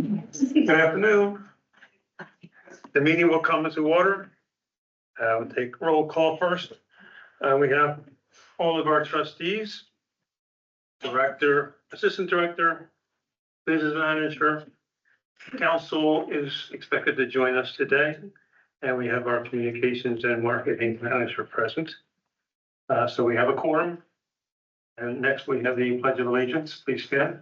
Good afternoon. The meeting will come to order. We'll take roll call first. We have all of our trustees, director, assistant director, business manager, council is expected to join us today. And we have our communications and marketing manager present. So we have a quorum. And next we have the Pledge of Allegiance. Please stand.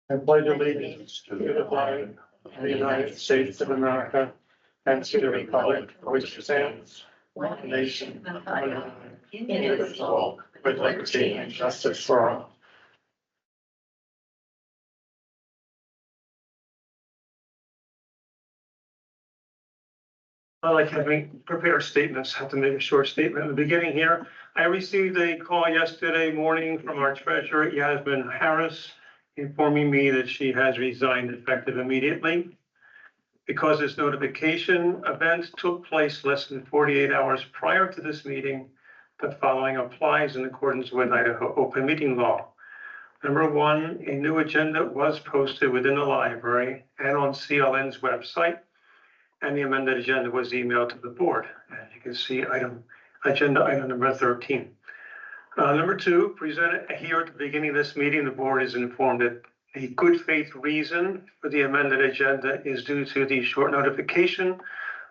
I pledge allegiance to the flag of the United States of America and to the republic for which it stands, one nation, under God, indivisible, with liberty and justice for all. I like having prepared statements. I have to make a short statement in the beginning here. I received a call yesterday morning from our treasurer, Yasmin Harris, informing me that she has resigned effective immediately. Because this notification event took place less than 48 hours prior to this meeting, the following applies in accordance with Idaho open meeting law. Number one, a new agenda was posted within the library and on CLN's website, and the amended agenda was emailed to the board. As you can see, agenda item number 13. Number two, presented here at the beginning of this meeting, the board is informed that the good faith reason for the amended agenda is due to the short notification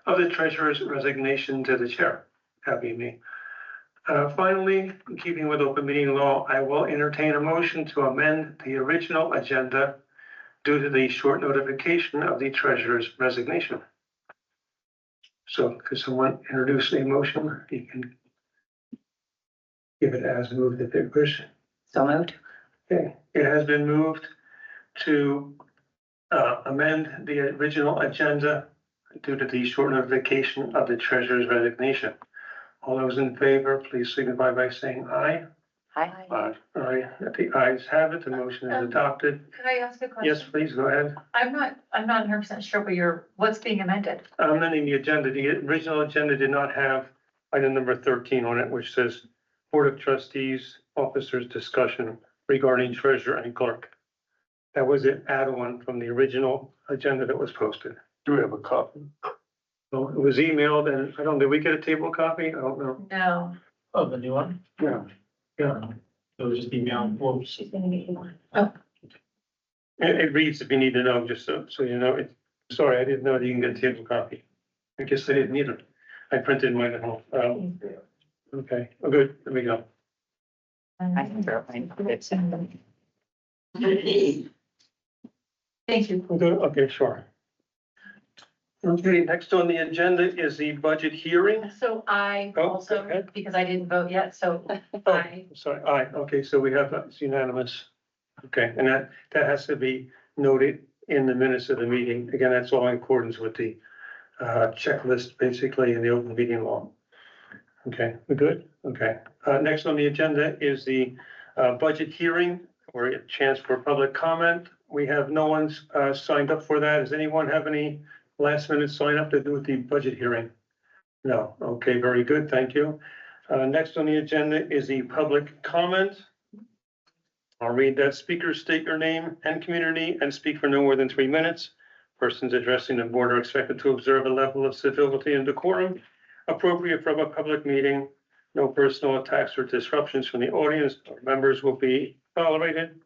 of the treasurer's resignation to the chair. That be me. Finally, in keeping with open meeting law, I will entertain a motion to amend the original agenda due to the short notification of the treasurer's resignation. So could someone introduce a motion? You can give it as moved if they wish. So moved. Okay, it has been moved to amend the original agenda due to the short notification of the treasurer's resignation. All those in favor, please signify by saying aye. Aye. Aye. The ayes have it. The motion is adopted. Could I ask a question? Yes, please go ahead. I'm not 100% sure, but what's being amended? I'm amending the agenda. The original agenda did not have item number 13 on it, which says Board of Trustees Officers Discussion regarding treasurer and clerk. That was an add-on from the original agenda that was posted. Do we have a copy? Well, it was emailed and I don't, did we get a table copy? I don't know. No. Oh, the new one? Yeah. Yeah. It was just emailed. Well, She's gonna get you one. Oh, It reads if you need to know, just so you know. Sorry, I didn't know that you can get a table copy. I guess I didn't either. I printed mine at home. Okay, oh, good, there we go. I can throw mine. It's- thank you. Good, okay, sure. Okay, next on the agenda is the budget hearing. So I Oh, go also, ahead. because I didn't vote yet, so I, Sorry, aye, okay, so we have, it's unanimous. Okay, and that has to be noted in the minutes of the meeting. Again, that's all in accordance with the checklist, basically, in the open meeting law. Okay, we're good? Okay. Next on the agenda is the budget hearing, or a chance for public comment. We have no one's signed up for that. Does anyone have any last minute sign up to do with the budget hearing? No. Okay, very good. Thank you. Next on the agenda is the public comment. I'll read that. Speakers state your name and community and speak for no more than 3 minutes. Persons addressing the board are expected to observe a level of civility and decorum appropriate from a public meeting. No personal attacks or disruptions from the audience or members will be tolerated.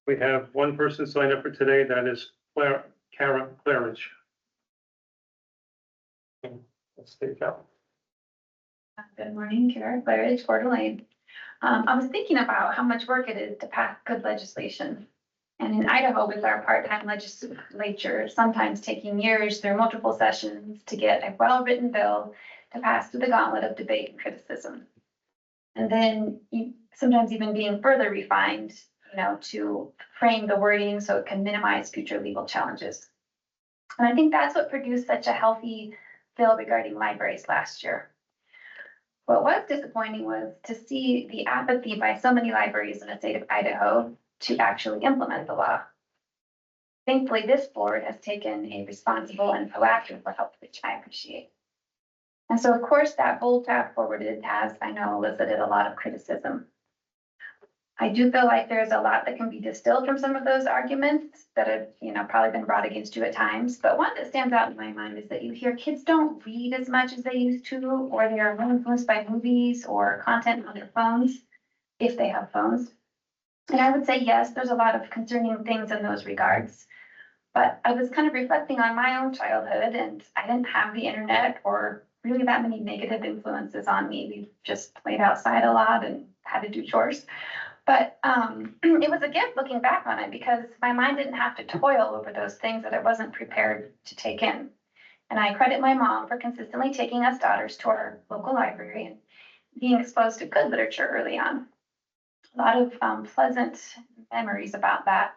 We have one person signed up for today. That is Kara Claridge. Let's take that. Good morning, Kara Claridge, Coeur d'Alene. I was thinking about how much work it is to pass good legislation. And in Idaho, with our part-time legislature, sometimes taking years through multiple sessions to get a well-written bill to pass through the gauntlet of debate and criticism. And then sometimes even being further refined, to frame the wording so it can minimize future legal challenges. And I think that's what produced such a healthy bill regarding libraries last year. What was disappointing was to see the apathy by so many libraries in the state of Idaho to actually implement the law. Thankfully, this board has taken a responsible and proactive approach, which I appreciate. And so, of course, that bold path forward has, I know, elicited a lot of criticism. I do feel like there's a lot that can be distilled from some of those arguments that have, probably been brought against you at times. But one that stands out in my mind is that you hear kids don't read as much as they used to, or they are more influenced by movies or content on their phones, if they have phones. And I would say, yes, there's a lot of concerning things in those regards. But I was kind of reflecting on my own childhood, and I didn't have the internet or really that many negative influences on me. We just played outside a lot and had to do chores. But it was a gift looking back on it because my mind didn't have to toil over those things that I wasn't prepared to take in. And I credit my mom for consistently taking us daughters to our local library and being exposed to good literature early on. A lot of pleasant memories about that.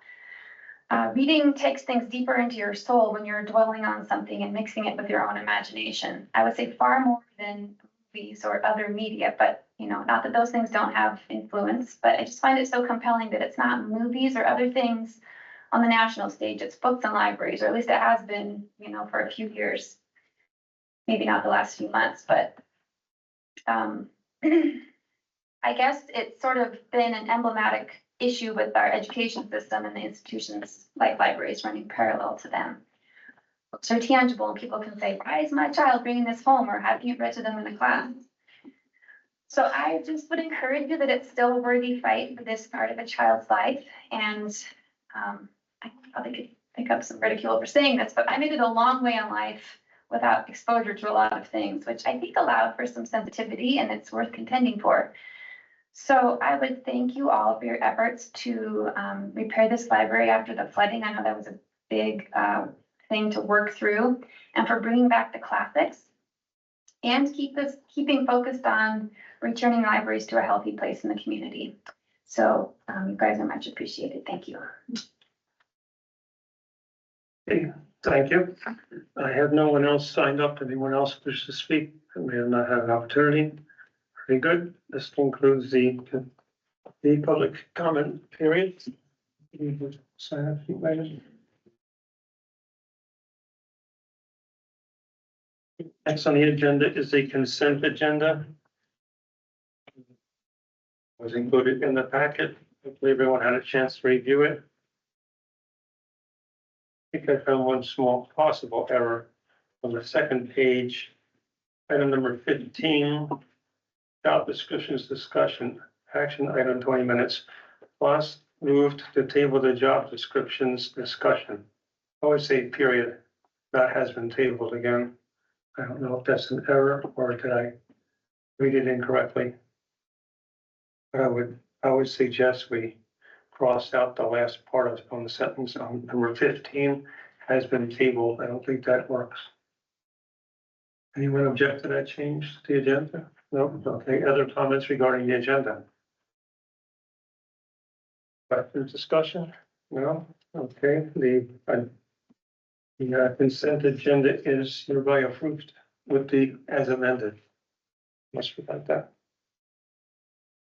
Reading takes things deeper into your soul when you're dwelling on something and mixing it with your own imagination. I would say far more than movies or other media, but not that those things don't have influence, but I just find it so compelling that it's not movies or other things on the national stage. It's books and libraries, or at least it has been, for a few years. Maybe not the last few months, but I guess it's sort of been an emblematic issue with our education system and the institutions like libraries running parallel to them. Books are tangible and people can say, why is my child bringing this home, or have you read to them in a class? So I just would encourage you that it's still a worthy fight for this part of a child's life. And I probably could pick up some ridicule for saying this, but I made it a long way in life without exposure to a lot of things, which I think allowed for some sensitivity, and it's worth contending for. So I would thank you all for your efforts to repair this library after the flooding. I know that was a big thing to work through, and for bringing back the classics, and keeping focused on returning libraries to a healthy place in the community. So you guys are much appreciated. Thank you. Okay, thank you. I have no one else signed up. Anyone else wish to speak? We have not had an opportunity. Very good. This concludes the public comment period. Sign up, you guys. Next on the agenda is a consent agenda. Was included in the packet. Hopefully everyone had a chance to review it. I think I found one small possible error on the second page. Item number 15, job descriptions discussion, action item 20 minutes. Plus moved to table the job descriptions discussion. I always say period. That has been tabled again. I don't know if that's an error or did I read it incorrectly. But I would suggest we cross out the last part of on the sentence on number 15 has been tabled. I don't think that works. Anyone object to that change to the agenda? No? Okay, other comments regarding the agenda? Questions, discussion? No? Okay, the consent agenda is hereby approved with the as amended. Must forget that.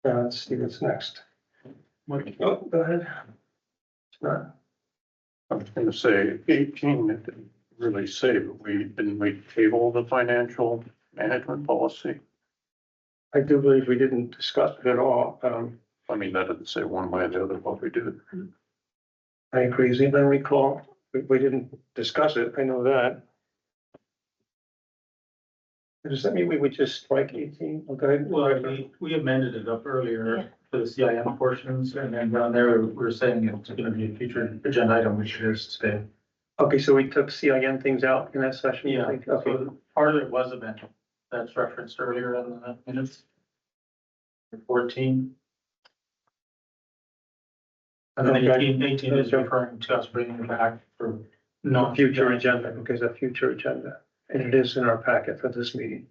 Let's see what's next. Oh, go ahead. It's not. I was gonna say 18, it didn't really say, but didn't we table the financial management policy? I do believe we didn't discuss it at all. I mean, that didn't say one way or the other, but we did. I agree, as even recall, we didn't discuss it, I know that. Does that mean we would just strike 18? Okay. Well, we amended it up earlier for the CIM portions, and then down there, we were saying it's gonna be a future agenda item, which it is today. Okay, so we took CIN things out in that session? you Yeah, think? Okay, so part of it was amended. That's referenced earlier in the minutes. 14. And then Okay. 18 is Okay. referring to us bringing it back for no future agenda, because a future agenda, and it is in our packet for this meeting.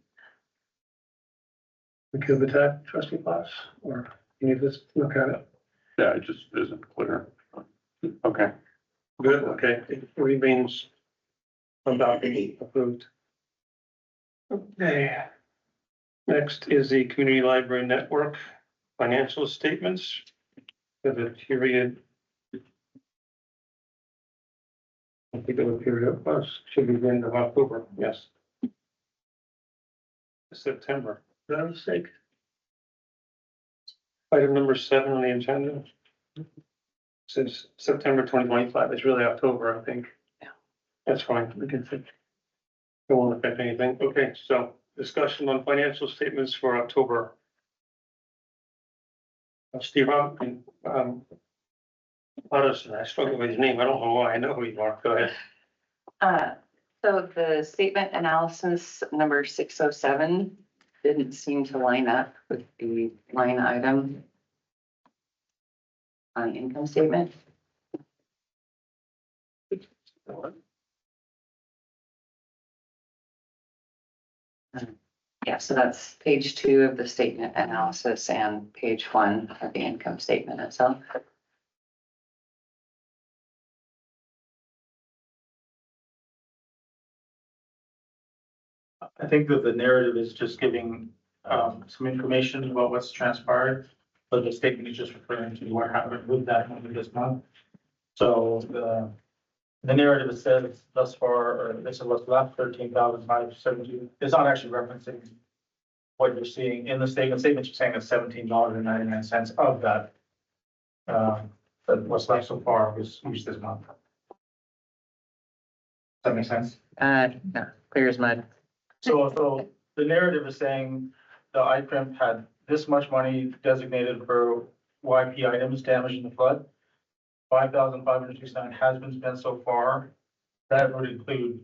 We good with that, trustee Fox, or you need to look at it? Yeah, it just isn't clear. Okay. Good, okay, it remains about to be approved. Okay. Next is the Community Library Network financial statements for the period. I think the period was, should be the end of October, yes. September, is that a mistake? Item number 7 on the agenda. Since September 2025, it's really October, I think. Yeah. That's fine, we can think. Don't want to affect anything. Okay, so discussion on financial statements for October. Steve, Patterson, I struggle with his name. I don't know why. I know who you are. Go ahead. So the statement analysis number 607 didn't seem to line up with the line item on the income statement. Yeah, so that's page 2 of the statement analysis and page 1 of the income statement itself. I think that the narrative is just giving some information about what's transpired, but the statement is just referring to what happened with that money this month. So the narrative says thus far, or this is what's left, 13,570. It's not actually referencing what you're seeing in the statement. Statement you're saying is $17.99 of that. But what's left so far was used this month. Does that make sense? No, clear as mud. So the narrative is saying the ICRIMP had this much money designated for YP items damaged in the flood. 5,569 has been spent so far. That would include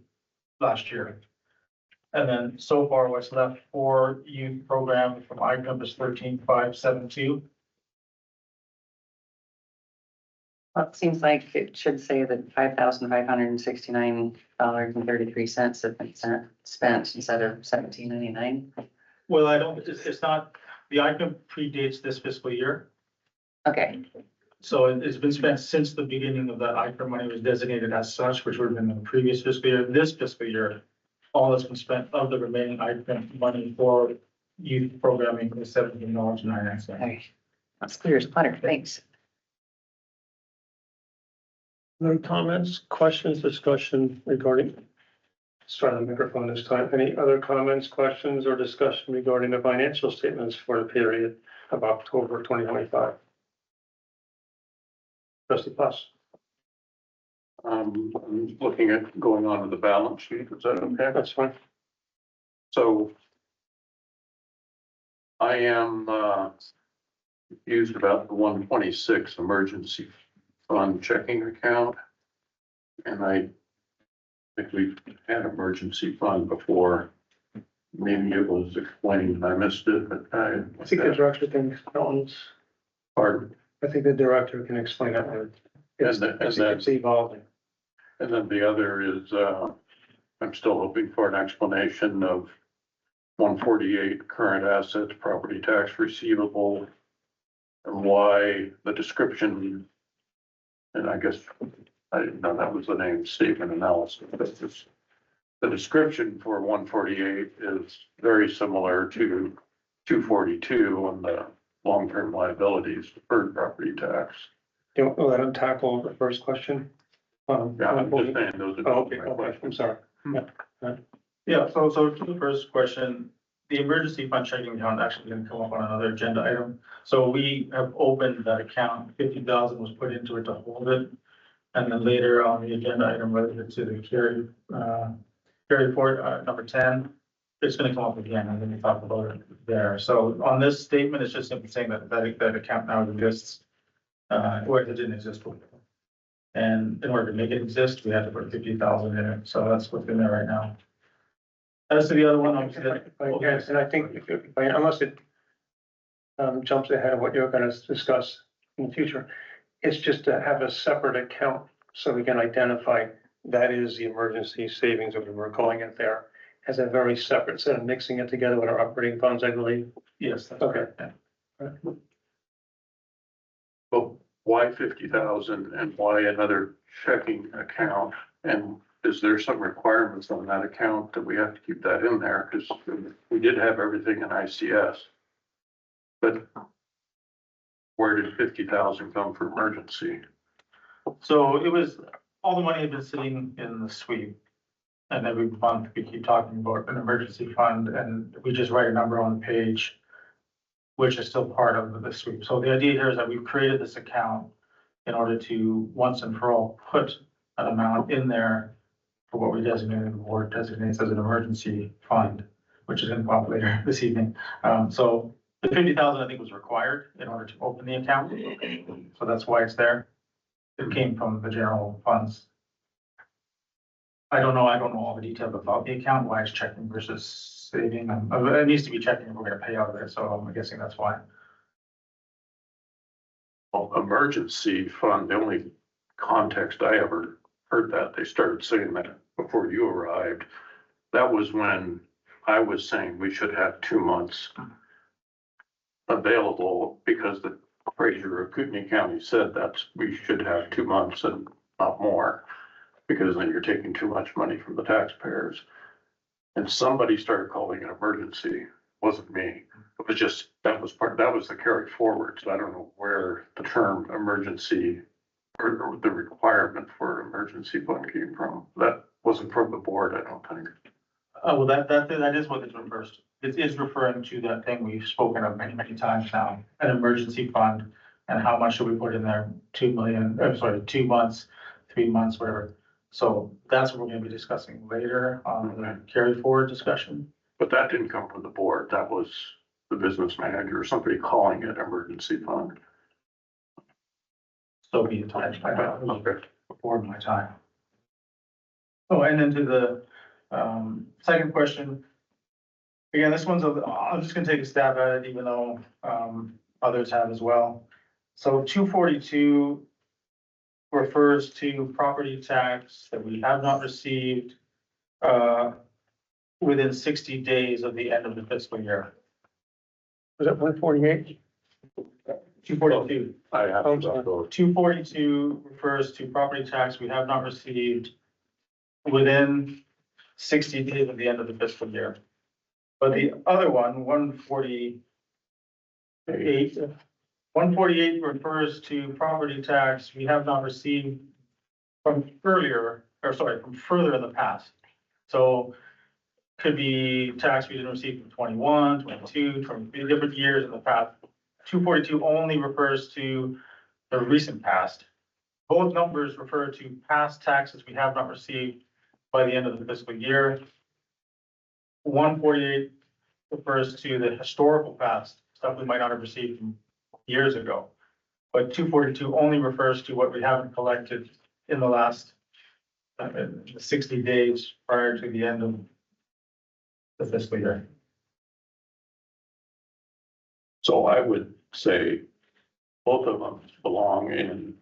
last year. And then so far what's left for youth program from ICRIMP is 13,572. Well, it seems like it should say that $5,569.33 have been spent instead of $17.99. Well, I don't, it's not, the ICRIMP predates this fiscal year. Okay, So it's been spent since the beginning of that ICRIMP money was designated as such, which would have been the previous fiscal year. This fiscal year, all that's been spent of the remaining ICRIMP money for youth programming is $17.99. okay. That's clear as butter, thanks. No comments, questions, discussion regarding, let's try the microphone this time. Any other comments, questions, or discussion regarding the financial statements for the period of October 2025? Trustee Plus. I'm looking at going on to the balance sheet. Is that okay? That's fine. So I am used about the 126 emergency fund checking account. And I think we've had emergency fund before. Maybe it was explained and I missed it, but I think the director can, pardon. I think the director can explain that. It's evolving. And then the other is, I'm still hoping for an explanation of 148 current assets, property tax receivable, and why the description, and I guess I didn't know that was the name, statement analysis, but the description for 148 is very similar to 242 on the long-term liabilities, deferred property tax. Do you let him tackle the first question? Yeah, I'm just saying those are. Oh, okay, I'm sorry. Yeah, so to the first question, the emergency fund checking account actually didn't come up on another agenda item. So we have opened that account, 50,000 was put into it to hold it. And then later on the agenda item related to the carry forward, number 10, it's gonna come up again, and then we talk about it there. So on this statement, it's just simply saying that account now exists, where it didn't exist before. And in order to make it exist, we had to put 50,000 in it, so that's what's in there right now. As to the other one, Yes, and I think, unless it jumps ahead of what you're gonna discuss in the future, it's just to have a separate account so we can identify that is the emergency savings, or we're calling it there, as a very separate, instead of mixing it together with our operating funds, I believe. yes, that's Okay. correct. Yeah. Well, why 50,000 and why another checking account? And is there some requirements on that account that we have to keep that in there? Because we did have everything in ICS. But where did 50,000 come for emergency? So it was, all the money had been sitting in the sweep. And every month we keep talking about an emergency fund, and we just write a number on the page. which is still part of the sweep. So the idea here is that we've created this account in order to once and for all put an amount in there for what we designated, the board designates as an emergency fund, which is going to come up later this evening. So the 50,000 I think was required in order to open the account. So that's why it's there. It came from the general funds. I don't know all the details about the account, why it's checking versus saving. It needs to be checking if we're gonna pay out of it, so I'm guessing that's why. Well, emergency fund, the only context I ever heard that, they started saying that before you arrived. That was when I was saying we should have 2 months available because the appraiser of Kootenai County said we should have 2 months and not more, because then you're taking too much money from the taxpayers. And somebody started calling it emergency. It wasn't me. It was just, that was the carry forward. So I don't know where the term emergency or the requirement for emergency fund came from. That wasn't from the board, I don't think. Well, that is what it refers to. It is referring to that thing we've spoken of many, many times now, an emergency fund. And how much should we put in there? 2 million, I'm sorry, 2 months, 3 months, whatever. So that's what we're gonna be discussing later on the carry forward discussion. But that didn't come from the board. That was the business manager or somebody calling it emergency fund. So be it time Okay. before my time. Oh, and then to the second question. Again, this one's, I'm just gonna take a stab at it, even though others have as well. So 242 refers to property tax that we have not received within 60 days of the end of the fiscal year. Was it 148? 242. I have Oh, to sorry. go. 242 refers to property tax we have not received within 60 days of the end of the fiscal year. But the other one, 148 refers to property tax we have not received from further in the past. So could be tax we didn't receive from 21, 22, 23 different years in the past. 242 only refers to the recent past. Both numbers refer to past taxes we have not received by the end of the fiscal year. 148 refers to the historical past, stuff we might not have received from years ago. But 242 only refers to what we haven't collected in the last 60 days prior to the end of the fiscal year. So I would say both of them belong in,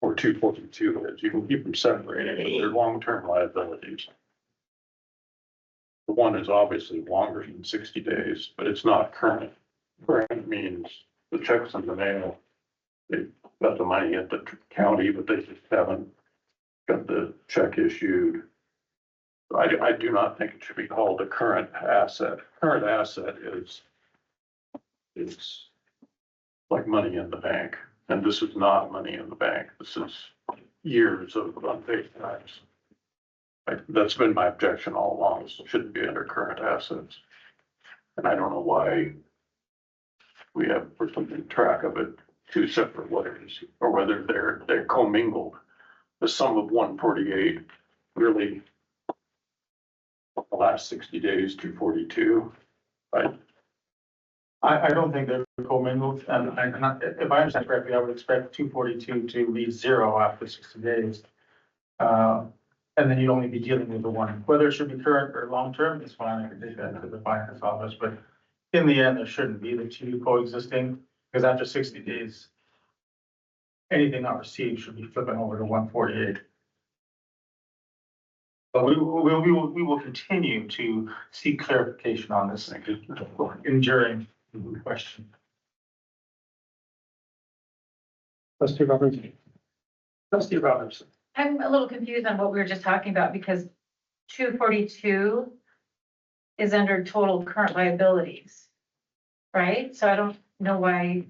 or 242 is, you can keep them separated, but they're long-term liabilities. The one is obviously longer than 60 days, but it's not current. Current means the check's in the mail. They got the money at the county, but they just haven't got the check issued. I do not think it should be called a current asset. Current asset is like money in the bank, and this is not money in the bank. This is years of unpaid tax. That's been my objection all along. This shouldn't be under current assets. And I don't know why we have put something track of it, 2 separate ways, or whether they're commingled. The sum of 148 really the last 60 days, 242. I don't think they're commingled, and if I understand correctly, I would expect 242 to be 0 after 60 days. And then you'd only be dealing with the one, whether it should be current or long-term, it's fine, I can take that to the finance office, but in the end, there shouldn't be the two coexisting, because after 60 days, anything not received should be flipping over to 148. But we will continue to seek clarification on this enduring question. Trustee Robinson. Trustee Robinson. I'm a little confused on what we were just talking about because 242 is under total current liabilities, right? So I don't know why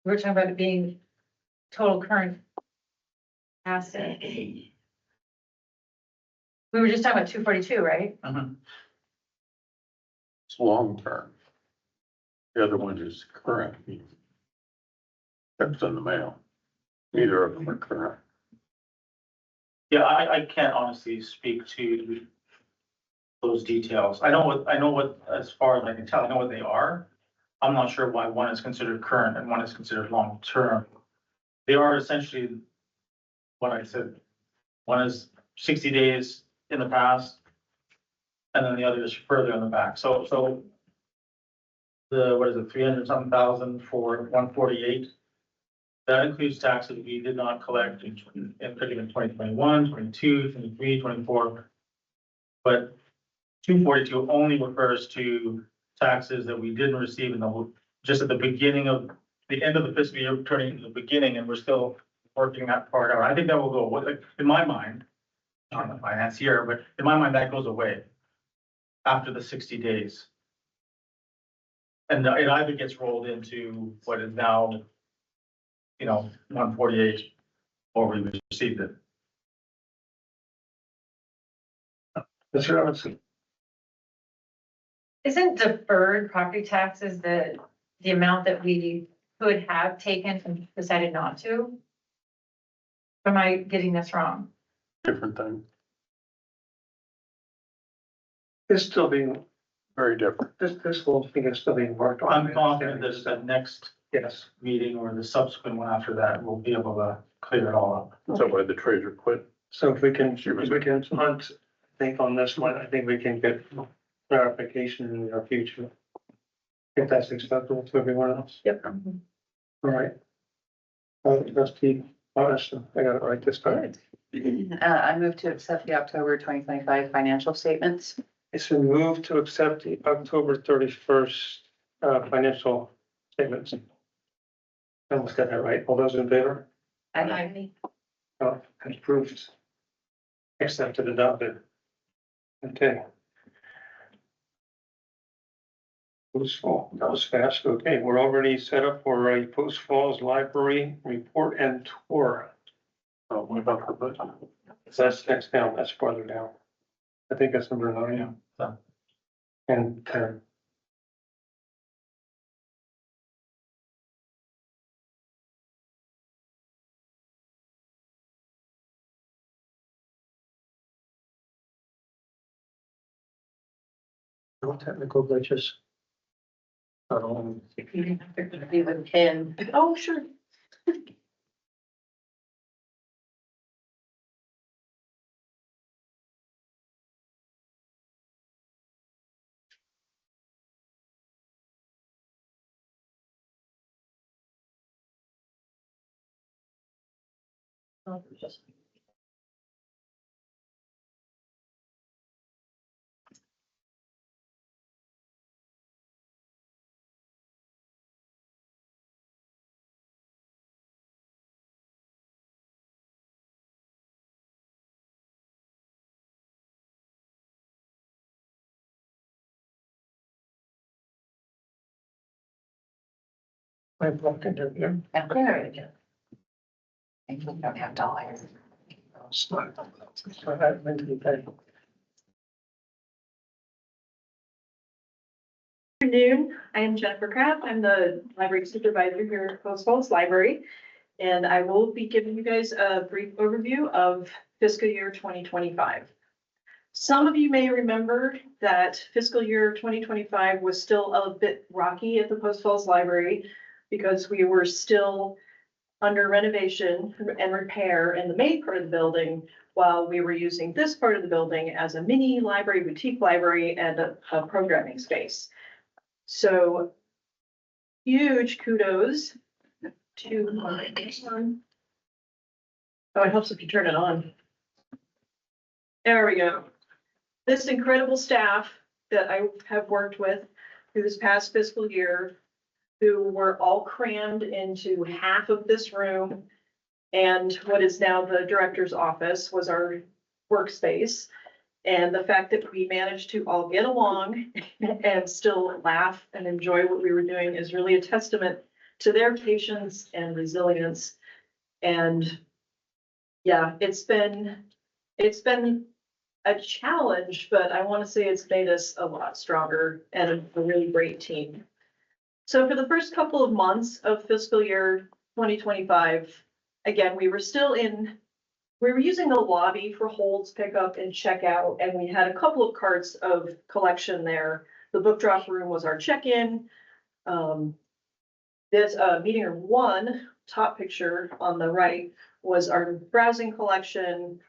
we're talking about it being total current asset. We were just talking about 242, right? It's long-term. The other one is current. Checks in the mail. Neither of them are current. Yeah, I can't honestly speak to those details. I know what, as far as I can tell, I know what they are. I'm not sure why one is considered current and one is considered long-term. They are essentially what I said. One is 60 days in the past, and then the other is further in the back. So the, what is it, 300 something thousand for 148? That includes taxes we did not collect in 2021, 22, 23, 24. But 242 only refers to taxes that we didn't receive in the, just at the beginning of, the end of the fiscal year, turning into the beginning, and we're still working that part out. I think that will go, like, in my mind, I'm not a financier, but in my mind, that goes away after the 60 days. And it either gets rolled into what is now, 148, or we received it. Mr. Robinson, Isn't deferred property taxes the amount that we could have taken and decided not to? Am I getting this wrong? Different thing, it's still being, very different. this whole thing is still being worked on. I'm confident that the next Yes, meeting or the subsequent one after that, we'll be able to clear it all up. Is that why the treasurer quit? so if we can hunt, think on this one, I think we can get clarification in the near future. If that's acceptable to everyone else. Yep. All right. Trustee, Addison, I got it right this time. I move to accept the October 2025 financial statements. It's been moved to accept the October 31st financial statements. I almost got that right. All those in favor? I Approved. Accepted, adopted. Okay. Post Fall, that was fast. Okay, we're already set up for a Post Falls Library report and tour. Oh, what about her budget? That's next down, that's farther down. I think that's number 9 So, and 10. No technical glitches. Even 10. Oh, sure. I plugged into here. I don't have dollars. Smart. So I meant to be paid. Afternoon, I am Jennifer Kraft. I'm the library supervisor here at Post Falls Library. And I will be giving you guys a brief overview of fiscal year 2025. Some of you may remember that fiscal year 2025 was still a bit rocky at the Post Falls Library because we were still under renovation and repair in the main part of the building while we were using this part of the building as a mini library, boutique library, and a programming space. So huge kudos to, oh, it helps if you turn it on. There we go. This incredible staff that I have worked with through this past fiscal year, who were all crammed into half of this room. And what is now the director's office was our workspace. And the fact that we managed to all get along and still laugh and enjoy what we were doing is really a testament to their patience and resilience. And yeah, it's been a challenge, but I want to say it's made us a lot stronger and a really great team. So for the first couple of months of fiscal year 2025, again, we were using the lobby for holds, pickup and checkout, and we had a couple of carts of collection there. The book drop room was our check-in. This meeting room 1, top picture on the right, was our browsing collection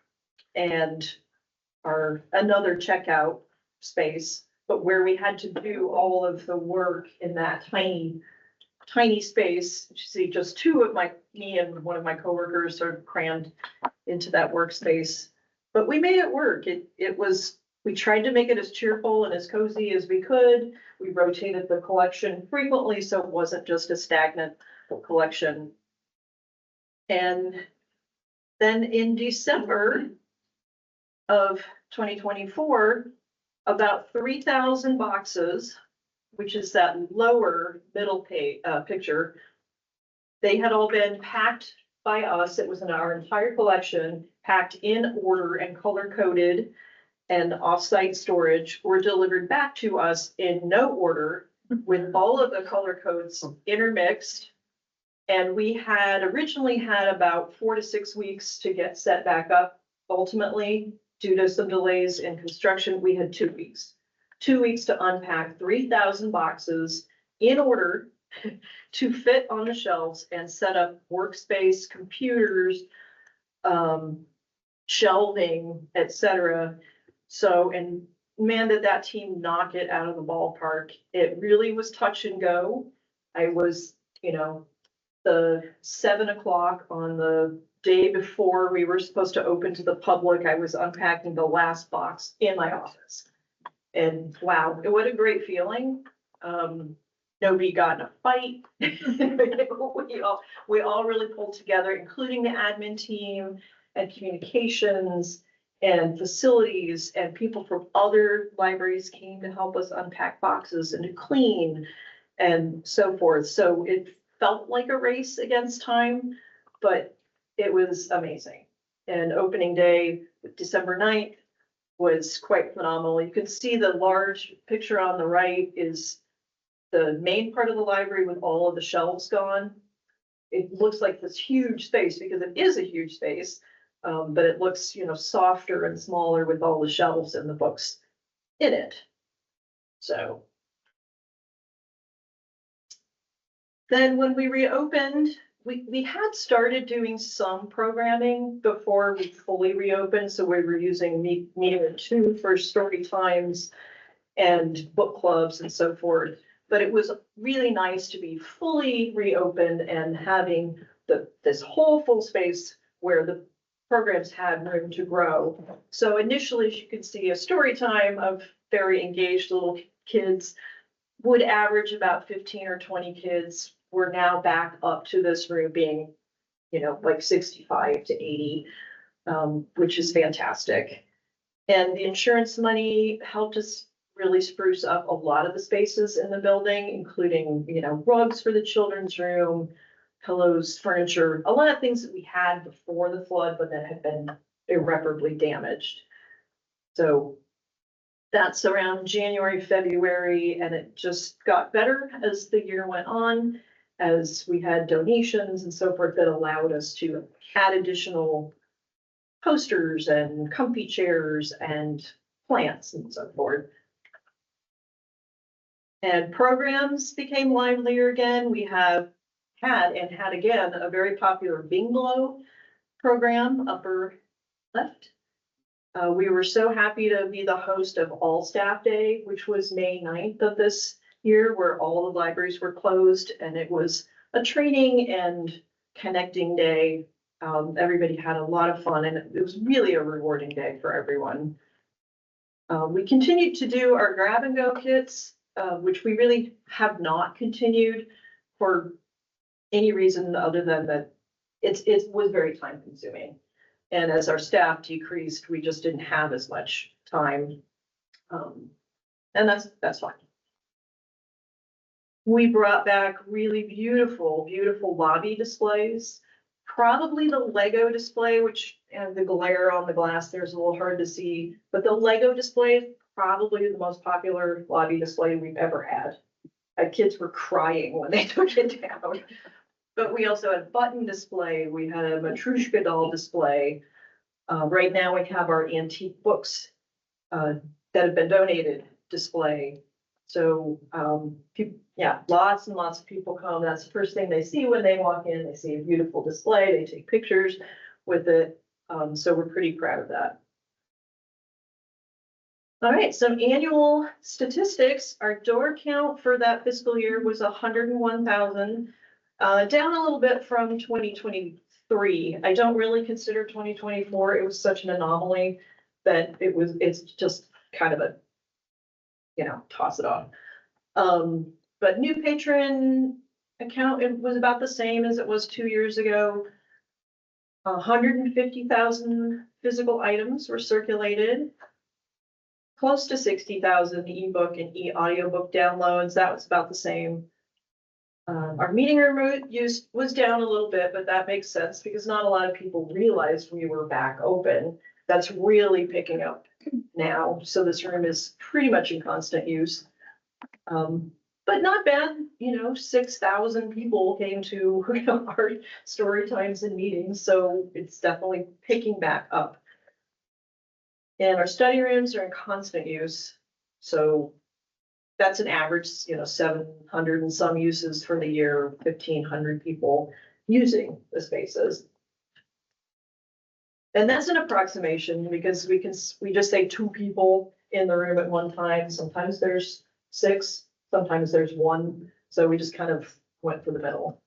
and our another checkout space, but where we had to do all of the work in that tiny space. You see just me and one of my coworkers sort of crammed into that workspace, but we made it work. We tried to make it as cheerful and as cozy as we could. We rotated the collection frequently, so it wasn't just a stagnant collection. And then in December of 2024, about 3,000 boxes, which is that lower middle picture, they had all been packed by us. It was in our entire collection, packed in order and color coded, and off-site storage were delivered back to us in no order with all of the color codes intermixed. And we had originally had about 4 to 6 weeks to get set back up. Ultimately, due to some delays in construction, we had 2 weeks. 2 weeks to unpack 3,000 boxes in order to fit on the shelves and set up workspace, computers, shelving, etc. So, and man, did that team knock it out of the ballpark. It really was touch and go. I was, the 7 o'clock on the day before we were supposed to open to the public, I was unpacking the last box in my office. And wow, what a great feeling. Nobody got in a fight. we all really pulled together, including the admin team and communications and facilities, and people from other libraries came to help us unpack boxes and to clean and so forth. So it felt like a race against time, but it was amazing. And opening day, December 9th, was quite phenomenal. You can see the large picture on the right is the main part of the library with all of the shelves gone. It looks like this huge space because it is a huge space, but it looks, softer and smaller with all the shelves and the books in it. So then when we reopened, we had started doing some programming before we fully reopened. So we were using Media 2 for story times and book clubs and so forth. But it was really nice to be fully reopened and having this whole full space where the programs had room to grow. So initially, as you can see, a story time of very engaged little kids would average about 15 or 20 kids. We're now back up to this room being, like 65 to 80, which is fantastic. And the insurance money helped us really spruce up a lot of the spaces in the building, including, rugs for the children's room, pillows, furniture, a lot of things that we had before the flood, but that had been irreparably damaged. So that's around January, February, and it just got better as the year went on, as we had donations and so forth that allowed us to add additional posters and comfy chairs and plants and so forth. And programs became livelier again. We have had again a very popular Binglow program, upper left. We were so happy to be the host of All Staff Day, which was May 9th of this year, where all the libraries were closed, and it was a training and connecting day. Everybody had a lot of fun, and it was really a rewarding day for everyone. We continued to do our grab and go kits, which we really have not continued for any reason other than that it was very time consuming. And as our staff decreased, we just didn't have as much time. And that's fine. We brought back really beautiful, beautiful lobby displays. Probably the Lego display, which and the glare on the glass there's a little hard to see, but the Lego display is probably the most popular lobby display we've ever had. Kids were crying when they took it down. But we also had a button display, we had a Matryoshka doll display. Right now we have our antique books that have been donated display. So, yeah, lots and lots of people come. That's the first thing they see when they walk in. They see a beautiful display. They take pictures with it. So we're pretty proud of that. All right, some annual statistics. Our door count for that fiscal year was 101,000, down a little bit from 2023. I don't really consider 2024. It was such an anomaly that it's just kind of a, toss it off. But new patron account, it was about the same as it was 2 years ago. 150,000 physical items were circulated. Close to 60,000 ebook and e-audiobook downloads. That was about the same. Our meeting room use was down a little bit, but that makes sense because not a lot of people realized we were back open. That's really picking up now. So this room is pretty much in constant use. But not bad, 6,000 people came to our story times and meetings. So it's definitely picking back up. And our study rooms are in constant use. So that's an average, 700 and some uses for the year, 1,500 people using the spaces. And that's an approximation because we just say 2 people in the room at one time. Sometimes there's 6, sometimes there's 1. So we just kind of went for the middle.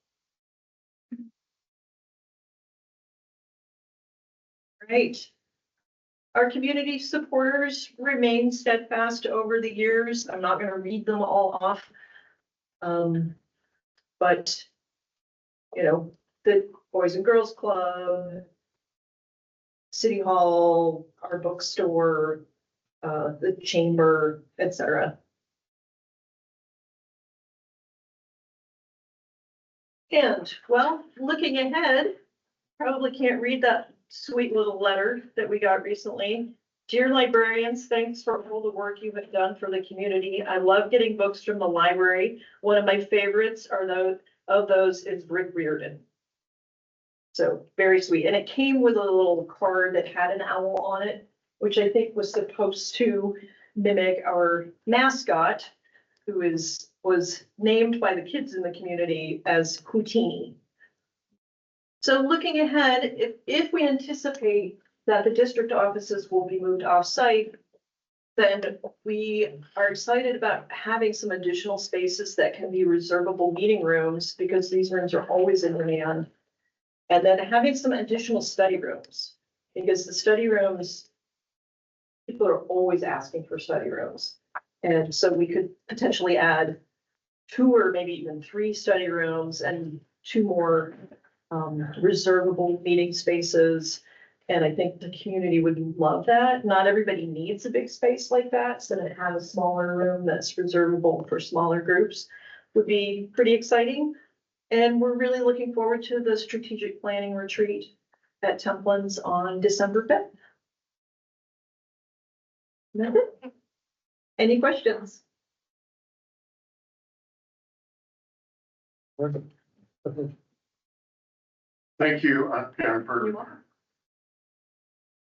Right. Our community supporters remain steadfast over the years. I'm not going to read them all off. But, the Boys and Girls Club, City Hall, our bookstore, the chamber, etc. And, well, looking ahead, probably can't read that sweet little letter that we got recently. Dear librarians, thanks for all the work you have done for the community. I love getting books from the library. One of my favorites of those is Rick Riordan. So very sweet. And it came with a little card that had an owl on it, which I think was supposed to mimic our mascot, who was named by the kids in the community as Houdini. So looking ahead, if we anticipate that the district offices will be moved off-site, then we are excited about having some additional spaces that can be reservable meeting rooms because these rooms are always in demand. And then having some additional study rooms because the study rooms, people are always asking for study rooms. And so we could potentially add 2 or maybe even 3 study rooms and 2 more reservable meeting spaces. And I think the community would love that. Not everybody needs a big space like that. So to have a smaller room that's reservable for smaller groups would be pretty exciting. And we're really looking forward to the strategic planning retreat at Templin's on December 5th. That's it. Any questions? Thank you, Jennifer.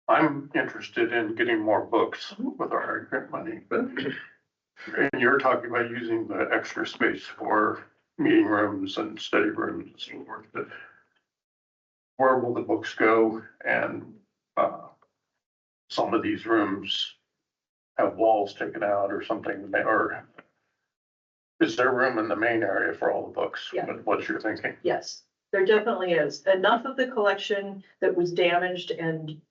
I'm interested in getting more books with our grant money, but and you're talking about using the extra space for meeting rooms and study rooms and so forth, but where will the books go? And some of these rooms have walls taken out or something, or is there room in the main area for all the books? Yeah. What's your thinking? Yes, there definitely is. Enough of the collection that was damaged and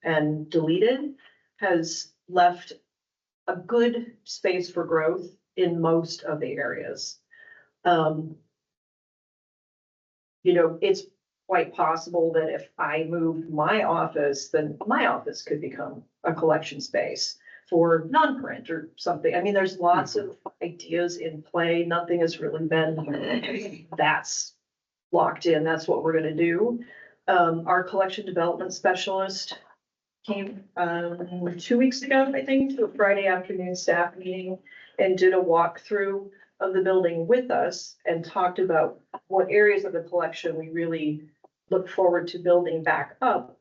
deleted has left a good space for growth in most of the areas. It's quite possible that if I moved my office, then my office could become a collection space for non-print or something. I mean, there's lots of ideas in play. Nothing has really been that's locked in. That's what we're going to do. Our collection development specialist came 2 weeks ago, I think, to a Friday afternoon staff meeting and did a walkthrough of the building with us and talked about what areas of the collection we really look forward to building back up.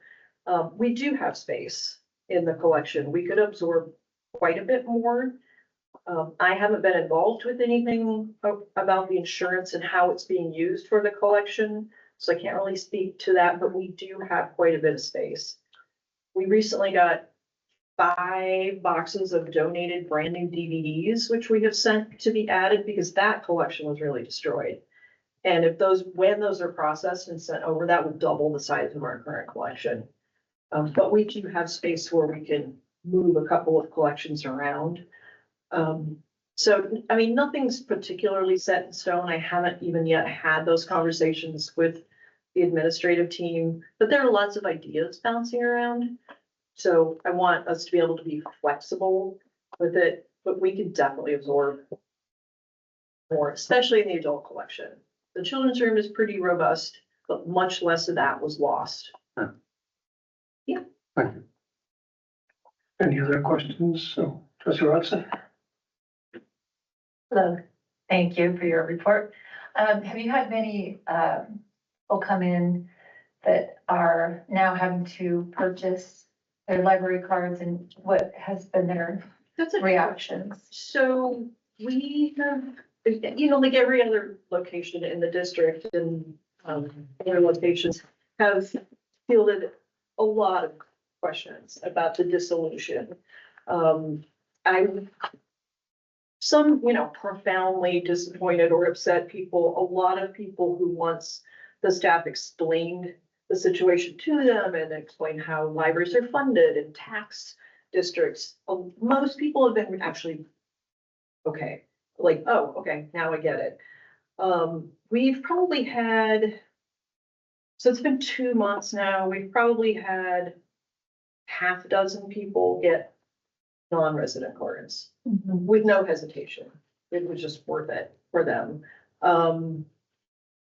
We do have space in the collection. We could absorb quite a bit more. I haven't been involved with anything about the insurance and how it's being used for the collection, so I can't really speak to that, but we do have quite a bit of space. We recently got 5 boxes of donated brand new DVDs, which we have sent to be added because that collection was really destroyed. And when those are processed and sent over, that will double the size of our current collection. But we do have space where we can move a couple of collections around. So, I mean, nothing's particularly set in stone. I haven't even yet had those conversations with the administrative team, but there are lots of ideas bouncing around. So I want us to be able to be flexible with it, but we can definitely absorb more, especially in the adult collection. The children's room is pretty robust, but much less of that was lost. Any other questions? So, Trustee Rodson? Hello, thank you for your report. Have you had many people come in that are now having to purchase their library cards, and what has been their That's a reactions? So we have, like every other location in the district and other locations have fielded a lot of questions about the dissolution. I'm profoundly disappointed or upset people, a lot of people who once the staff explained the situation to them and explained how libraries are funded and tax districts. Most people have been actually, okay, like, oh, okay, now I get it. We've probably had, so it's been 2 months now, we've probably had half a dozen people get non-resident cards with no hesitation. It was just worth it for them.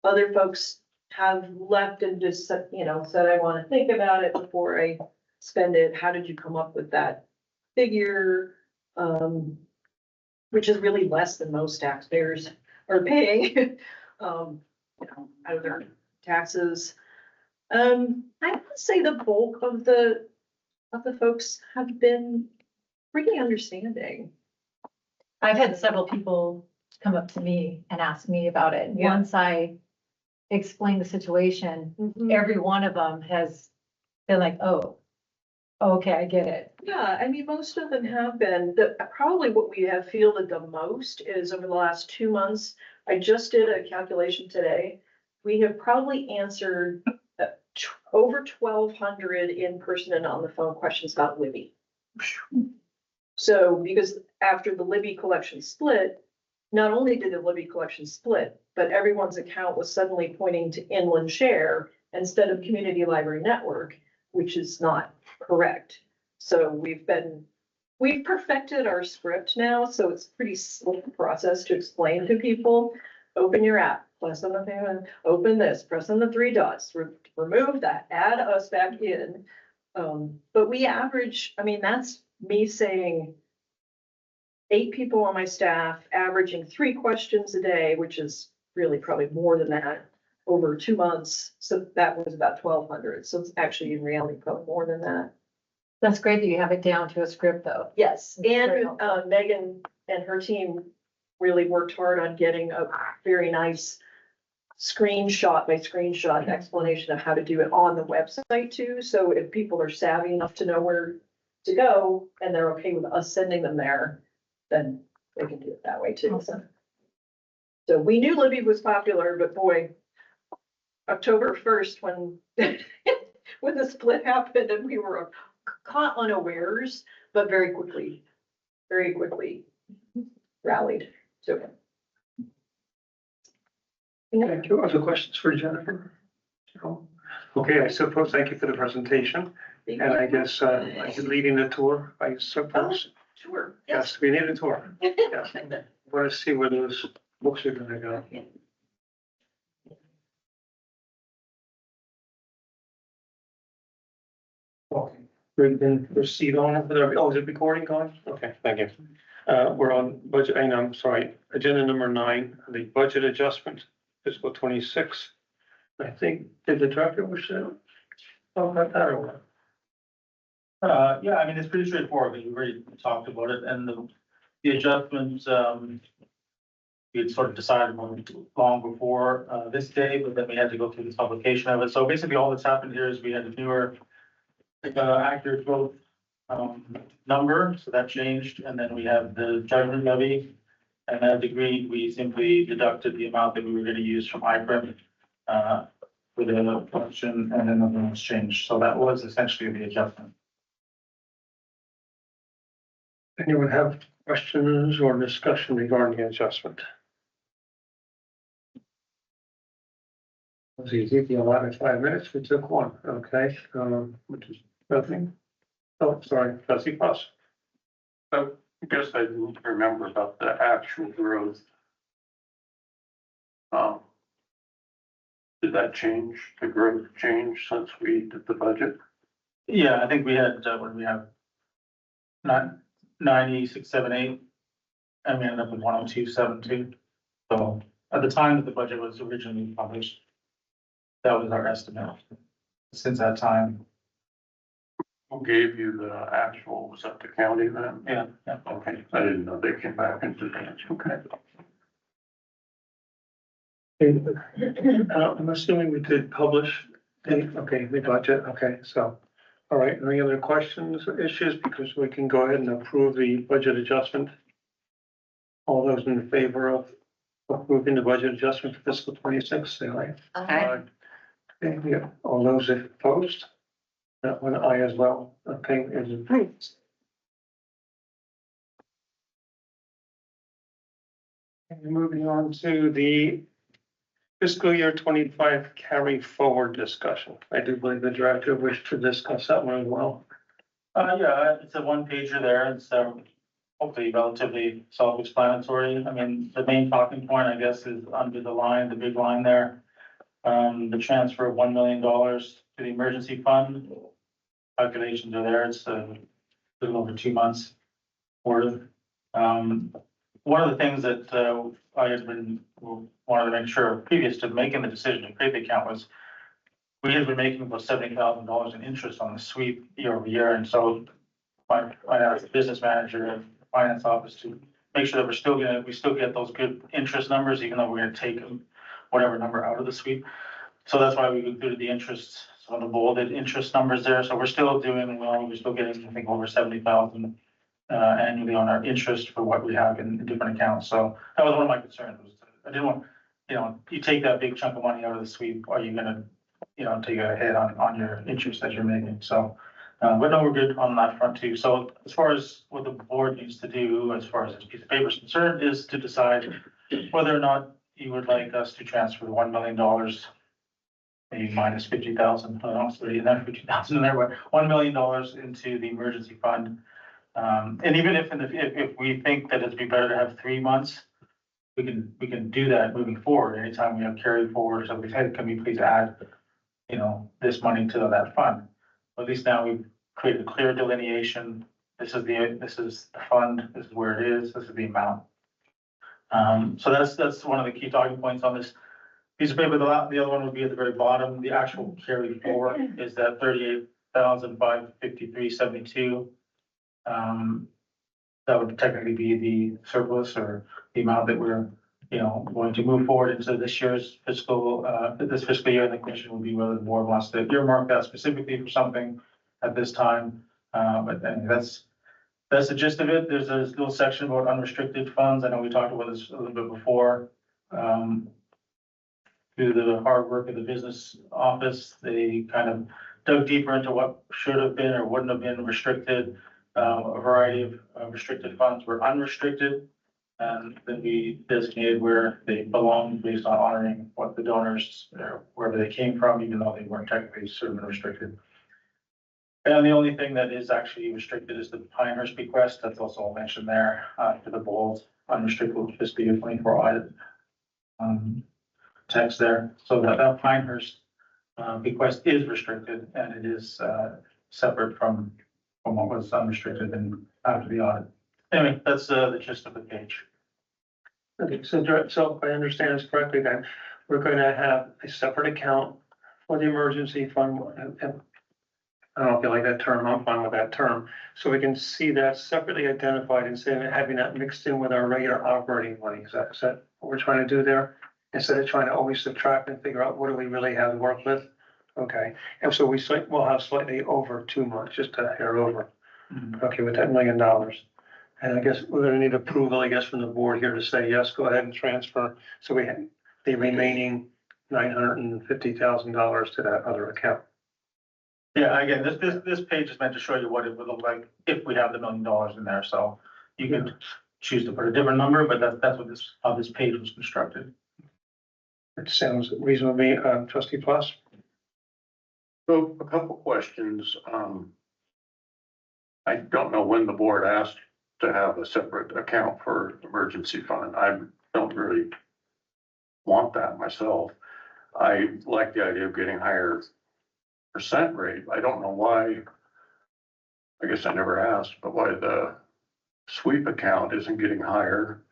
Other folks have left and just said, I want to think about it before I spend it. How did you come up with that figure? Which is really less than most taxpayers are paying, out of their taxes. I would say the bulk of the folks have been pretty understanding. I've had several people come up to me and ask me about it. Yeah. Once I explained the situation, every one of them has been like, oh, okay, I get it. Yeah, I mean, most of them have been. Probably what we have fielded the most is over the last 2 months. I just did a calculation today. We have probably answered over 1,200 in-person and on the phone questions about Libby. So, because after the Libby collection split, not only did the Libby collection split, but everyone's account was suddenly pointing to Inland Share instead of Community Library Network, which is not correct. So we've perfected our script now, so it's a pretty slick process to explain to people. Open your app, press on the thing, open this, press on the 3 dots, remove that, add us back in. But we average, I mean, that's me saying 8 people on my staff averaging 3 questions a day, which is really probably more than that over 2 months. So that was about 1,200. So it's actually in reality probably more than that. That's great that you have it down to a script, though. Yes, Very and helpful. Megan and her team really worked hard on getting a very nice screenshot by screenshot explanation of how to do it on the website too. So if people are savvy enough to know where to go and they're okay with us sending them there, then they can do it that way too. So we knew Libby was popular, but boy, October 1st, when when the split happened and we were caught unawares, but very quickly rallied to it. Thank you. Other questions for Jennifer? No? Okay, I suppose, thank you for the presentation. And I guess, are you leading the tour, I suppose? Sure. Yes, we need a tour. Yes. Want to see where those books are gonna go. Okay. We can proceed on with our, oh, is it recording going? Okay, thank you. We're on budget, and I'm sorry, agenda number 9, the budget adjustment, fiscal 26. I think, did the director wish to talk about that or what? Yeah, I mean, it's pretty straightforward, because we already talked about it, and the adjustments, we had sort of decided on long before, this day, but then we had to go through this publication of it. So basically, all that's happened here is we had a newer, accurate growth, number, so that changed, and then we have the judgment levy. And that degree, we simply deducted the amount that we were gonna use from IPRIM, for the function, and then nothing was changed. So that was essentially the adjustment. Anyone have questions or discussion regarding the adjustment? It was easy, the allotted 5 minutes, we took one, okay, which is nothing. Oh, sorry, trustee Foss. So I guess I didn't remember about the actual growth. Did that change, the growth change since we did the budget? Yeah, I think we had, what do we have? 9678, and we ended up with 10272. So at the time that the budget was originally published, that was our estimate. Since that time, Who gave you the actual, was that the county then? yeah. Okay, I didn't know they came back into that, okay. I'm assuming we did publish, okay, the budget, okay, so. All right, any other questions or issues? Because we can go ahead and approve the budget adjustment. All those in favor of approving the budget adjustment for fiscal 26, say aye. Aye. Okay, yeah, all those opposed? That one aye as well, okay, is approved. And moving on to the fiscal year 25 carry forward discussion. I do believe the director wished to discuss that one as well. Yeah, it's a one pager there. It's, hopefully relatively self-explanatory. I mean, the main talking point, I guess, is under the line, the big line there. The transfer of $1 million to the emergency fund. Calculations are there. It's a little over 2 months worth. One of the things that, I had been, wanted to make sure previous to making the decision to create the account was we had been making about $70,000 in interest on the sweep year over year. And so I asked the business manager and finance office to make sure that we still get those good interest numbers, even though we're gonna take whatever number out of the sweep. So that's why we included the interest, some of the bolded interest numbers there. So we're still doing well. We're still getting, I think, over 70,000 annually on our interest for what we have in different accounts. So that was one of my concerns. I didn't want, you take that big chunk of money out of the sweep, are you gonna, take a hit on your interest that you're making? So, but no, we're good on that front too. So as far as what the board needs to do, as far as this piece of paper is concerned, is to decide whether or not you would like us to transfer the $1 million, maybe minus 50,000, I don't know, 30 in there, 50,000 in there, but $1 million into the emergency fund. And even if we think that it'd be better to have 3 months, we can do that moving forward. Anytime we have carry forward, so we've had, can we please add, this money to that fund? At least now we've created a clear delineation. This is the fund, this is where it is, this is the amount. So that's one of the key talking points on this piece of paper. The other one would be at the very bottom. The actual carry forward is that 38,553.72. That would technically be the surplus or the amount that we're, going to move forward into this year's fiscal year. And the question will be whether the board wants to earmark that specifically for something at this time. But then that's the gist of it. There's a little section about unrestricted funds. I know we talked about this a little bit before. Through the hard work of the business office, they kind of dug deeper into what should have been or wouldn't have been restricted. A variety of restricted funds were unrestricted, and then we designated where they belonged based on honoring what the donors, wherever they came from, even though they weren't technically certain restricted. And the only thing that is actually restricted is the Pinehurst bequest. That's also mentioned there for the bold unrestricted fiscal year 24 audit text there. So that Pinehurst bequest is restricted, and it is separate from from what was unrestricted and after the audit. Anyway, that's the gist of the page. Okay, so if I understand this correctly, then we're going to have a separate account for the emergency fund. And I don't know if you like that term, I'm fine with that term. So we can see that separately identified instead of having that mixed in with our regular operating money. Is that what we're trying to do there? Instead of trying to always subtract and figure out what do we really have to work with? Okay, and so we'll have slightly over 2 months, just a hair over. Okay, with that $1 million. And I guess we're gonna need approval, I guess, from the board here to say, yes, go ahead and transfer. So we have the remaining $950,000 to that other account. Yeah, again, this page is meant to show you what it would look like if we have the $1 million in there, so you could choose to put a different number, but that's what how this page was constructed. It sounds reasonable to me, trustee Plus. So a couple questions. I don't know when the board asked to have a separate account for emergency fund. I don't really want that myself. I like the idea of getting higher percent rate. I don't know why. I guess I never asked, but why the sweep account isn't getting higher.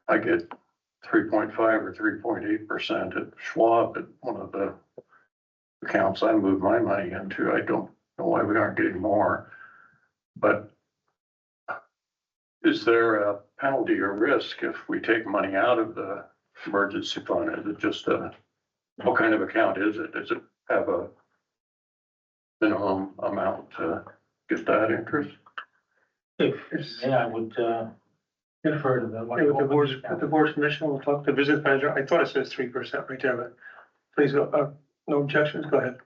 I get 3.5 or 3.8% at Schwab at one of the accounts I move my money into. I don't know why we aren't getting more. But is there a penalty or risk if we take money out of the emergency fund? Is it just what kind of account is it? Does it have a minimum amount to get that interest? Yeah, I would defer to the. With the board's permission, we'll talk to the business manager. I thought it says 3% right there, but please, no objections, go ahead.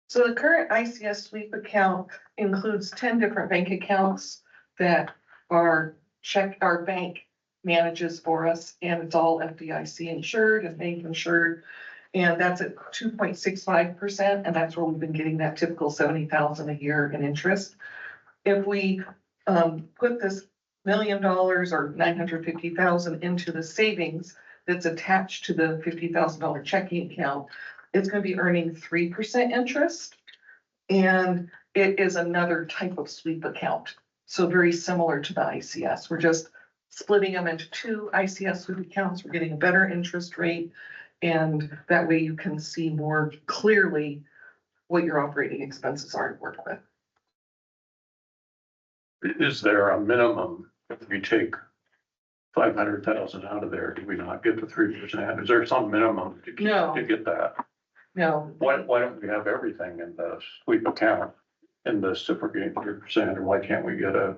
So the current ICS sweep account includes 10 different bank accounts that our bank manages for us, and it's all FDIC insured and bank insured. And that's at 2.65%, and that's where we've been getting that typical 70,000 a year in interest. If we put this $1 million or 950,000 into the savings that's attached to the $50,000 checking account, it's going to be earning 3% interest. And it is another type of sweep account. So very similar to the ICS. We're just splitting them into 2 ICS sweep accounts. We're getting a better interest rate. And that way you can see more clearly what your operating expenses are to work with. Is there a minimum if we take 500,000 out of there? Do we not get the 3%? Is there some minimum to No. to get that? No. Why don't we have everything in the sweep account in the reciprocating 3%? Or why can't we get a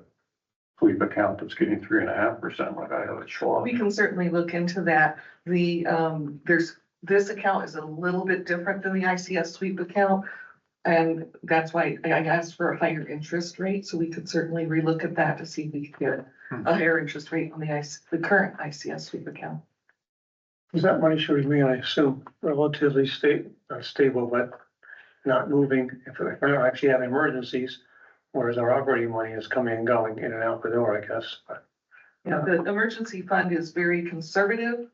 sweep account that's getting 3.5% like I have at Schwab? We can certainly look into that. This account is a little bit different than the ICS sweep account. And that's why I asked for a higher interest rate. So we could certainly relook at that to see if we could get a higher interest rate on the current ICS sweep account. Is that money should remain, I assume, relatively stable, but not moving if we're not actually having emergencies, whereas our operating money is coming and going in and out the door, I guess. But, Yeah, the emergency fund is very conservative,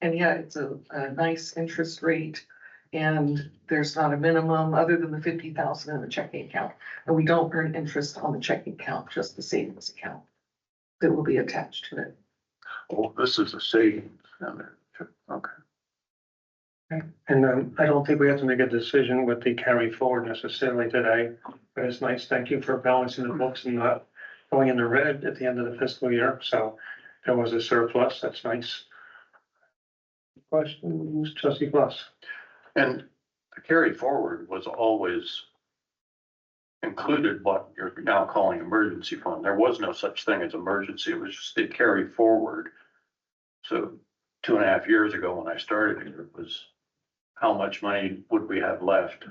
and yet it's a nice interest rate. And there's not a minimum other than the 50,000 in the checking account. And we don't earn interest on the checking account, just the savings account that will be attached to it. Oh, this is a savings. Okay. And I don't think we have to make a decision with the carry forward necessarily today, but it's nice. Thank you for balancing the books and not going in the red at the end of the fiscal year. So there was a surplus. That's nice. Questions, trustee Plus? And the carry forward was always included what you're now calling emergency fund. There was no such thing as emergency. It was just a carry forward. So 2.5 years ago when I started here, it was how much money would we have left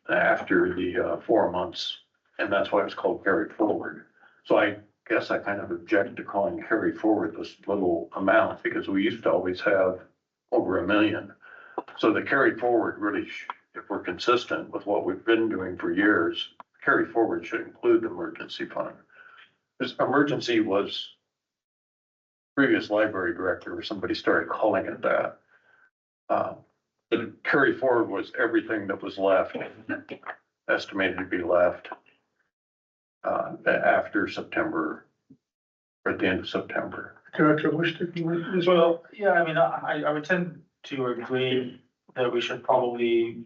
after the 4 months? And that's why it's called carry forward. So I guess I kind of object to calling carry forward this little amount because we used to always have over $1 million. So the carry forward really, if we're consistent with what we've been doing for years, carry forward should include the emergency fund. This emergency was previous library director or somebody started calling it that. The carry forward was everything that was left estimated to be left after September, or at the end of September. Director Bush, did you want to? Well, yeah, I mean, I would tend to agree that we should probably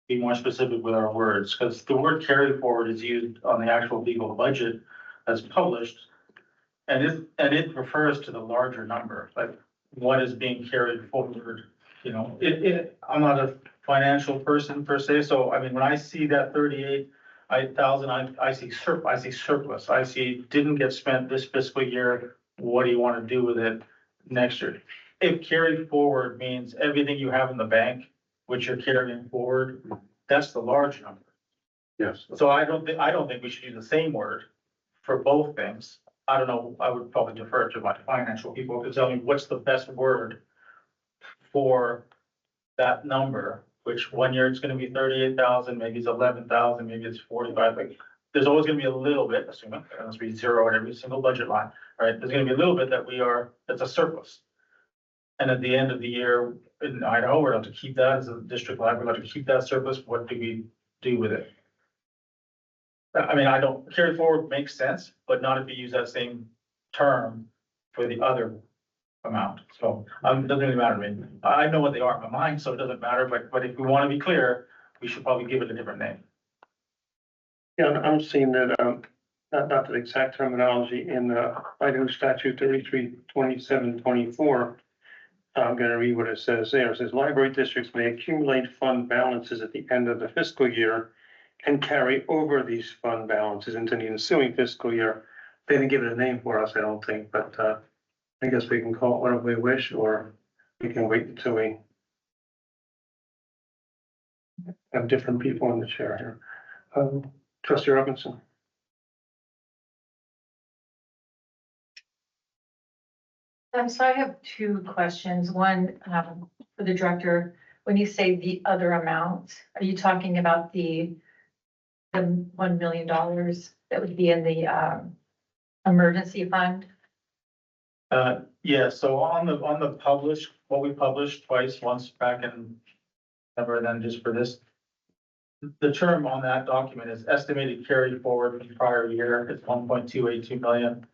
be more specific with our words, because the word carry forward is used on the actual legal budget that's published. And it refers to the larger number, like what is being carried forward, you know, I'm not a financial person per se, so I mean, when I see that 38,000, I see surplus, I see didn't get spent this fiscal year, what do you want to do with it next year? If carried forward means everything you have in the bank, which you're carrying forward, that's the large number. Yes. So I don't think we should use the same word for both things. I don't know, I would probably defer to my financial people to tell me what's the best word for that number, which one year it's gonna be 38,000, maybe it's 11,000, maybe it's 45, like, there's always gonna be a little bit, assuming, unless we zero at every single budget line, right? There's gonna be a little bit that's a surplus. And at the end of the year in Idaho, we're going to keep that as a district library, we're going to keep that surplus, what do we do with it? I mean, I don't, carry forward makes sense, but not if you use that same term for the other amount. So, it doesn't really matter to me. I know what they are in my mind, so it doesn't matter, but if we want to be clear, we should probably give it a different name. Yeah, I'm seeing that, not the exact terminology in the Idaho statute 332724. I'm gonna read what it says there. It says library districts may accumulate fund balances at the end of the fiscal year and carry over these fund balances into the ensuing fiscal year. They didn't give it a name for us, I don't think, but, I guess we can call it whatever we wish, or we can wait until we have different people in the chair here. Trustee Robinson. So I have two questions. One, for the director, when you say the other amount, are you talking about the $1 million that would be in the, emergency fund? Yeah, so on the published, what we published twice, once back in November, and then just for this. The term on that document is estimated carry forward from prior year, it's 1.282 million.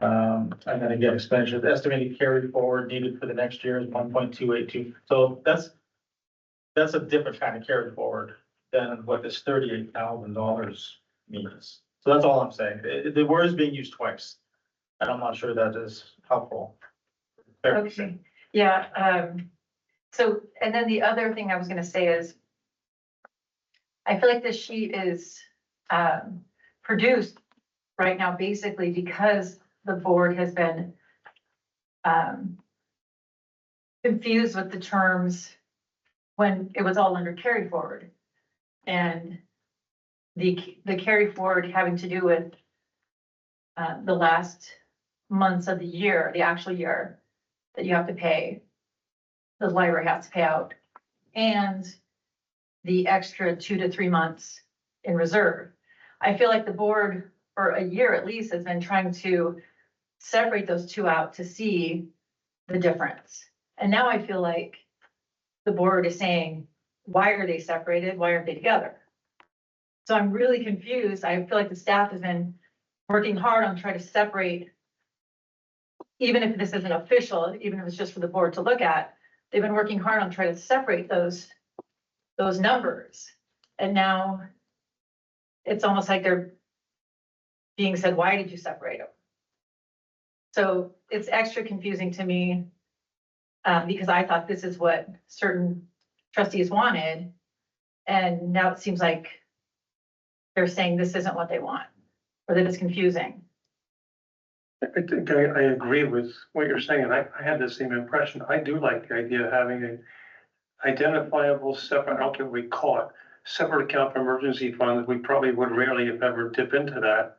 And then again, expenditure, the estimated carry forward needed for the next year is 1.282. So that's a different kind of carry forward than what this $38,000 means. So that's all I'm saying. The word is being used twice, and I'm not sure that is helpful. Fair to say. Okay, yeah, so, and then the other thing I was gonna say is, I feel like this sheet is, produced right now basically because the board has been, confused with the terms when it was all under carry forward. And the carry forward having to do with, the last months of the year, the actual year that you have to pay, the library has to pay out, and the extra 2 to 3 months in reserve. I feel like the board for a year at least has been trying to separate those two out to see the difference. And now I feel like the board is saying, why are they separated? Why aren't they together? So I'm really confused. I feel like the staff has been working hard on trying to separate, even if this isn't official, even if it's just for the board to look at, they've been working hard on trying to separate those numbers. And now it's almost like they're being said, why did you separate them? So it's extra confusing to me, because I thought this is what certain trustees wanted. And now it seems like they're saying this isn't what they want, or that it's confusing. I think I agree with what you're saying, and I had the same impression. I do like the idea of having an identifiable separate, I don't care what we call it, separate account for emergency funds. We probably would rarely, if ever, dip into that.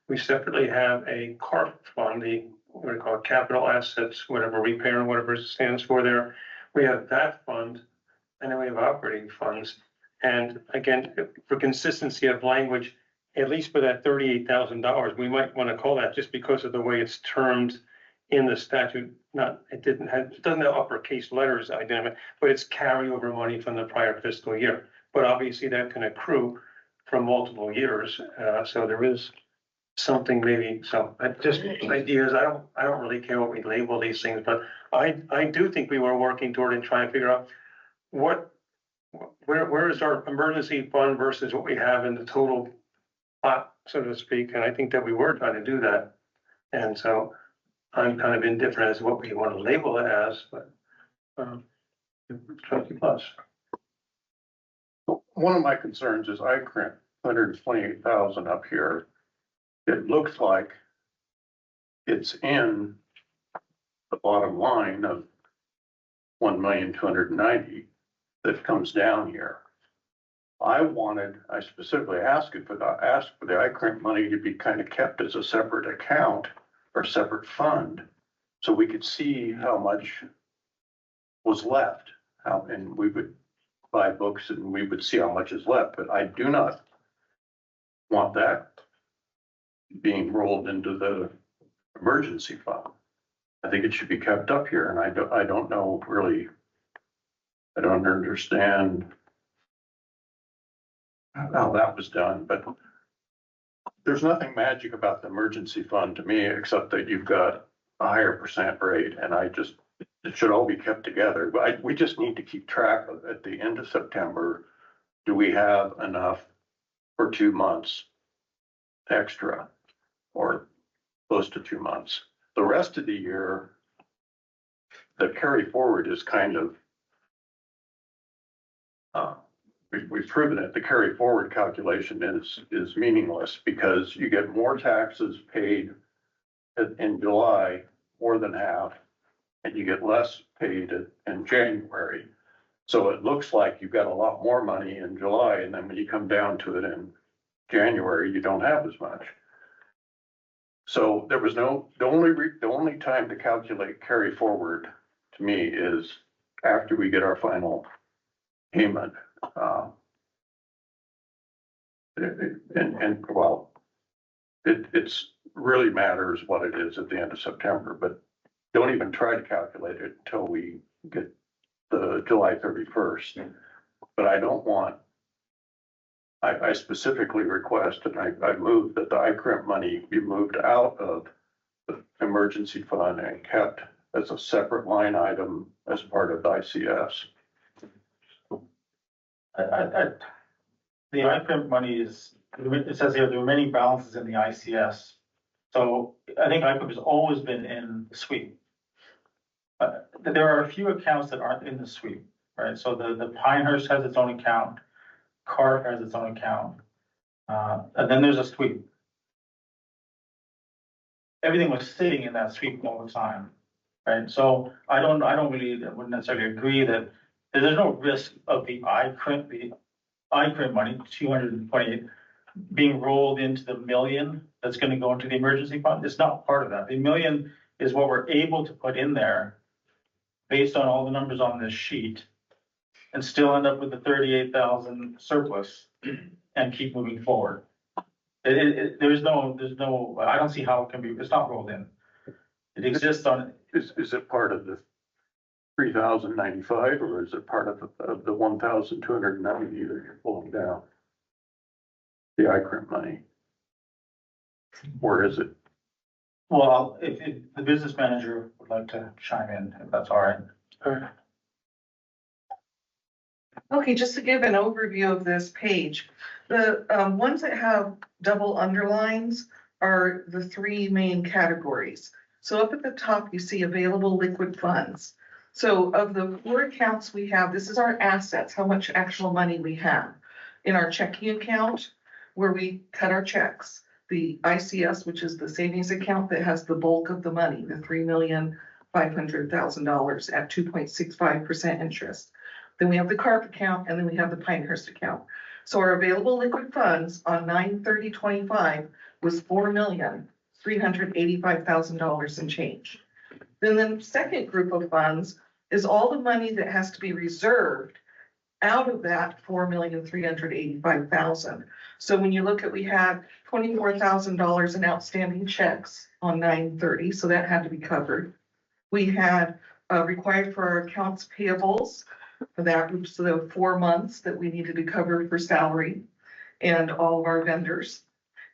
We separately have a CARP fund, what do you call it, capital assets, whatever, repair and whatever it stands for there. We have that fund, and then we have operating funds. And again, for consistency of language, at least for that $38,000, we might want to call that, just because of the way it's termed in the statute. It doesn't have uppercase letters identified, but it's carryover money from the prior fiscal year. But obviously that can accrue from multiple years. So there is something maybe, so just ideas. I don't really care what we label these things, but I do think we were working toward and trying to figure out where is our emergency fund versus what we have in the total pot, so to speak. And I think that we were trying to do that. And so I'm kind of indifferent as to what we want to label it as, but 20 plus. One of my concerns is I print 128,000 up here. It looks like it's in the bottom line of 1,290,000 that comes down here. I specifically asked for the I-Crimp money to be kind of kept as a separate account or separate fund, so we could see how much was left, and we would buy books and we would see how much is left, but I do not want that being rolled into the emergency fund. I think it should be kept up here, and I don't know really, I don't understand how that was done, but there's nothing magic about the emergency fund to me, except that you've got a higher percent rate, and it should all be kept together. But we just need to keep track of, at the end of September, do we have enough for 2 months extra, or close to 2 months? The rest of the year, the carry forward is kind of, we've proven it. The carry forward calculation is meaningless, because you get more taxes paid in July, more than half, and you get less paid in January. So it looks like you've got a lot more money in July, and then when you come down to it in January, you don't have as much. So there was the only time to calculate carry forward to me is after we get our final payment. It's really matters what it is at the end of September, but don't even try to calculate it until we get the July 31st. But I don't want, I specifically request, and I move that the I-Crimp money be moved out of the emergency fund and kept as a separate line item as part of the ICS. The I-Crimp money is, it says here, there are many balances in the ICS. So I think I-Crimp has always been in the sweep. There are a few accounts that aren't in the sweep, right? So the Pinehurst has its own account, CARF has its own account, and then there's a sweep. Everything was sitting in that sweep all the time, right? So I wouldn't necessarily agree that there's no risk of the I-Crimp money, 228, being rolled into the million that's going to go into the emergency fund. It's not part of that. The million is what we're able to put in there based on all the numbers on this sheet, and still end up with the 38,000 surplus and keep moving forward. There's no, I don't see how it can be, it's not rolled in. It exists on. Is it part of the 3,095, or is it part of the 1,290 that you're pulling down? The I-Crimp money? Or is it? Well, if the business manager would like to chime in, if that's all right. Okay, just to give an overview of this page, the ones that have double underlines are the 3 main categories. So up at the top, you see available liquid funds. So of the 4 accounts we have, this is our assets, how much actual money we have. In our checking account, where we cut our checks. The ICS, which is the savings account that has the bulk of the money, the $3,500,000 at 2.65% interest. Then we have the CARP account, and then we have the Pinehurst account. So our available liquid funds on 9/30/25 was $4,385,000 and change. Then the second group of funds is all the money that has to be reserved out of that $4,385,000. So when you look at, we had $24,000 in outstanding checks on 9/30, so that had to be covered. We had required for our accounts payables for that, so there were 4 months that we needed to cover for salary. and all of our vendors.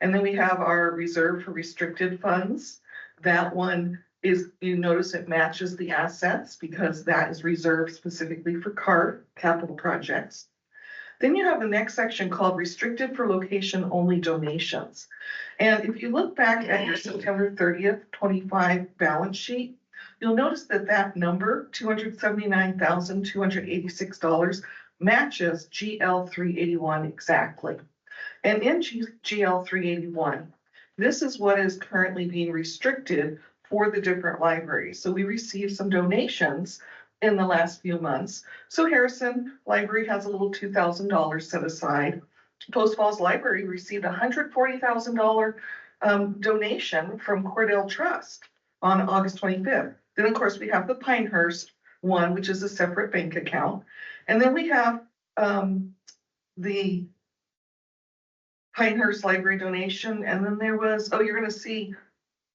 And then we have our reserve for restricted funds. That one is, you notice it matches the assets because that is reserved specifically for capital projects. Then you have the next section called restricted for location only donations. And if you look back at your September 30th, 25 balance sheet, you'll notice that that number, $279,286, matches GL 381 exactly. And in GL 381, this is what is currently being restricted for the different libraries. So we received some donations in the last few months. So Harrison Library has a little $2,000 set aside. Post Falls Library received a $140,000 donation from Cordell Trust on August 25th. Then, of course, we have the Pinehurst one, which is a separate bank account. And then we have the Pinehurst Library donation. And then there was, oh, you're going to see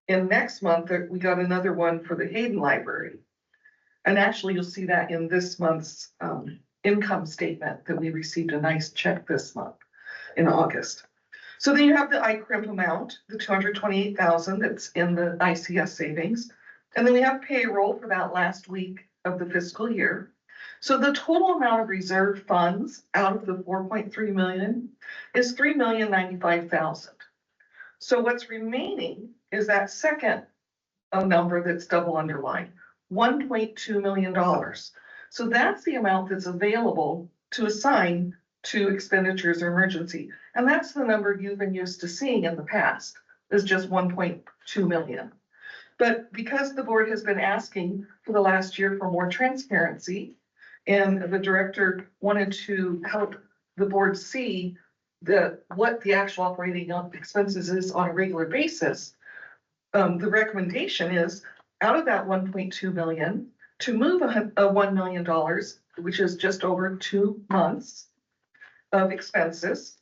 in next month that we got another one for the Hayden Library. And actually, you'll see that in this month's income statement that we received a nice check this month in August. So then you have the ICRIMP amount, the $228,000 that's in the ICS savings. And then we have payroll for that last week of the fiscal year. So the total amount of reserve funds out of the 4.3 million is $3,095,000. So what's remaining is that second number that's double underlined, $1.2 million. So that's the amount that's available to assign to expenditures or emergency. And that's the number you've been used to seeing in the past, is just 1.2 million. But because the board has been asking for the last year for more transparency, and the director wanted to help the board see what the actual operating expenses is on a regular basis, the recommendation is out of that 1.2 million to move a $1 million, which is just over 2 months of expenses.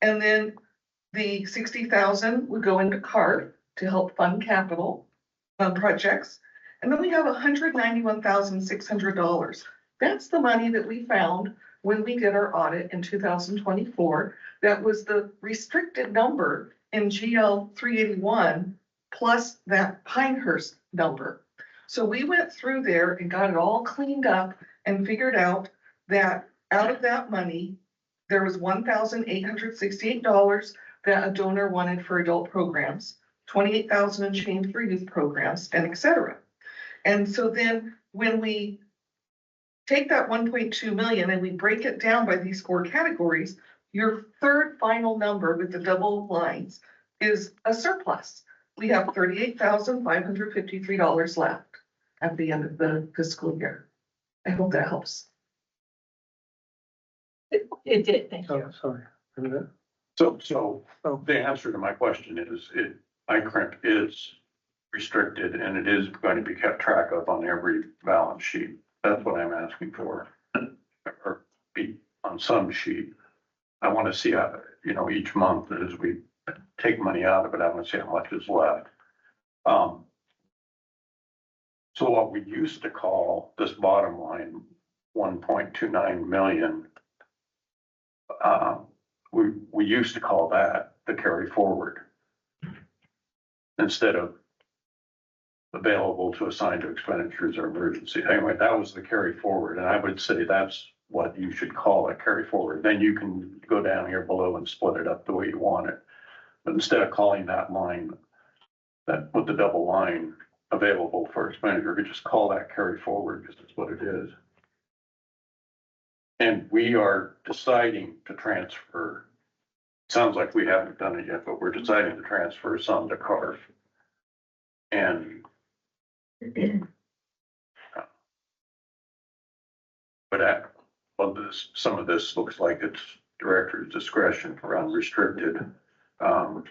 And then the 60,000 would go into CART to help fund capital projects. And then we have $191,600. That's the money that we found when we did our audit in 2024. That was the restricted number in GL 381 plus that Pinehurst number. So we went through there and got it all cleaned up and figured out that out of that money, there was $1,868 that a donor wanted for adult programs, $28,000 and change for youth programs, and et cetera. And so then when we take that 1.2 million and we break it down by these 4 categories, your third final number with the double lines is a surplus. We have $38,553 left at the end of the fiscal year. I hope that helps. It did, thank you. Oh, sorry. So the answer to my question is ICRIMP is restricted and it is going to be kept track of on every balance sheet. That's what I'm asking for, or be on some sheet. I want to see how, each month as we take money out of it, I want to see how much is left. So what we used to call this bottom line, 1.29 million, we used to call that the carry forward instead of available to assign to expenditures or emergency. Anyway, that was the carry forward. And I would say that's what you should call it, carry forward. Then you can go down here below and split it up the way you want it. But instead of calling that line, that with the double line available for expenditure, you just call that carry forward because that's what it is. And we are deciding to transfer, sounds like we haven't done it yet, but we're deciding to transfer some to CARF. And some of this looks like it's director's discretion for unrestricted. I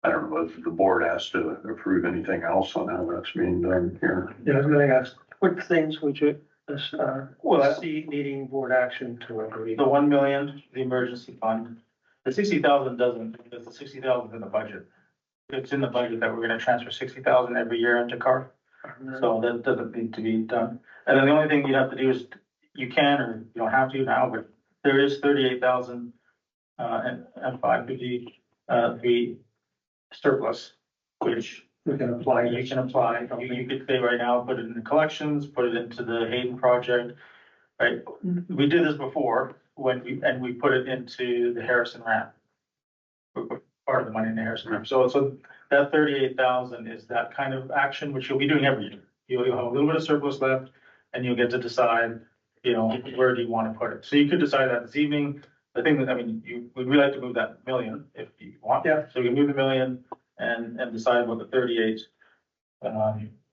don't know if the board has to approve anything else on how that's being done here. Yeah, I was going to ask, what things would you see needing board action to agree? The 1 million, the emergency fund, the 60,000 doesn't, because the 60,000 is in the budget. It's in the budget that we're gonna transfer 60,000 every year into CARF. So that doesn't need to be done. And then the only thing you have to do is, you can, or you don't have to now, but there is 38,000 and 550 the surplus, which We can apply. you can apply. You could say right now, put it in the collections, put it into the Hayden project. Right, we did this before when we put it into the Harrison ramp. We put part of the money in the Harrison ramp. So that 38,000 is that kind of action, which you'll be doing every year. You'll have a little bit of surplus left and you'll get to decide, where do you want to put it? So you could decide that this evening. The thing that, we'd really like to move that million if you want. Yeah. So you can move the million and decide what the 38,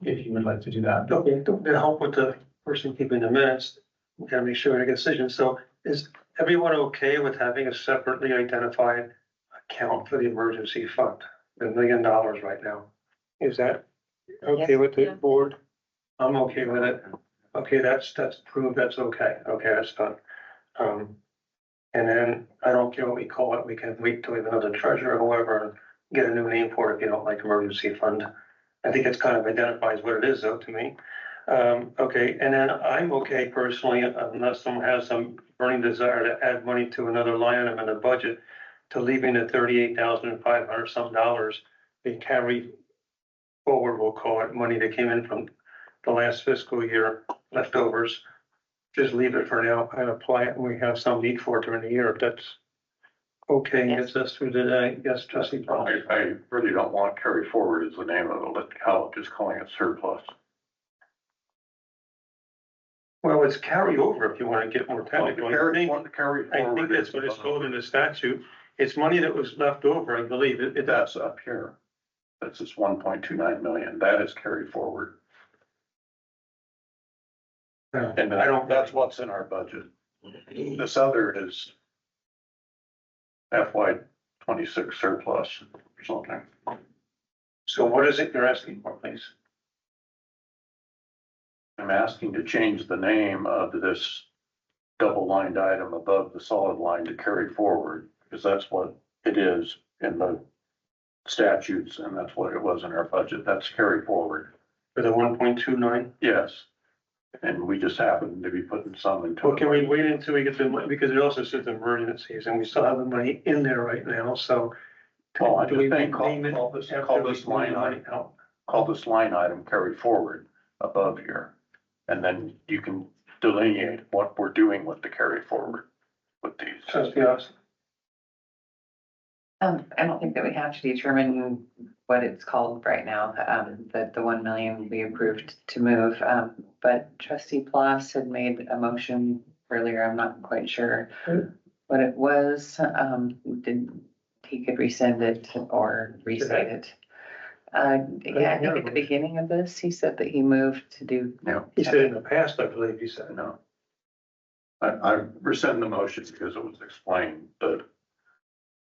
if you would like to do that. Okay, to help with the person keeping the minutes, we gotta make sure we make a decision. So is everyone okay with having a separately identified account for the emergency fund? $1 million right now. Is that okay Yes. with the Yeah. board? I'm okay with it. Okay, that's proved, that's okay. Okay, that's done. And then I don't care what we call it. We can wait till we have another treasurer or whoever and get a new name for it if you don't like emergency fund. I think it's kind of identifies what it is though to me. Okay, and then I'm okay personally, unless someone has some burning desire to add money to another line item in the budget, to leaving the $38,500 some dollars, they carry forward, we'll call it, money that came in from the last fiscal year leftovers. Just leave it for now and apply it, and we have some need for it during the year, if that's okay, Yes. gets us through the day. Yes, trustee Paul. I really don't want carry forward as the name of it, let Cal just calling it surplus. Well, it's carry over if you want to get more technical. Carry I forward think that's what it's called in the statute. It's money that was left over, I believe. That's up here. That's this 1.29 million. That is carried forward. And that's what's in our budget. This other is FY 26 surplus or something. So what is it you're asking for, please? I'm asking to change the name of this double-lined item above the solid line to carry forward, because that's what it is in the statutes, and that's what it was in our budget. That's carry forward. For the 1.29? Yes. And we just happen to be putting some into. Well, can we wait until we get the money, because it also says emergencies, and we still have the money in there right now, so. Well, I Do we just think name it call this after we line move the money item, out? call this line item carried forward above here. And then you can delineate what we're doing with the carry forward with these. Trustee Austin? I don't think that we have to determine what it's called right now, the 1 million we approved to move. But trustee Ploss had made a motion earlier, I'm not quite sure what it was. He could rescind it or recite it. Yeah, I think at the beginning of this, he said that he moved to do. No, He said in the past, I believe he said. no. I rescind the motion because it was explained that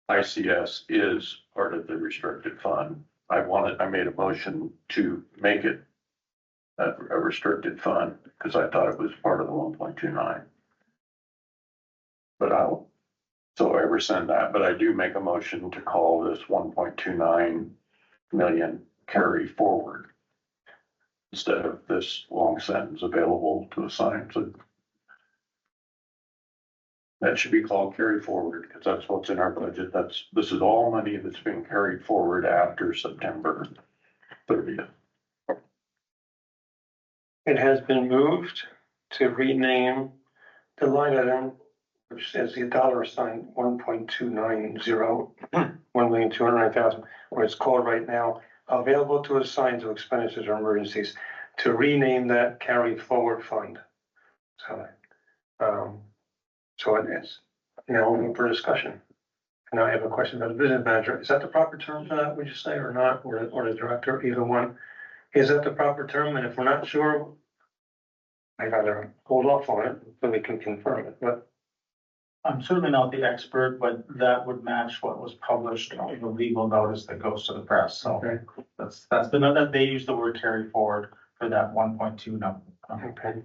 ICS is part of the restricted fund. I made a motion to make it a restricted fund because I thought it was part of the 1.29. So I rescind that, but I do make a motion to call this 1.29 million carry forward instead of this long sentence available to assign. So that should be called carry forward because that's what's in our budget. This is all money that's being carried forward after September 30th. It has been moved to rename the line item, which says the dollar sign 1.290, 1,209,000, or it's called right now, available to assign to expenditures or emergencies, to rename that carry forward fund. So it is. Now, open for discussion. And I have a question about the business manager. Is that the proper term for that, would you say, or not, or the director, either one? Is that the proper term? And if we're not sure, I'd rather hold off on it so we can confirm it, but. I'm certainly not the expert, but that would match what was published in the legal notice that goes to the press. So Okay. that's the note that they use the word carry forward for that 1.2 number. Okay.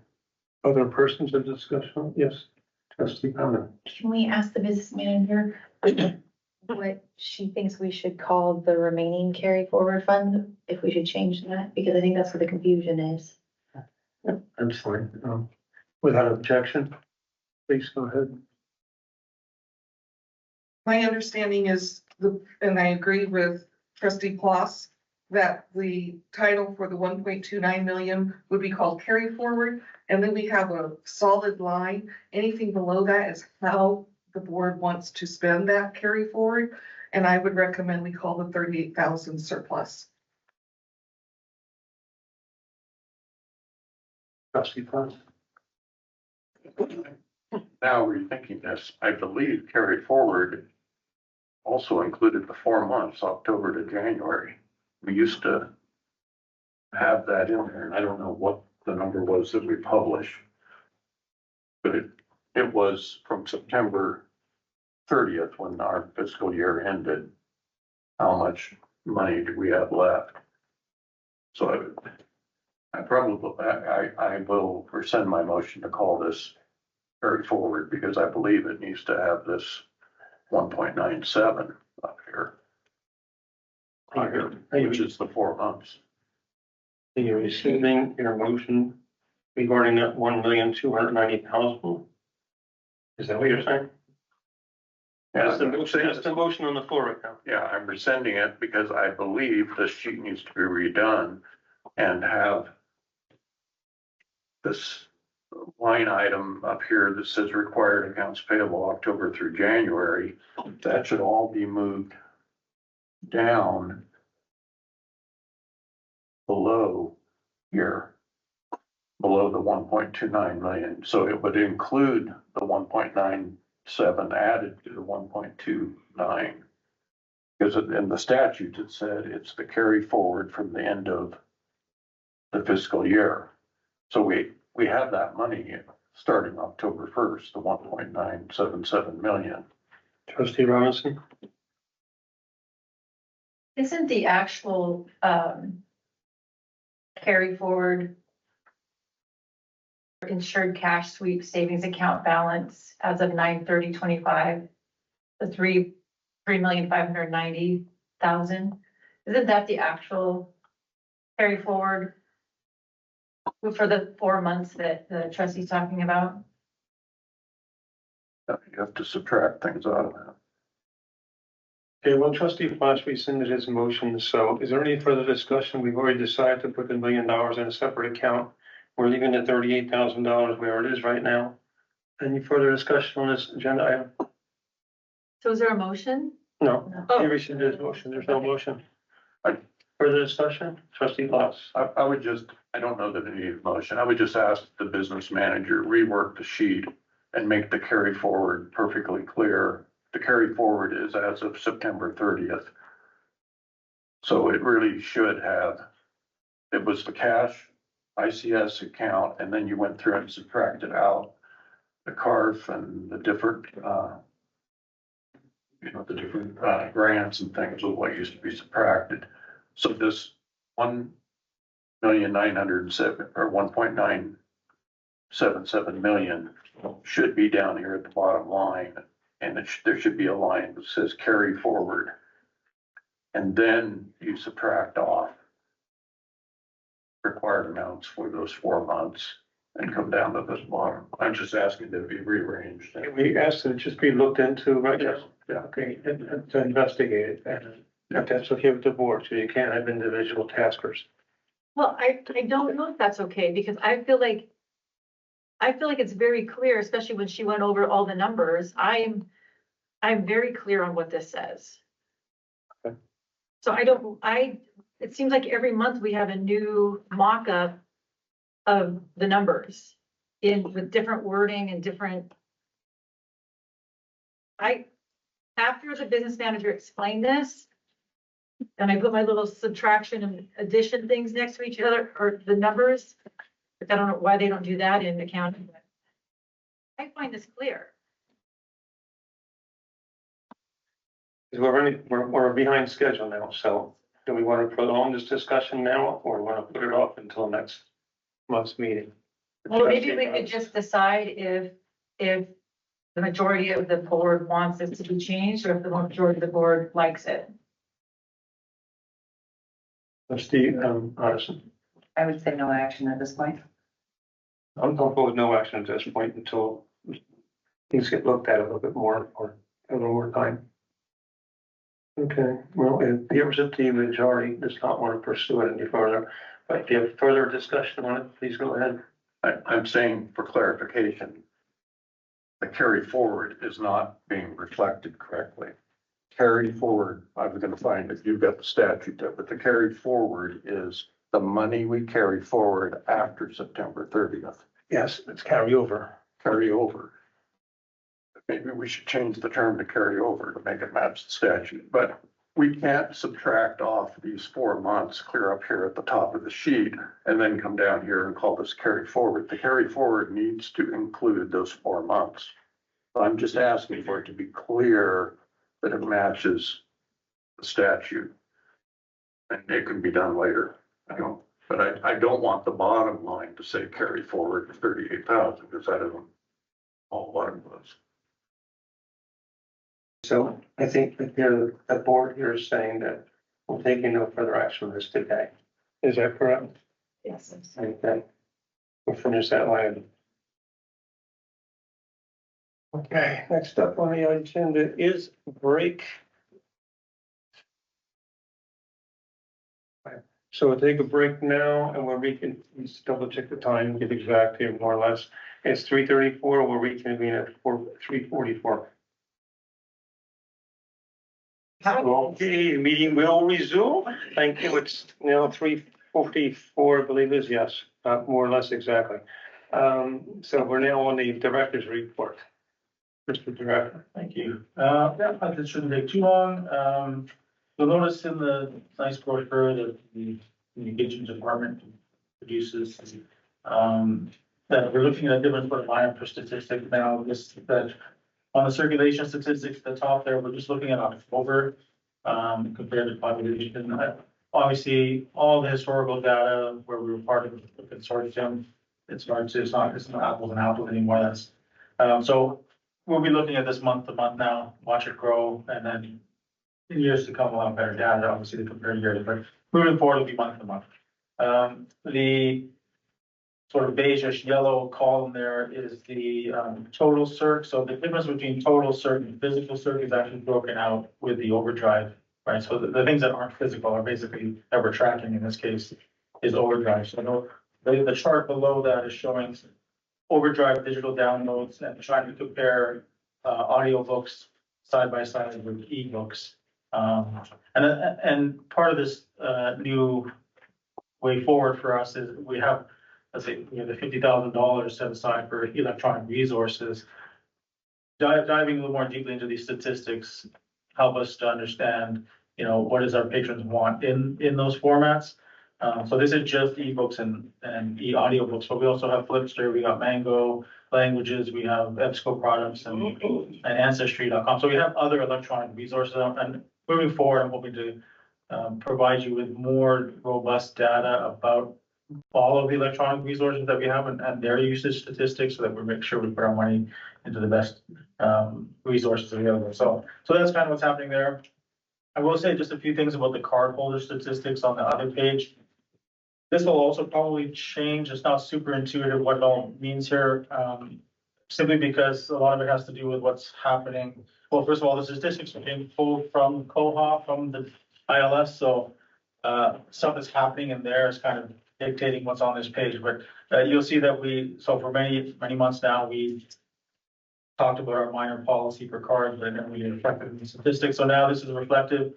Other persons of discussion? Yes, trustee Palmer. Can we ask the business manager what she thinks we should call the remaining carry forward fund, if we should change that? Because I think that's where the confusion is. I'm sorry. Without objection, please go ahead. My understanding is and I agree with trustee Ploss, that the title for the 1.29 million would be called carry forward. And then we have a solid line. Anything below that is how the board wants to spend that carry forward. And I would recommend we call the 38,000 surplus. Trustee Plum. Now rethinking this, I believe carried forward also included the 4 months, October to January. We used to have that in there, and I don't know what the number was that we published. But it was from September 30th, when our fiscal year ended, how much money do we have left? So I will rescind my motion to call this carry forward, because I believe it needs to have this 1.97 up here, which is the 4 months. Are you rescinding your motion regarding that 1,290,000? Is that what you're saying? Yeah, That's the motion on the floor right now. yeah, I'm rescinding it because I believe this sheet needs to be redone and have this line item up here that says required accounts payable October through January. That should all be moved down below here, below the 1.29 million. So it would include the 1.97 added to the 1.29. Because in the statute, it said it's the carry forward from the end of the fiscal year. So we have that money starting October 1st, the 1.977 million. Trustee Robinson? Isn't the actual, carry forward insured cash sweep savings account balance as of 9/30/25, the 3,590,000? Isn't that the actual carry forward for the 4 months that the trustee's talking about? You have to subtract things out of that. Okay, well, trustee Fox rescinded his motion, so is there any further discussion? We've already decided to put the $1 million in a separate account. We're leaving the $38,000 where it is right now. Any further discussion on this agenda item? So is there a motion? No, Oh. he rescinded his motion. There's no motion. I- Further discussion? Trustee Fox? I would just, I don't know that it needs a motion. I would just ask the business manager, rework the sheet and make the carry forward perfectly clear. The carry forward is as of September 30th. So it really should have, it was the cash ICS account, and then you went through and subtracted out the CARF and the different, the different grants and things of what used to be subtracted. So this 1,907 or 1.977 million should be down here at the bottom line. And there should be a line that says carry forward. And then you subtract off required amounts for those 4 months and come down to this bottom. I'm just asking to be rearranged. We asked that it just be looked into right now. Yeah. Okay, and to investigate it. And if that's okay with the board, so you can't have individual taskers. Well, I don't know if that's okay, because I feel like it's very clear, especially when she went over all the numbers. I'm very clear on what this says. Okay. So it seems like every month we have a new mock-up of the numbers with different wording and different. After the business manager explained this, and I put my little subtraction and addition things next to each other, or the numbers, but I don't know why they don't do that in accounting, but I find this clear. We're behind schedule now, so do we want to prolong this discussion now, or want to put it off until next month's meeting? Well, maybe we could just decide if the majority of the board wants this to be changed, or if the majority of the board likes it. Trustee Addison. I would say no action at this point. I'm comfortable with no action at this point until things get looked at a little bit more or a little more time. Okay, well, it appears that the majority does not want to pursue it any further, but if you have further discussion on it, please go ahead. I'm saying for clarification, the carry forward is not being reflected correctly. Carry forward, I was gonna find if you've got the statute there, but the carry forward is the money we carry forward after September 30th. Yes, it's carryover. Carry over. Maybe we should change the term to carry over to make it match the statute, but we can't subtract off these 4 months clear up here at the top of the sheet and then come down here and call this carry forward. The carry forward needs to include those 4 months. I'm just asking for it to be clear that it matches the statute. And it can be done later. I don't want the bottom line to say carry forward 38,000 because I don't know what it was. So I think that here, the board here is saying that we're taking no further action on this today. Is that correct? Yes. Okay. We'll finish that line. Okay, next up on the agenda is break. So we'll take a break now and we can just double check the time, get exact here more or less. It's 3:34, we'll reconvene at 3:44. Okay, meeting will resume. Thank you. It's now 3:44, I believe it is, yes, more or less exactly. So we're now on the director's report. Mr. Director. Thank you. Yeah, this shouldn't take too long. You'll notice in the nice brochure that the communications department produces, that we're looking at a different sort of line for statistics now. That on the circulation statistics at the top there, we're just looking at October, compared to population. Obviously, all the historical data where we were part of the consortium, it's not apples and apples anymore. That's, so we'll be looking at this month to month now, watch it grow, and then in years to come, a lot better data, obviously, to compare years, but moving forward, it'll be month to month. The sort of beigeish yellow column there is the total circ. So the difference between total circ and physical circ is actually broken out with the overdrive, right? So the things that aren't physical are basically that we're tracking in this case is overdrive. So the chart below that is showing overdrive digital downloads and trying to compare audiobooks side by side with ebooks. And part of this new way forward for us is we have, let's say, we have the $50,000 set aside for electronic resources. Diving a little more deeply into these statistics help us to understand, what does our patrons want in those formats. So this is just ebooks and audiobooks, but we also have Flipster, we got Mango languages, we have EBSCO products and Ancestry.com. So we have other electronic resources, and moving forward, I'm hoping to provide you with more robust data about all of the electronic resources that we have and their usage statistics so that we make sure we put our money into the best resources available. So that's kind of what's happening there. I will say just a few things about the cardholder statistics on the other page. This will also probably change. It's not super intuitive what it all means here, simply because a lot of it has to do with what's happening. Well, first of all, the statistics are being pulled from COHA, from the ILS, so stuff that's happening in there is kind of dictating what's on this page. But you'll see that for many months now, we talked about our minor policy for cards, but then we reflected in the statistics. So now this is reflective.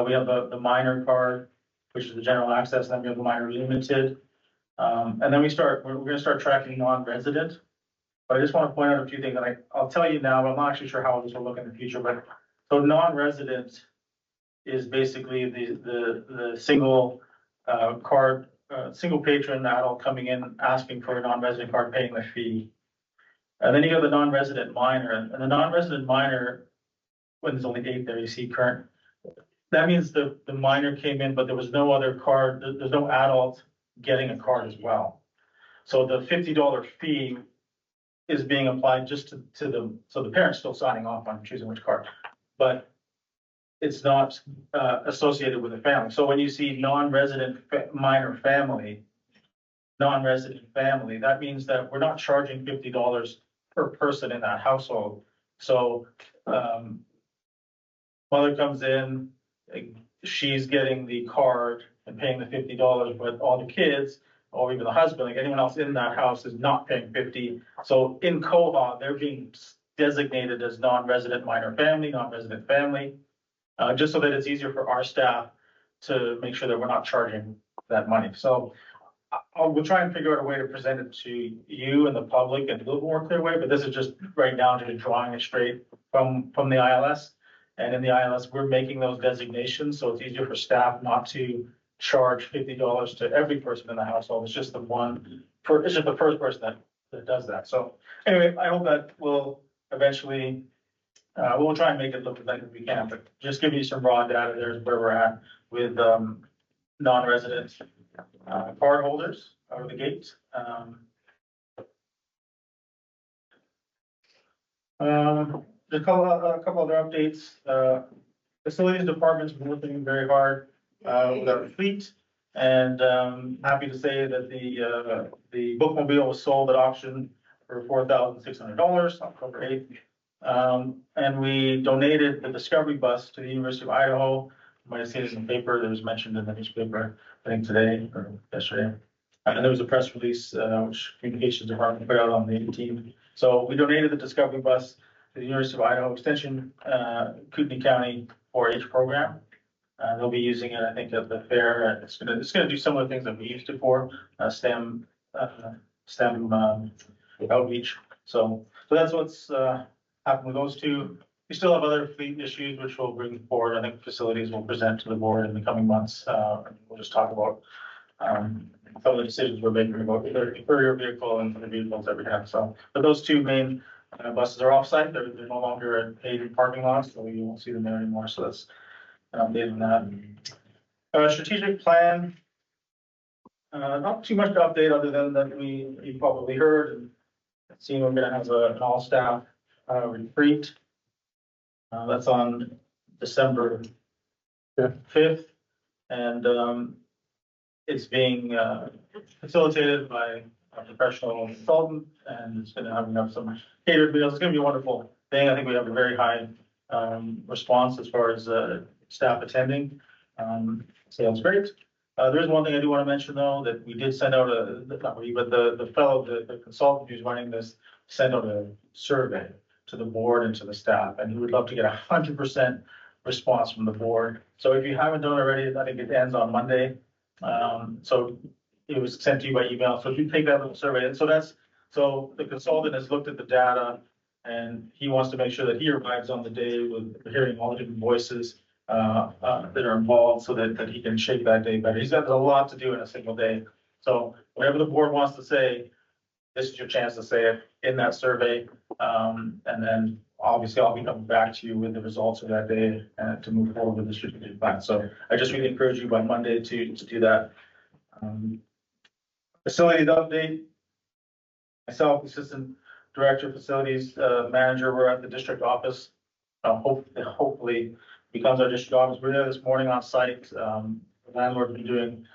We have the minor card, which is the general access, and then we have the minor limited. And then we're going to start tracking non-resident. But I just want to point out a few things, and I'll tell you now, but I'm not actually sure how this will look in the future. But so non-resident is basically the single card, single patron adult coming in asking for a non-resident card, paying the fee. And then you have the non-resident minor, and the non-resident minor, when there's only 8 there, you see current. That means the minor came in, but there was no other card. There's no adult getting a card as well. So the $50 fee is being applied just to so the parent's still signing off on choosing which card, but it's not associated with the family. So when you see non-resident minor family, that means that we're not charging $50 per person in that household. So mother comes in, she's getting the card and paying the $50, but all the kids, or even the husband, like anyone else in that house is not paying 50. So in Coha, they're being designated as non-resident minor family, non-resident family, just so that it's easier for our staff to make sure that we're not charging that money. So we'll try and figure out a way to present it to you and the public in a little more clear way, but this is just right down to drawing it straight from the ILS. And in the ILS, we're making those designations, so it's easier for staff not to charge $50 to every person in the household. It's just it's just the first person that does that. So anyway, I hope that will eventually, we'll try and make it look as like as we can, but just give you some raw data. There's where we're at with non-resident card holders out of the gate. A couple other updates. Facilities department's been working very hard with our fleet, and happy to say that the bookmobile was sold at auction for $4,600 October 8th. And we donated the Discovery bus to the University of Idaho. You might have seen it in the paper. It was mentioned in the newspaper, I think today or yesterday. And there was a press release which communications department put out on the 18th. So we donated the Discovery bus to the University of Idaho Extension, Kootenai County 4-H program. They'll be using it, I think, at the fair. It's gonna do some of the things that we used it for, STEM outreach. So that's what's happened with those two. We still have other fleet issues which we'll bring forward. I think facilities will present to the board in the coming months. We'll just talk about some of the decisions we're making about the courier vehicle and the vehicles that we have. So, but those two main buses are off-site. They're no longer at paid parking lots, so you won't see them there anymore. So that's an update on that. Strategic plan. Not too much to update other than that you probably heard and seen we're gonna have an all-staff retreat. That's on December 5th, and it's being facilitated by a professional consultant, and it's gonna have some catered meals. It's gonna be a wonderful thing. I think we have a very high response as far as staff attending. So it's great. There's one thing I do want to mention though, that we did send out not we, but the consultant who's running this sent out a survey to the board and to the staff, and he would love to get 100% response from the board. So if you haven't done it already, I think it ends on Monday. So it was sent to you by email. So if you take that little survey, and so the consultant has looked at the data, and he wants to make sure that he arrives on the day with hearing all the different voices that are involved, so that he can shape that day better. He's got a lot to do in a single day. So whatever the board wants to say, this is your chance to say it in that survey. And then obviously I'll be coming back to you with the results of that day to move forward with the strategic plan. So I just really encourage you by Monday to do that. Facilities update. Myself, Assistant Director, Facilities Manager, we're at the district office. Hopefully becomes our district office. We're there this morning on site. The landlord's been doing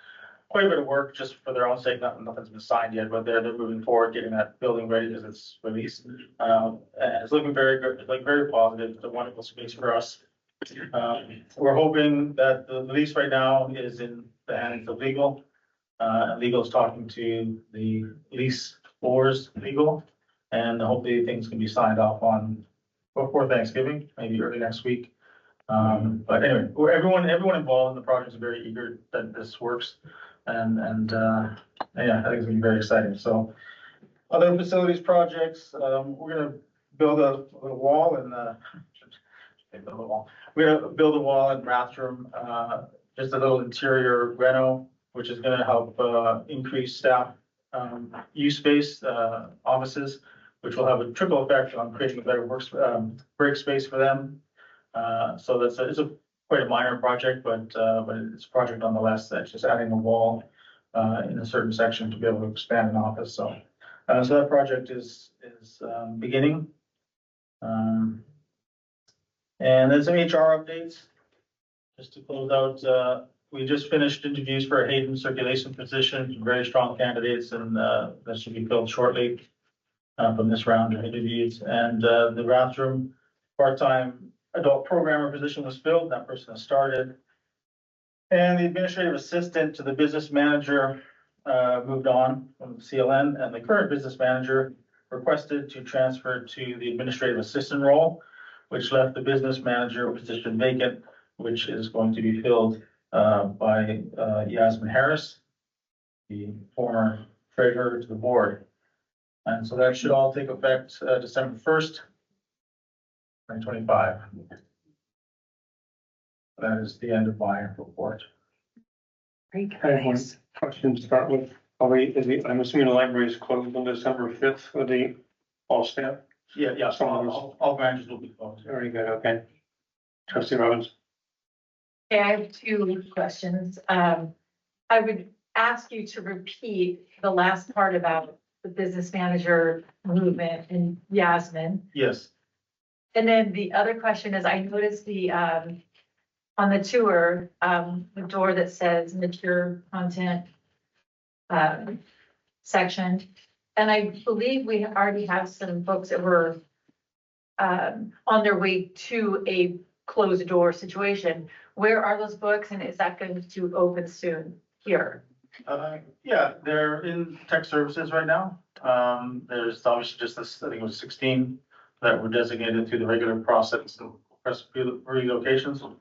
quite a bit of work just for their own sake. Nothing's been signed yet, but they're moving forward, getting that building ready as it's released. And it's looking very good. It's like very positive. It's a wonderful space for us. We're hoping that the lease right now is in the hands of legal. Legal is talking to the lease floors legal, and hopefully things can be signed off on before Thanksgiving, maybe early next week. But anyway, everyone involved in the project is very eager that this works, and yeah, I think it's gonna be very exciting. So, other facilities projects, we're gonna build a wall and we're gonna build a wall in bathroom, just a little interior reno, which is gonna help increase staff use space, offices, which will have a trickle effect on creating a better break space for them. So it's quite a minor project, but it's a project nonetheless. That's just adding a wall in a certain section to be able to expand an office. So that project is beginning. And then some HR updates. Just to close out, we just finished interviews for a Hayden circulation position, very strong candidates, and that should be filled shortly from this round of interviews. And the bathroom part-time adult programmer position was filled. That person has started. And the administrative assistant to the business manager moved on from CLN, and the current business manager requested to transfer to the administrative assistant role, which left the business manager position vacant, which is going to be filled by Yasmin Harris, the former treasurer to the board. And so that should all take effect December 1st, 2025. That is the end of my report. Very I have one nice. question to start with. I'm assuming the library is closed on December 5th for the all staff. Yeah, so all branches will be closed. Very good, okay. Trustee Robbins. Okay, I have two questions. I would ask you to repeat the last part about the business manager movement and Yasmin. Yes, And then the other question is, I noticed the, on the tour, the door that says mature content section. And I believe we already have some folks that were on their way to a closed door situation. Where are those books and is that going to open soon here? yeah, they're in tech services right now. There's obviously just this, I think it was 16 that were designated through the regular process of relocations.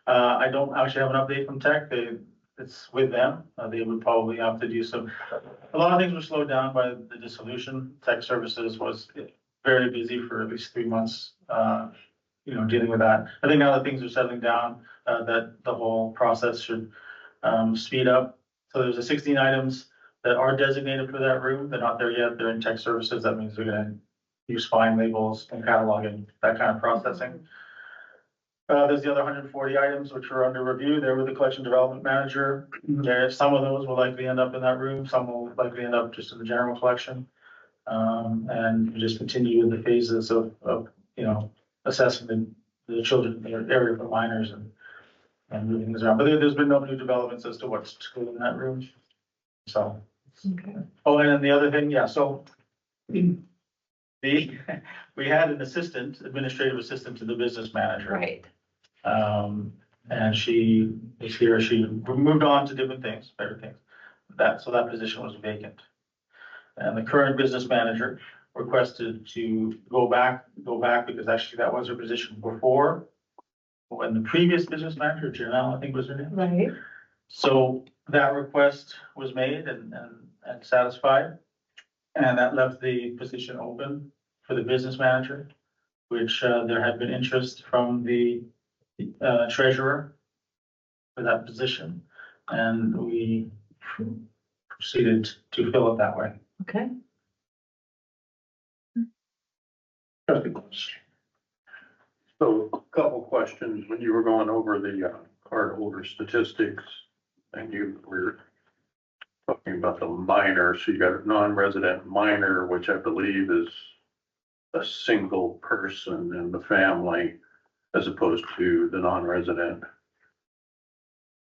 I don't actually have an update from tech. It's with them. They would probably have to do a lot of things were slowed down by the dissolution. Tech services was very busy for at least 3 months, dealing with that. I think now that things are settling down, that the whole process should speed up. So there's 16 items that are designated for that room. They're not there yet. They're in tech services. That means they're gonna use fine labels and cataloging, that kind of processing. There's the other 140 items which are under review. They're with the collection development manager. Some of those will likely end up in that room. Some will likely end up just in the general collection. And we just continue with the phases of assessing the children, the area for minors and moving things around. But there's been no new developments as to what's to go in that room. So. Okay. Oh, and then the other thing, yeah, so we had an administrative assistant to the business manager. Right. And she is here, she moved on to different things, better things. So that position was vacant. And the current business manager requested to go back because actually that was her position before, when the previous business manager, Janelle, I think was her name. Right. So that request was made and satisfied. And that left the position open for the business manager, which there had been interest from the treasurer for that position. And we proceeded to fill it that way. Okay. So a couple questions. When you were going over the cardholder statistics and you were talking about the minor, so you got a non-resident minor, which I believe is a single person in the family as opposed to the non-resident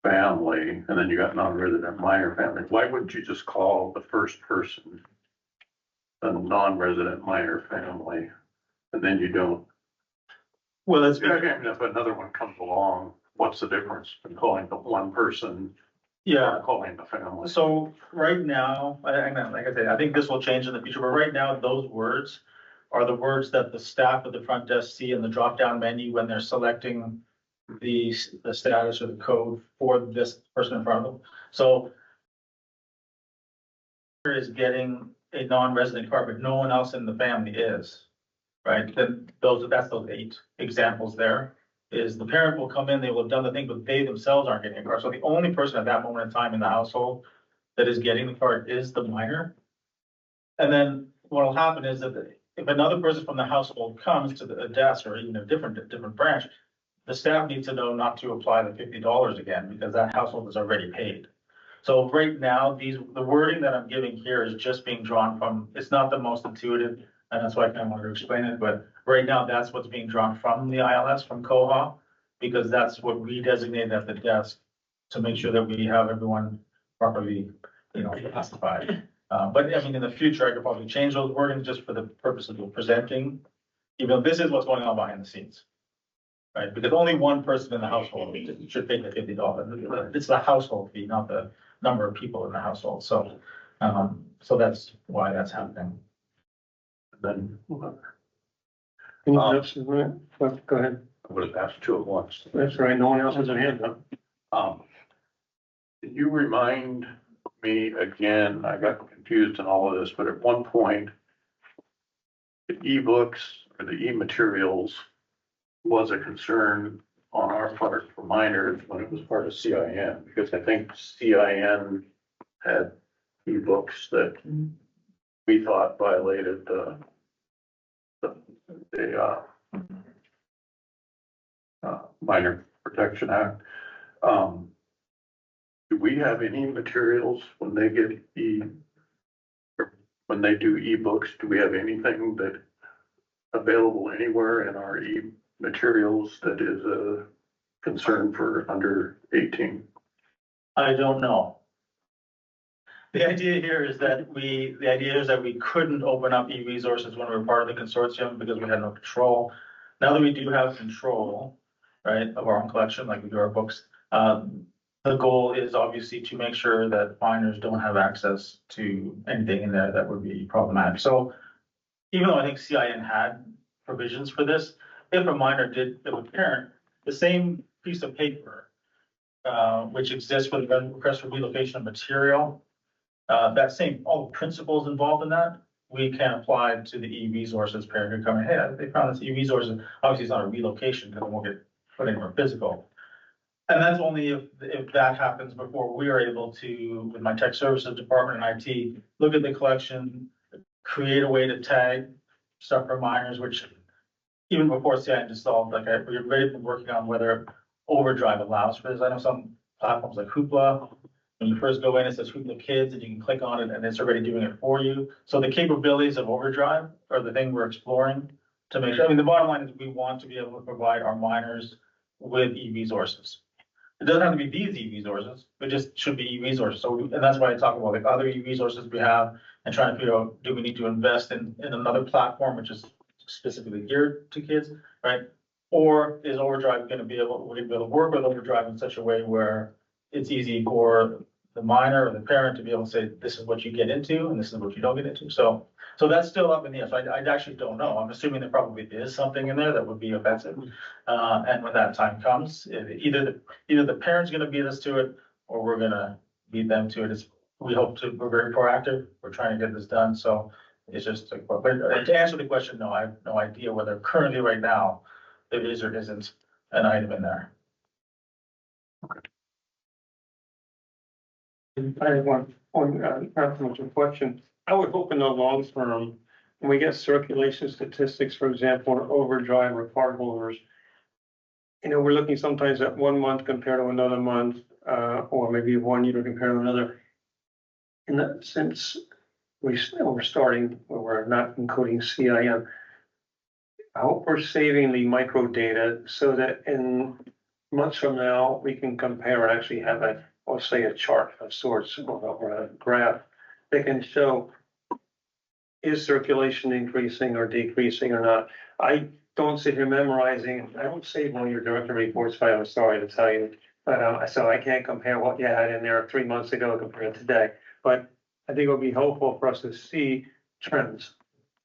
family, and then you got non-resident minor family. Why wouldn't you just call the first person a non-resident minor family, and then you don't? Well, it's If another one comes along, what's the difference in calling the one person or calling the family? So right now, like I said, I think this will change in the future, but right now, those words are the words that the staff at the front desk see in the drop-down menu when they're selecting the status or the code for this person in front of them. So is getting a non-resident card, but no one else in the family is, right? Then that's those 8 examples there. Is the parent will come in, they will have done the thing, but they themselves aren't getting a card. So the only person at that moment in time in the household that is getting the card is the minor. And then what will happen is that if another person from the household comes to the desk or even a different branch, the staff needs to know not to apply the $50 again because that household is already paid. So right now, the wording that I'm giving here is just being drawn from, it's not the most intuitive, and that's why I kind of wanted to explain it, but right now, that's what's being drawn from the ILS, from COHA, because that's what we designated at the desk to make sure that we have everyone properly, classified. But I mean, in the future, I could probably change those wordings just for the purposes of presenting, even though this is what's going on behind the scenes. right? Because only one person in the household should pay the $50. It's the household fee, not the number of people in the household. So, so that's why that's happening. Then Anyone else? Go ahead. I would have asked two at once. That's right. No one else has a hand up. Can you remind me again, I got confused in all of this, but at one point, the ebooks or the e-materials was a concern on our part for minors when it was part of CIN, because I think CIN had ebooks that we thought violated the Minor Protection Act. Do we have any materials when they get when they do ebooks? Do we have anything that available anywhere in our materials that is a concern for under 18? I don't know. The idea here is that we couldn't open up e-resources when we were part of the consortium because we had no control. Now that we do have control, right, of our own collection, like we do our books, the goal is obviously to make sure that minors don't have access to anything in there that would be problematic. So even though I think CIN had provisions for this, if a parent, the same piece of paper, which exists for the request for relocation of material, all the principles involved in that, we can apply to the e-resources parent who come in, hey, they found this e-resources, obviously it's not a relocation because it won't get put anywhere physical. And that's only if that happens before we are able to, with my tech services department and IT, look at the collection, create a way to tag stuff for minors, which even before CIN installed, like we've already been working on whether Overdrive allows for this. I know some platforms like Hoopla, when you first go in, it says Hoopla Kids and you can click on it and it's already doing it for you. So the capabilities of Overdrive are the thing we're exploring to make sure. I mean, the bottom line is we want to be able to provide our minors with e-resources. It doesn't have to be these e-resources, it just should be e-resources. So, and that's why I talk about like other e-resources we have and trying to figure out, do we need to invest in another platform, which is specifically geared to kids, right? Or is Overdrive going to be able to work with Overdrive in such a way where it's easy for the minor or the parent to be able to say, this is what you get into and this is what you don't get into. So that's still up in the air. So I actually don't know. I'm assuming there probably is something in there that would be offensive. And when that time comes, either the parent's going to beat us to it or we're going to beat them to it. We're very proactive. We're trying to get this done. So it's just like, but to answer the question, no, I have no idea whether currently right now there is or isn't an item in there. I have one not so much a question. I would hope in the long term, when we get circulation statistics, for example, on Overdrive or cardholders, we're looking sometimes at 1 month compared to another month, or maybe 1 year compared to another. In that sense, we're starting where we're not including CIN. I hope we're saving the micro data so that in months from now, we can compare and actually have a chart of sorts or a graph that can show is circulation increasing or decreasing or not. I don't sit here memorizing. I don't save one of your director reports, but I'm sorry to tell you. But so I can't compare what you had in there 3 months ago compared to today. But I think it would be helpful for us to see trends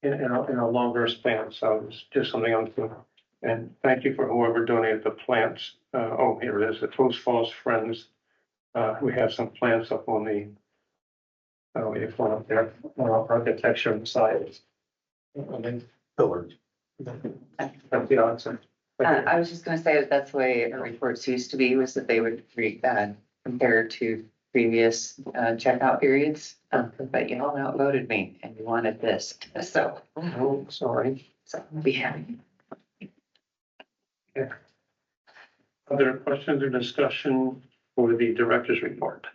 in a longer span. So it's just something I'm doing. And thank you for whoever donated the plants. Here it is, the Post Falls Friends. We have some plants up on the, what do you call it there, architecture and sides. Pillars. That's the answer. I was just gonna say that's the way our reports used to be, was that they would compare to previous checkout periods. But you all outvoted me and you wanted this, so. Oh, sorry. So be happy. Other questions or discussion for the director's report?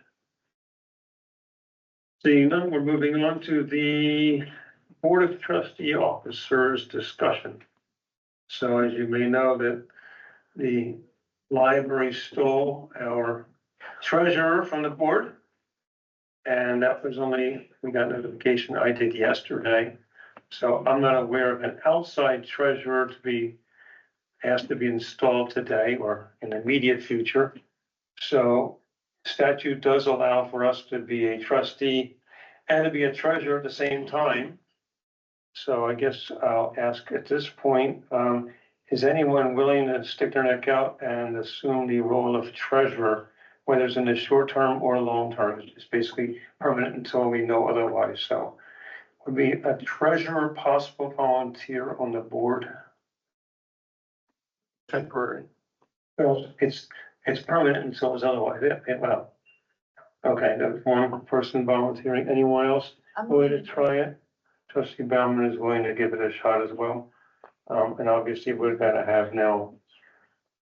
Seeing none, we're moving on to the Board of Trustee Officers discussion. So as you may know, that the library stole our treasurer from the board. And that was we got notification I did yesterday. So I'm not aware of an outside treasurer to be asked to be installed today or in the immediate future. So statute does allow for us to be a trustee and to be a treasurer at the same time. So I guess I'll ask at this point, is anyone willing to stick their neck out and assume the role of treasurer, whether it's in the short term or long term? It's basically permanent until we know otherwise. So would be a treasurer possible volunteer on the board? Temporary. Well, it's permanent until it's otherwise. Yeah, well. Okay, there's one person volunteering. Anyone else willing to try it? Trustee Bauman is willing to give it a shot as well. And obviously we're gonna have now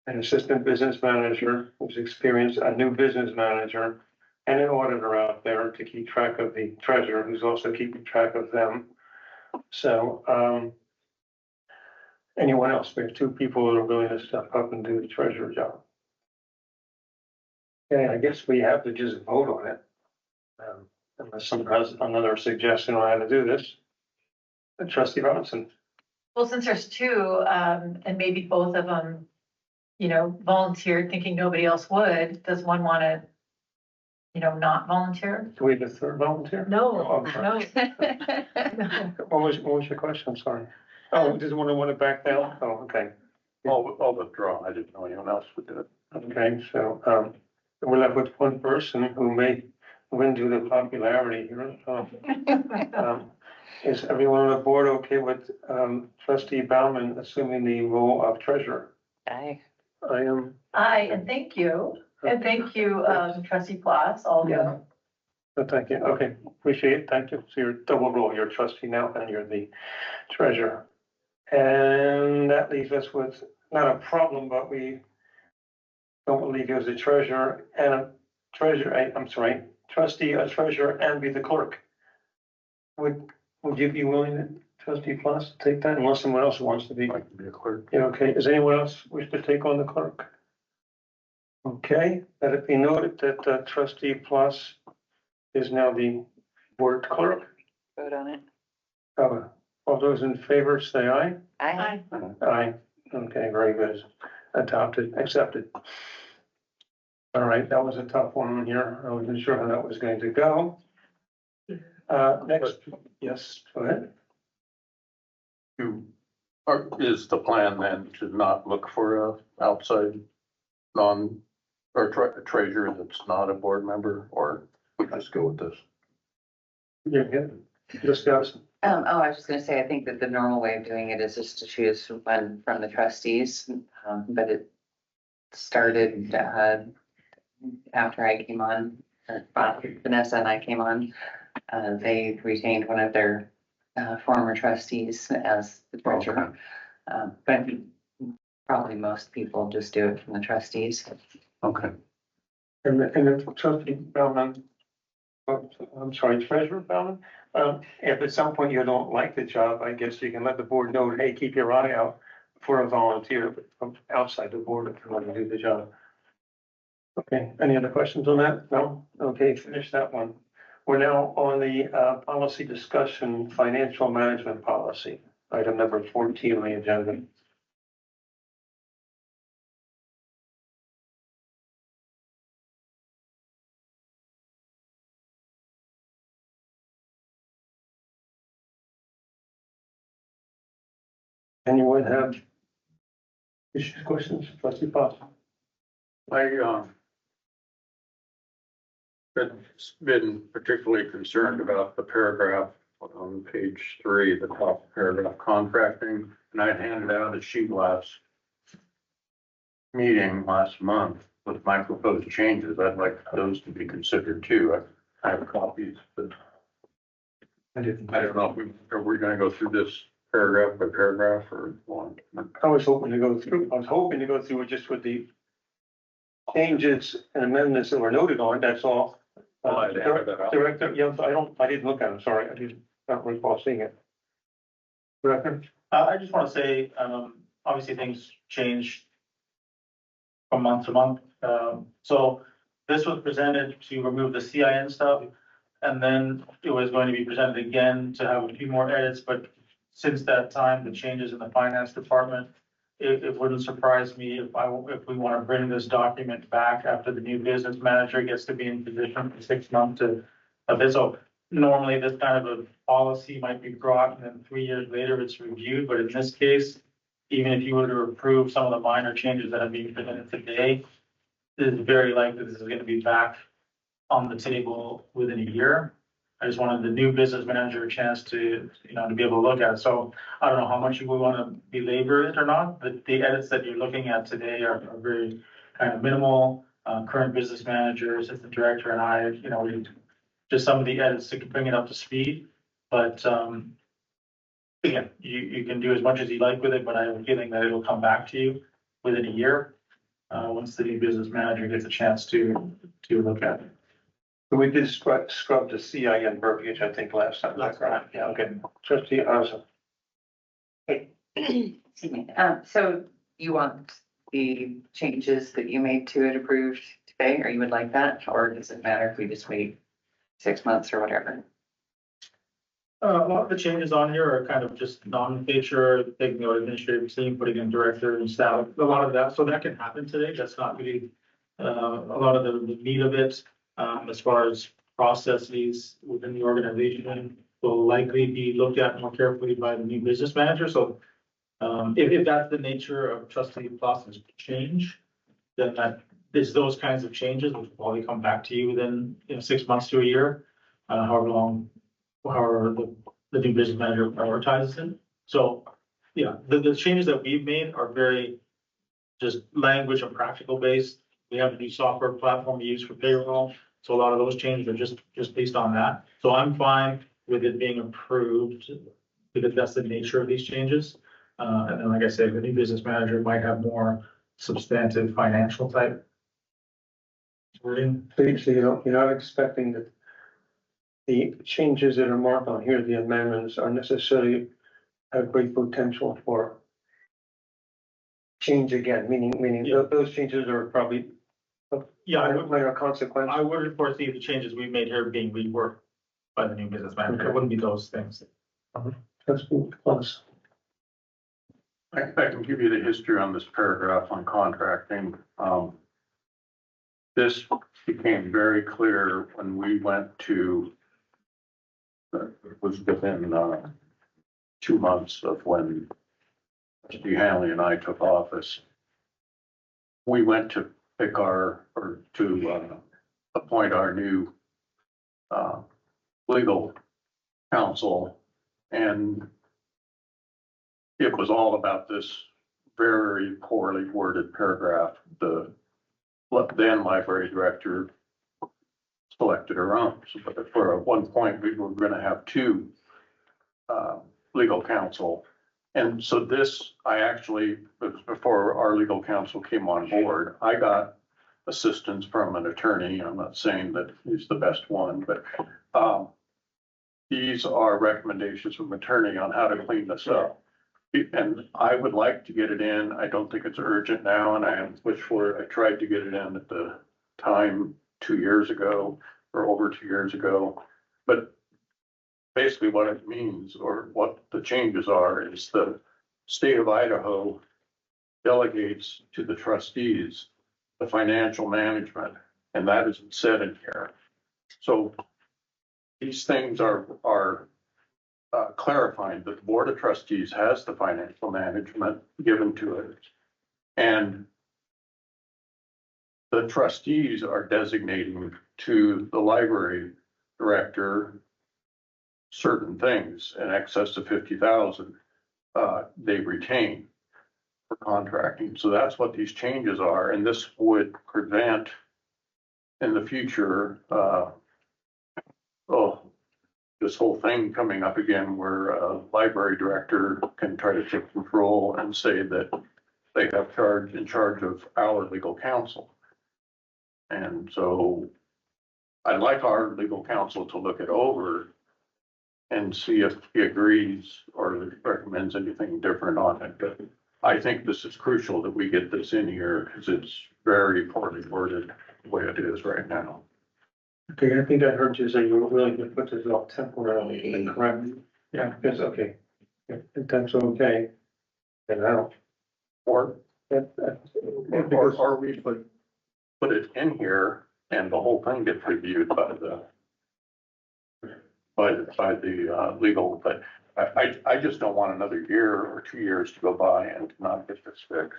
an assistant business manager who's experienced, a new business manager, and an auditor out there to keep track of the treasurer, who's also keeping track of them. So, anyone else? We have two people that are willing to step up and do the treasurer job. Okay, I guess we have to just vote on it. Unless someone has another suggestion on how to do this. Trustee Robinson. Well, since there's two, and maybe both of them, volunteered thinking nobody else would, does one want to, not volunteer? Do we have a third volunteer? No, Oh, I'm sorry. no. What was your question? I'm sorry. Oh, does one want to back down? Oh, okay. I'll withdraw. I didn't know anyone else would do it. Okay, so, we're left with one person who may win due to popularity here. Is everyone on the board okay with, trustee Bauman assuming the role of treasurer? Aye. I am. Aye, and thank you. And thank you, trustee Plas, all of you. Thank you. Okay, appreciate it. Thank you. So you're double role. You're a trustee now and you're the treasurer. And that leaves us with not a problem, but we don't leave you as a treasurer and a treasurer, I'm sorry, trustee, a treasurer, and be the clerk. Would you be willing, trustee Plus, to take that unless someone else wants to be? I can be a clerk. Yeah, okay. Does anyone else wish to take on the clerk? Okay, let it be noted that trustee Plus is now the board clerk. Vote on it. All those in favor say aye. Aye. Aye. Okay, very good. Adopted, accepted. All right, that was a tough one on here. I wasn't sure how that was going to go. Next, yes, go ahead. Is the plan then to not look for a outside treasurer that's not a board member, or we just go with this? Yeah, discuss. I was just gonna say, I think that the normal way of doing it is just to choose one from the trustees, but it started, after I came on, or Vanessa and I came on. They retained one of their, former trustees as the treasurer. But I think probably most people just do it from the trustees. Okay. And the trustee Bauman, I'm sorry, treasurer Bauman, if at some point you don't like the job, I guess you can let the board know, hey, keep your eye out for a volunteer from outside the board if you want to do the job. Okay, any other questions on that? No? Okay, finish that one. We're now on the policy discussion, financial management policy, item number 14 on the agenda. Anyone have issues, questions? Trustee Potts? Been particularly concerned about the paragraph on page 3, the top paragraph, contracting, and I handed out a sheet last month with my proposed changes. I'd like those to be considered too. I have copies, but I don't know if are we gonna go through this paragraph by paragraph or one? I was hoping to go through it just with the changes and amendments that were noted on, that's all. I'd add that out. Director, yeah, I didn't look at it, sorry, I don't recall seeing it. Director? I just want to say, obviously things change from month to month. So this was presented to remove the CIN stuff. And then it was going to be presented again to have a few more edits, but since that time, the changes in the finance department it wouldn't surprise me if we want to bring this document back after the new business manager gets to be in position for 6 months to, of this. So normally this kind of a policy might be brought and then 3 years later it's reviewed, but in this case, even if you were to approve some of the minor changes that are being presented today, it is very likely this is going to be back on the table within a year. I just wanted the new business manager a chance to, to be able to look at it. So I don't know how much you would want to belabor it or not, but the edits that you're looking at today are very kind of minimal. Current business manager, assistant director and I, just some of the edits to bring it up to speed. But, again, you can do as much as you like with it, but I have a feeling that it'll come back to you within a year, once the new business manager gets a chance to look at it. We did scrub the CIN verbiage, I think, last time. That's right. Yeah, okay. Trustee Osborne. Excuse me. So you want the changes that you made to it approved today, or you would like that, or does it matter if we just wait 6 months or whatever? A lot of the changes on here are kind of just non-feature, taking out administrative team, putting in director and staff, a lot of that, so that can happen today, that's not really a lot of the meat of it. As far as processes within the organization will likely be looked at more carefully by the new business manager, so if that's the nature of trustee process change, then that is those kinds of changes, which will probably come back to you within, 6 months to a year, however the new business manager prioritizes it. So, yeah, the changes that we've made are very just language and practical based. We have a new software platform we use for payroll. So a lot of those changes are just based on that. So I'm fine with it being approved because that's the nature of these changes. And then, like I said, the new business manager might have more substantive financial type wording. So you're not expecting that the changes that are marked on here, the amendments, are necessarily have great potential for change again, meaning Yeah. those changes are probably Yeah, minor consequence. I wouldn't foresee the changes we made here being reworked by the new business manager. It wouldn't be those things. That's close. I can give you the history on this paragraph on contracting. This became very clear when we went to, it was within 2 months of when Trustee Hanley and I took office. We went to pick appoint our new legal counsel, and it was all about this very poorly worded paragraph. The then library director selected her own. So, but for at one point, we were going to have 2 legal counsel. And so this, I actually, before our legal counsel came on board, I got assistance from an attorney. I'm not saying that he's the best one, but these are recommendations from attorney on how to clean this up. And I would like to get it in. I don't think it's urgent now, and I haven't pushed for it. I tried to get it in at the time 2 years ago or over 2 years ago. But basically what it means, or what the changes are, is the state of Idaho delegates to the trustees the financial management, and that isn't said in here. So these things are clarifying that the Board of Trustees has the financial management given to it. And the trustees are designating to the library director certain things in excess of 50,000, they retain for contracting. So that's what these changes are. And this would prevent in the future, this whole thing coming up again where a library director can try to take control and say that they have in charge of our legal counsel. And so I'd like our legal counsel to look it over and see if he agrees or recommends anything different on it. But I think this is crucial that we get this in here because it's very poorly worded the way it is right now. Okay, I think I heard you say you were willing to put this off temporarily, correct? Yeah, because, okay, if that's okay, then I don't Or, That- or we put it in here and the whole thing gets reviewed by the legal, but I just don't want another year or 2 years to go by and not get this fixed.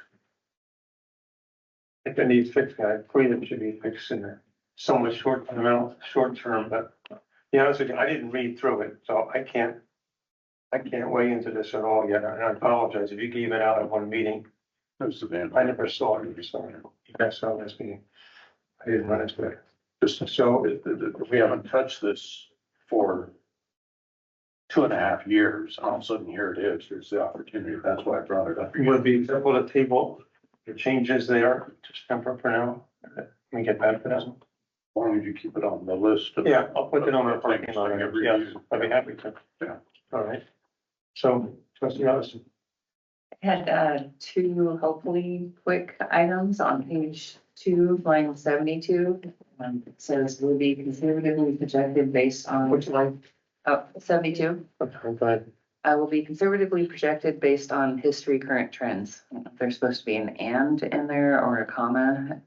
If it needs fixing, I agree that it should be fixed in there. So much short term, but be honest with you, I didn't read through it, so I can't weigh into this at all yet, and I apologize if you gave it out at one meeting. That's the end. I never saw it, so you guys saw this meeting. I didn't run into it. Just so we haven't touched this for 2.5 years, and all of a sudden here it is, here's the opportunity, that's why I brought it up. Would be acceptable to table the changes there, just temper for now, we get back to that. Why don't you keep it on the list? Yeah, I'll put it on our parking lot, Every yes, year. I'd be happy to. Yeah. All right. So, trustee Allison, Had two hopefully quick items on page 2, line 72. It says will be conservatively projected based on. which line? 72. I'm fine. I will be conservatively projected based on history, current trends. I don't know if there's supposed to be an and in there or a comma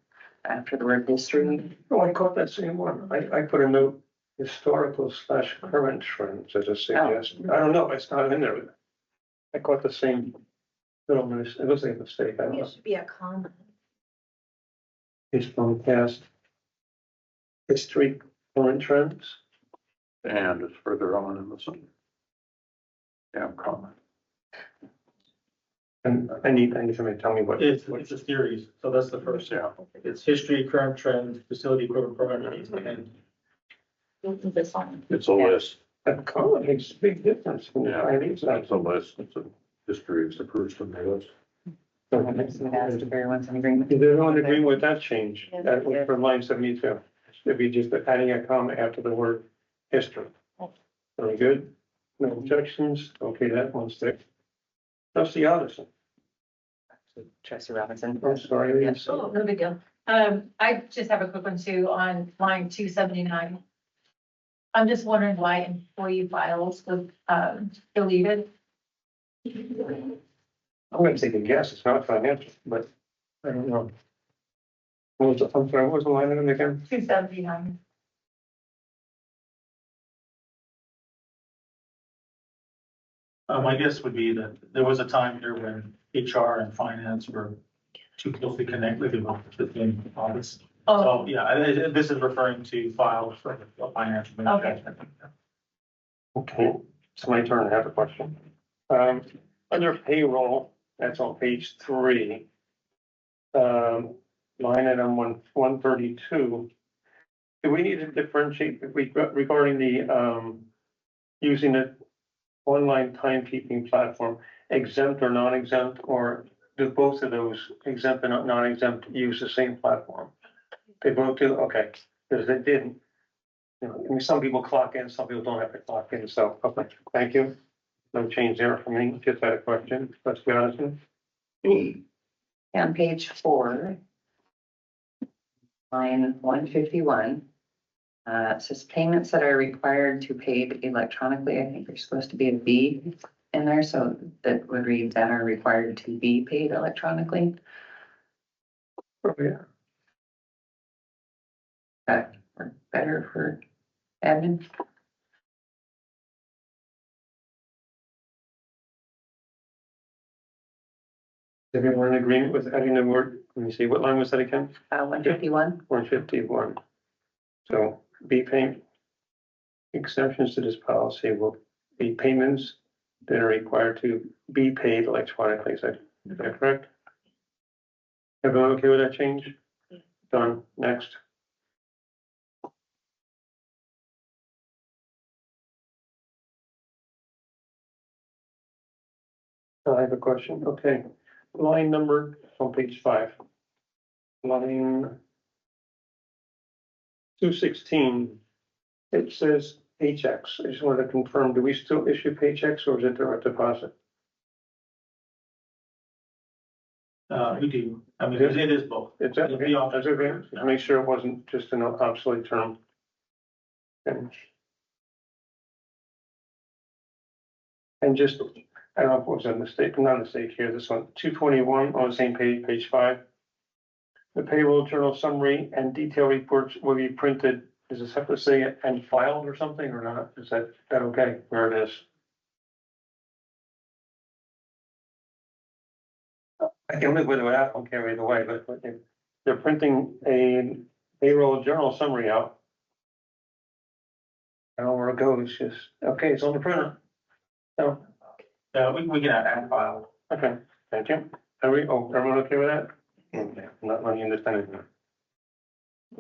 after the word history. Oh, I caught that same one. I put a note, historical/current trends as a suggestion. I don't know, it's not in there. I caught the same little, it looks like a mistake. I don't know. It should be a comma. It's from past history, current trends. And it's further on in the same. Yeah, comment. And I need somebody to tell me what. It's a series, so that's the first. Yeah. It's history, current trends, facility equipment priorities, and This one. It's a list. That color makes a big difference. When you Yeah, find these out. it's a list. It's a history. It's the first on the list. Asked if everyone's in agreement. Is everyone agreeing with that change? Yeah. That was from line 72. It'd be just adding a comma after the word history. Very good. No objections. Okay, that one's there. Trustee Allison. Trustee Robinson. I'm sorry. Yes. Oh, no big deal. I just have a quick one too on line 279. I'm just wondering why employee files was, deleted. I'm gonna take a guess. It's not financial, but I don't know. I'm sorry, what was the line item again? 279. my guess would be that there was a time here when HR and finance were too closely connected within office. Oh, So, yeah, this is referring to files for the financial management. Okay, it's my turn to have a question. Under payroll, that's on page 3. Line item 132. Do we need to differentiate regarding the, using the online timekeeping platform, exempt or non-exempt, or do both of those exempt and non-exempt use the same platform? They both do, okay, because they didn't. You know, I mean, some people clock in, some people don't have to clock in, so, okay, thank you. No change there for me, just had a question, let's be honest. On page 4, line 151, it says payments that are required to paid electronically. I think there's supposed to be a B in there, so that would read that are required to be paid electronically. Oh, yeah. That work better for admin. Is everyone in agreement with adding the word, let me see, what line was that again? 151. 151. So B payment exceptions to this policy will be payments that are required to be paid electronically. Is that correct? Everyone okay with that change? Done. Next. I have a question. Okay. Line number on page 5. Line 216. It says paychecks. I just wanted to confirm, do we still issue paychecks or is it direct deposit? We do, I mean, it is both. It's that, It'll be on- that's okay. Just make sure it wasn't just an obsolete term. And just I don't know if it was a mistake, not a mistake here, this one, 221 on the same page, page 5. The payroll journal summary and detailed reports will be printed, does this have to say and filed or something or not? Is that okay, where it is? I can live with it, I don't care either way, but if they're printing a payroll journal summary out. I don't know where it goes, just, okay, it's on the printer. So, Yeah, we can add file. okay, thank you. Everyone okay with that? Okay, I'm not running this anything.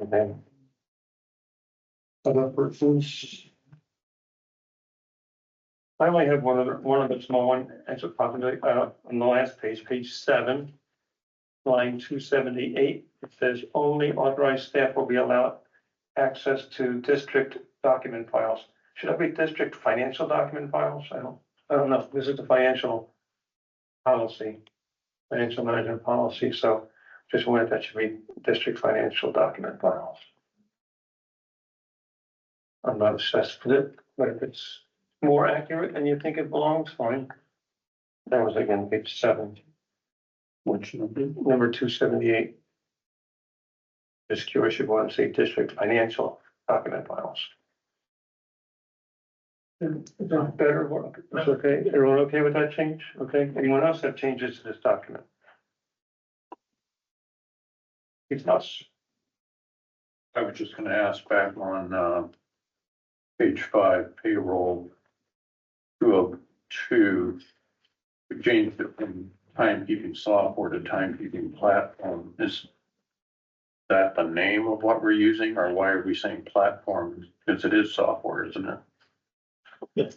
Okay. Other persons? I only have one other small one, it's probably, on the last page, page 7, line 278. It says only authorized staff will be allowed access to district document files. Should that be district financial document files? I don't know. This is the financial policy, financial management policy. So just wanted that should be district financial document files. I'm not obsessed with it, but if it's more accurate and you think it belongs, fine. That was again, page 7. Which number? Number 278. Just curious, you want to say district financial document files. Is that better? That's okay. Everyone okay with that change? Okay. Anyone else have changes to this document? It's us. I was just gonna ask back on, page 5, payroll 202. We changed it from timekeeping software to timekeeping platform. Is that the name of what we're using, or why are we saying platform? Because it is software, isn't it? Yes.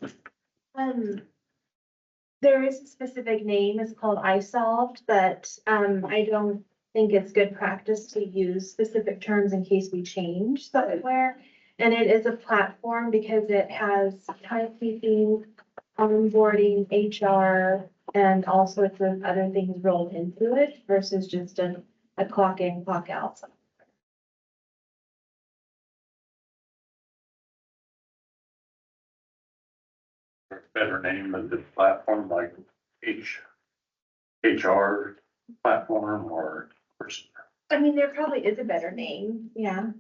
There is a specific name, it's called iSolved, but, I don't think it's good practice to use specific terms in case we change software. And it is a platform because it has timekeeping, onboarding, HR, and all sorts of other things rolled into it versus just a clock in, clock out. Better name than the platform, like HR platform or person. I mean, there probably is a better name, yeah.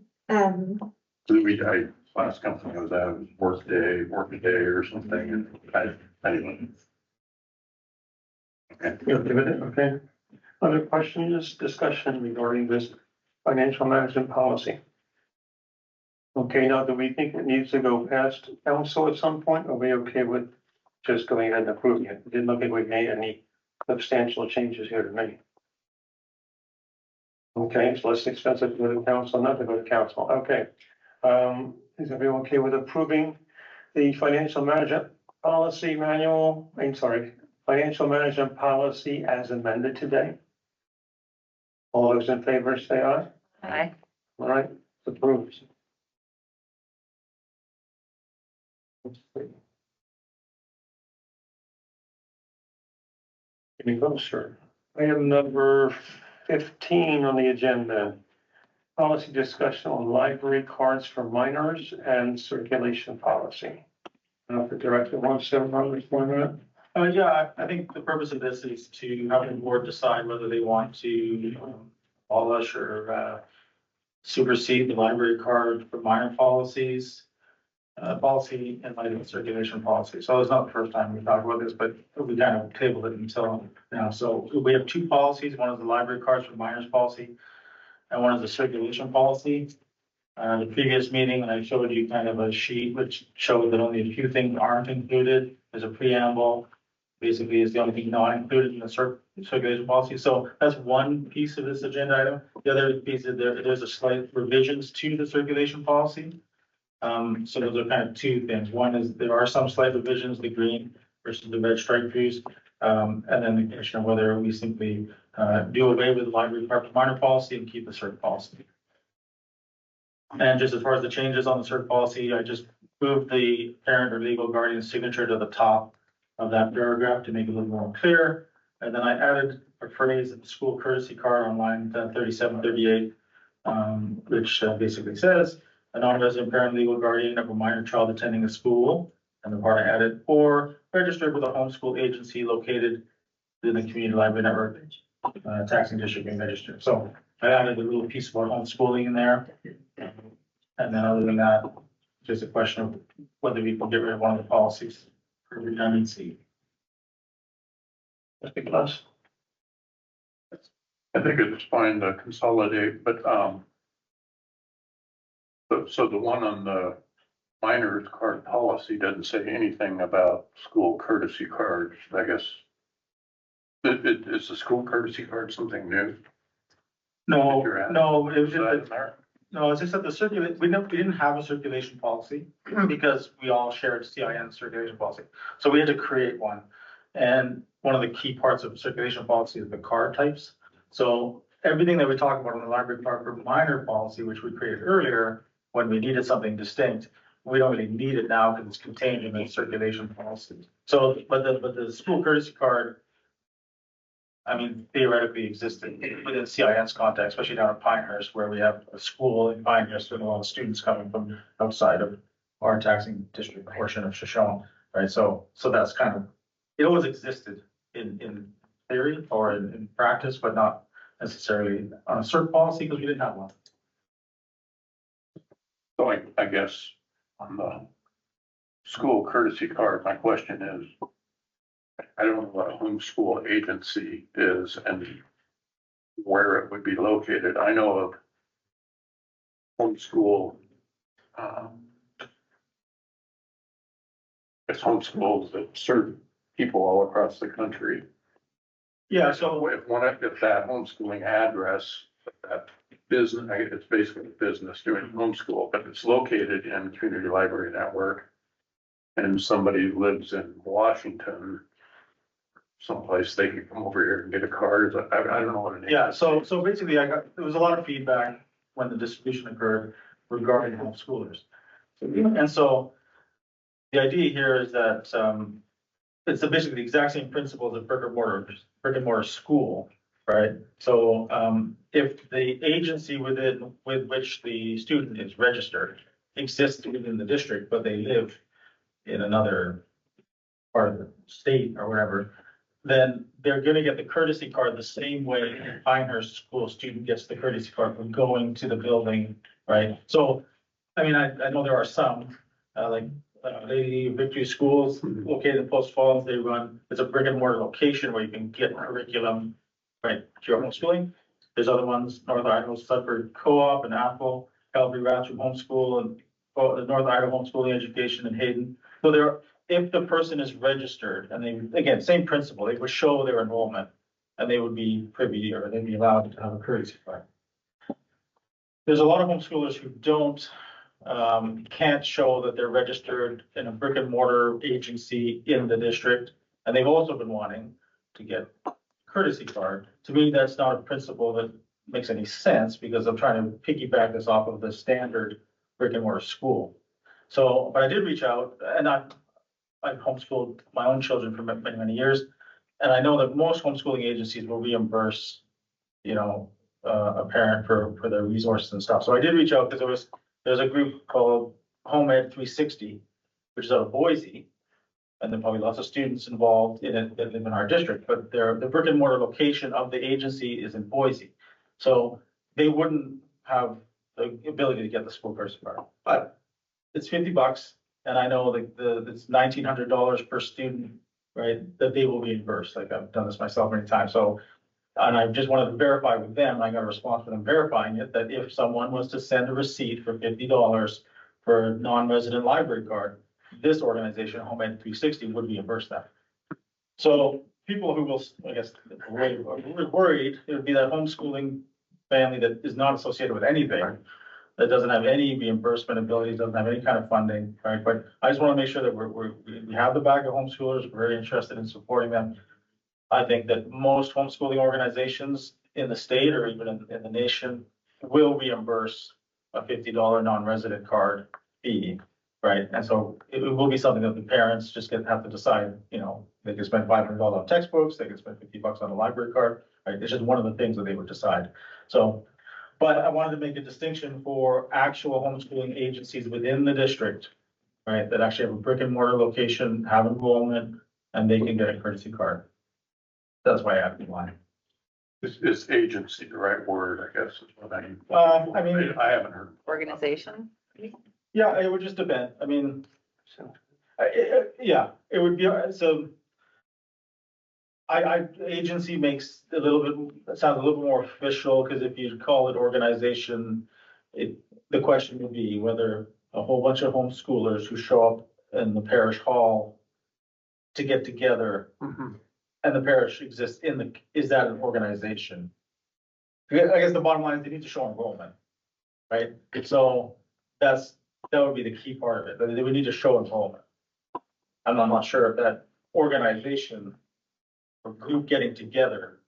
Last company I was at was Workaday or something, and anyway. Okay. You okay with it? Okay. Other questions, discussion regarding this financial management policy? Okay, now do we think it needs to go past council at some point? Or are we okay with just going ahead and approving it? It didn't look like we made any substantial changes here to me. Okay, it's less expensive to go to council, not to go to council. Okay. Is everyone okay with approving the financial management policy manual? I'm sorry, financial management policy as amended today? All those in favor say aye. Aye. All right, approved. Any closer? Item number 15 on the agenda. Policy discussion on library cards for minors and circulation policy. The director wants to respond to that. Yeah, I think the purpose of this is to have the board decide whether they want to abolish or supersede the library card for minor policies, policy and light of circulation policy. So it's not the first time we talked about this, but we kind of tabled it until now. So we have 2 policies. One is the library cards for minors policy, and one is the circulation policy. The previous meeting, I showed you kind of a sheet which showed that only a few things aren't included. There's a preamble, basically is the only thing not included in the circulation policy. So that's one piece of this agenda item. The other piece is there's a slight revisions to the circulation policy. So those are kind of 2 things. One is there are some slight revisions, the green versus the red stripe views. And then the question of whether we simply do away with the library card for minor policy and keep the cert policy. And just as far as the changes on the cert policy, I just moved the parent or legal guardian signature to the top of that paragraph to make it a little more clear. And then I added a phrase in the school courtesy card on line 3738, which basically says a non-resident parent, legal guardian of a minor child attending a school. And the part I added, or registered with a homeschool agency located in the community library network, taxing district being registered. So I added a little piece about homeschooling in there. And then other than that, just a question of whether we can get rid of one of the policies for redundancy. That's big plus. I think it's fine to consolidate, but, so the one on the minor's card policy doesn't say anything about school courtesy cards, I guess. Is the school courtesy card something new? No, You're at- no, it was Is just that that in there? no, it's just that the we didn't have a circulation policy because we all shared CIN circulation policy. So we had to create one. And one of the key parts of circulation policy is the card types. So everything that we talk about on the library card for minor policy, which we created earlier, when we needed something distinct, we don't really need it now because it's contained in the circulation policy. So, but the school courtesy card, I mean, theoretically existed within CIN's context, especially down at Pinehurst, where we have a school in Pinehurst with a lot of students coming from outside of our taxing district portion of Shoshone, right? So that's kind of, it always existed in theory or in practice, but not necessarily on a cert policy because we didn't have one. So I guess on the school courtesy card, my question is, I don't know what a homeschool agency is and where it would be located. I know of homeschool, it's homeschools that serve people all across the country. Yeah, so If that homeschooling address, that business, it's basically a business doing homeschool, but it's located in community library network. And somebody lives in Washington, someplace, they can come over here and get a card. I don't know what it is. yeah, so basically there was a lot of feedback when the distribution occurred regarding homeschoolers. And so the idea here is that, it's basically the exact same principle as a brick and mortar school, right? So, if the agency with which the student is registered exists within the district, but they live in another part of the state or whatever, then they're gonna get the courtesy card the same way a Pinehurst school student gets the courtesy card from going to the building, right? So, I mean, I know there are some, like, Lady Victory Schools located in Post Falls, they run, it's a brick and mortar location where you can get curriculum, right, to your homeschooling. There's other ones, North Idaho Sudford Co-op and Apple, Calvary Bathroom Homeschool, and the North Idaho Homeschooling Education in Hayden. So there, if the person is registered, and they, again, same principle, they would show their enrollment, and they would be privy, or they'd be allowed to have a courtesy card. There's a lot of homeschoolers who don't, can't show that they're registered in a brick and mortar agency in the district, and they've also been wanting to get courtesy card. To me, that's not a principle that makes any sense, because I'm trying to piggyback this off of the standard brick and mortar school. So, but I did reach out, and I've homeschooled my own children for many, many years, and I know that most homeschooling agencies will reimburse, a parent for their resources and stuff. So I did reach out because there's a group called HomeEd 360, which is out of Boise. And then probably lots of students involved in it that live in our district, but the brick and mortar location of the agency is in Boise. So they wouldn't have the ability to get the school courtesy card, but it's $50. And I know that it's $1,900 per student, right, that they will reimburse. Like, I've done this myself many times. So, and I just wanted to verify with them, I got a response from them verifying it, that if someone was to send a receipt for $50 for a non-resident library card, this organization, HomeEd 360, would reimburse that. So people who will, I guess, worried, it would be that homeschooling family that is not associated with anything, that doesn't have any reimbursement abilities, doesn't have any kind of funding, right? But I just want to make sure that we have the back of homeschoolers, we're very interested in supporting them. I think that most homeschooling organizations in the state or even in the nation will reimburse a $50 non-resident card fee, right? And so it will be something that the parents just have to decide, they can spend $500 on textbooks, they can spend $50 on a library card, right? It's just one of the things that they would decide. So, but I wanted to make a distinction for actual homeschooling agencies within the district, right, that actually have a brick and mortar location, have enrollment, and they can get a courtesy card. That's why I added the line. Is agency the right word, I guess, is what I. I mean- I haven't heard. Organization? Yeah, it would just depend. I mean, yeah, it would be, so. Agency makes a little bit, it sounds a little bit more official, because if you call it organization, the question would be whether a whole bunch of homeschoolers who show up in the parish hall to get together, and the parish exists is that an organization? I guess the bottom line is they need to show enrollment, right? So that would be the key part of it, that they would need to show enrollment. I'm not sure if that organization or group getting together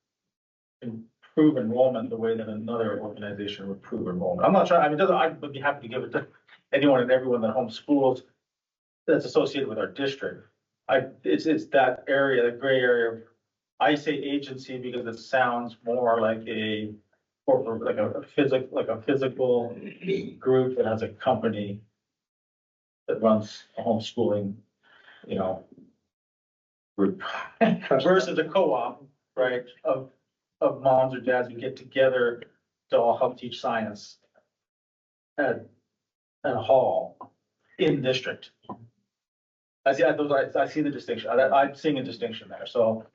can prove enrollment the way that another organization would prove enrollment. I'm not sure, I mean, I would be happy to give it to anyone and everyone that homeschools that's associated with our district. It's that area, the gray area of, I say agency because it sounds more like a corporate, like a physical group that has a company that runs a homeschooling, group versus a co-op, right, of moms or dads who get together to all help teach science at a hall in district. I see the distinction. I'm seeing a distinction there, so.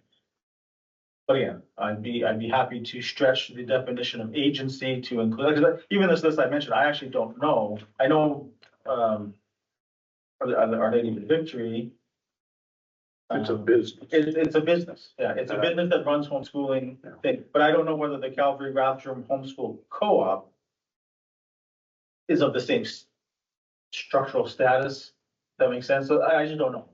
But again, I'd be happy to stretch the definition of agency to include, because even this list I mentioned, I actually don't know. I know, Our Lady of Victory. It's a business. It's a business, yeah, it's a business that runs homeschooling thing, but I don't know whether the Calvary Bathroom Homeschool Co-op is of the same structural status. That makes sense, so I just don't know.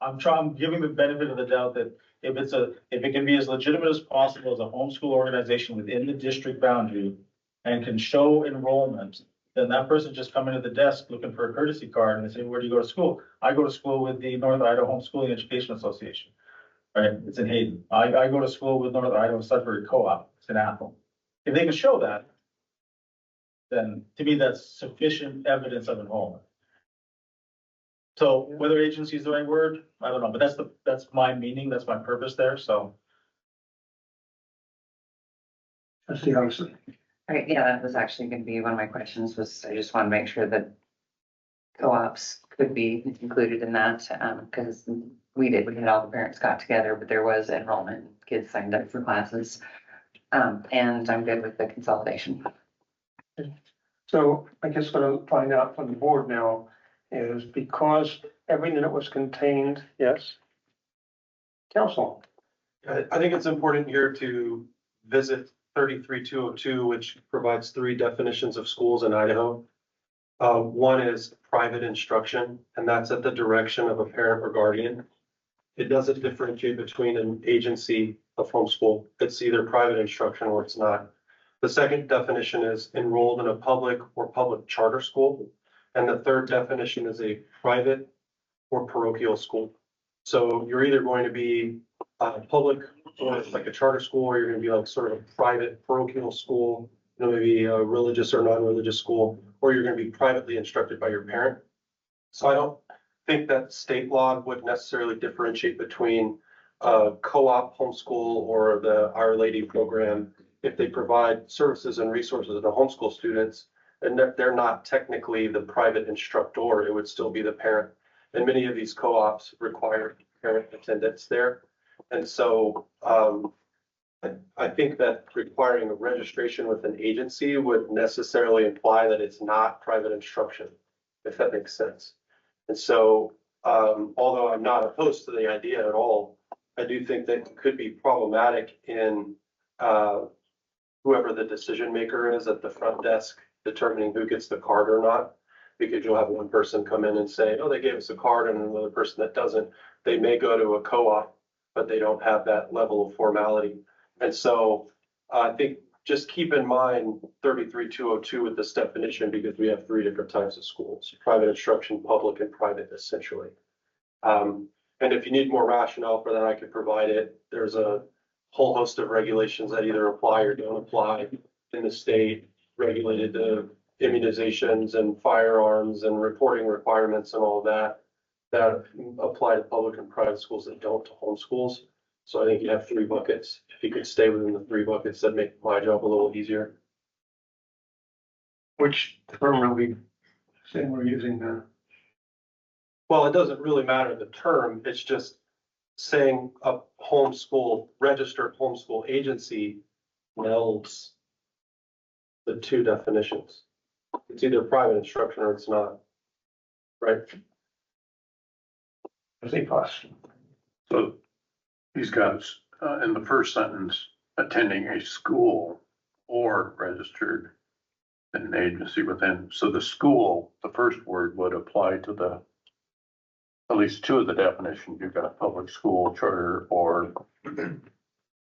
I'm giving the benefit of the doubt that if it can be as legitimate as possible as a homeschool organization within the district boundary and can show enrollment, then that person just come into the desk looking for a courtesy card and they say, where do you go to school? I go to school with the North Idaho Homeschooling Education Association, right? It's in Hayden. I go to school with North Idaho Sudbury Co-op. It's in Athol. If they can show that, then to me, that's sufficient evidence of enrollment. So whether agency is the right word, I don't know, but that's my meaning, that's my purpose there, so. Trustee Harrison. Right, yeah, that was actually gonna be one of my questions, was I just want to make sure that co-ops could be included in that, because we had all the parents got together, but there was enrollment, kids signed up for classes. And I'm good with the consolidation. So I guess what I'll find out from the board now is because everything that was contained, yes? Council. I think it's important here to visit 33202, which provides 3 definitions of schools in Idaho. One is private instruction, and that's at the direction of a parent or guardian. It doesn't differentiate between an agency of homeschool. It's either private instruction or it's not. The second definition is enrolled in a public or public charter school. And the third definition is a private or parochial school. So you're either going to be public or like a charter school, or you're going to be like sort of a private parochial school, maybe a religious or non-religious school, or you're going to be privately instructed by your parent. So I don't think that state law would necessarily differentiate between co-op homeschool or the Our Lady program if they provide services and resources to homeschool students. And they're not technically the private instructor, it would still be the parent. And many of these co-ops require parent attendance there. And so I think that requiring a registration with an agency would necessarily imply that it's not private instruction, if that makes sense. And so although I'm not opposed to the idea at all, I do think that it could be problematic in whoever the decision maker is at the front desk determining who gets the card or not, because you'll have one person come in and say, oh, they gave us a card, and another person that doesn't. They may go to a co-op, but they don't have that level of formality. And so I think just keep in mind 33202 with this definition, because we have 3 different types of schools: private instruction, public, and private, essentially. And if you need more rationale for that, I could provide it. There's a whole host of regulations that either apply or don't apply in the state, regulated to immunizations and firearms and reporting requirements and all that apply to public and private schools that don't to homeschools. So I think you have 3 buckets. If you could stay within the 3 buckets, that'd make my job a little easier. Which term are we saying we're using now? Well, it doesn't really matter the term, it's just saying a homeschool, registered homeschool agency melds the 2 definitions. It's either private instruction or it's not, right? I think us. So he's got, in the first sentence, attending a school or registered in an agency within. So the school, the first word would apply to the, at least 2 of the definitions. You've got public school, charter, or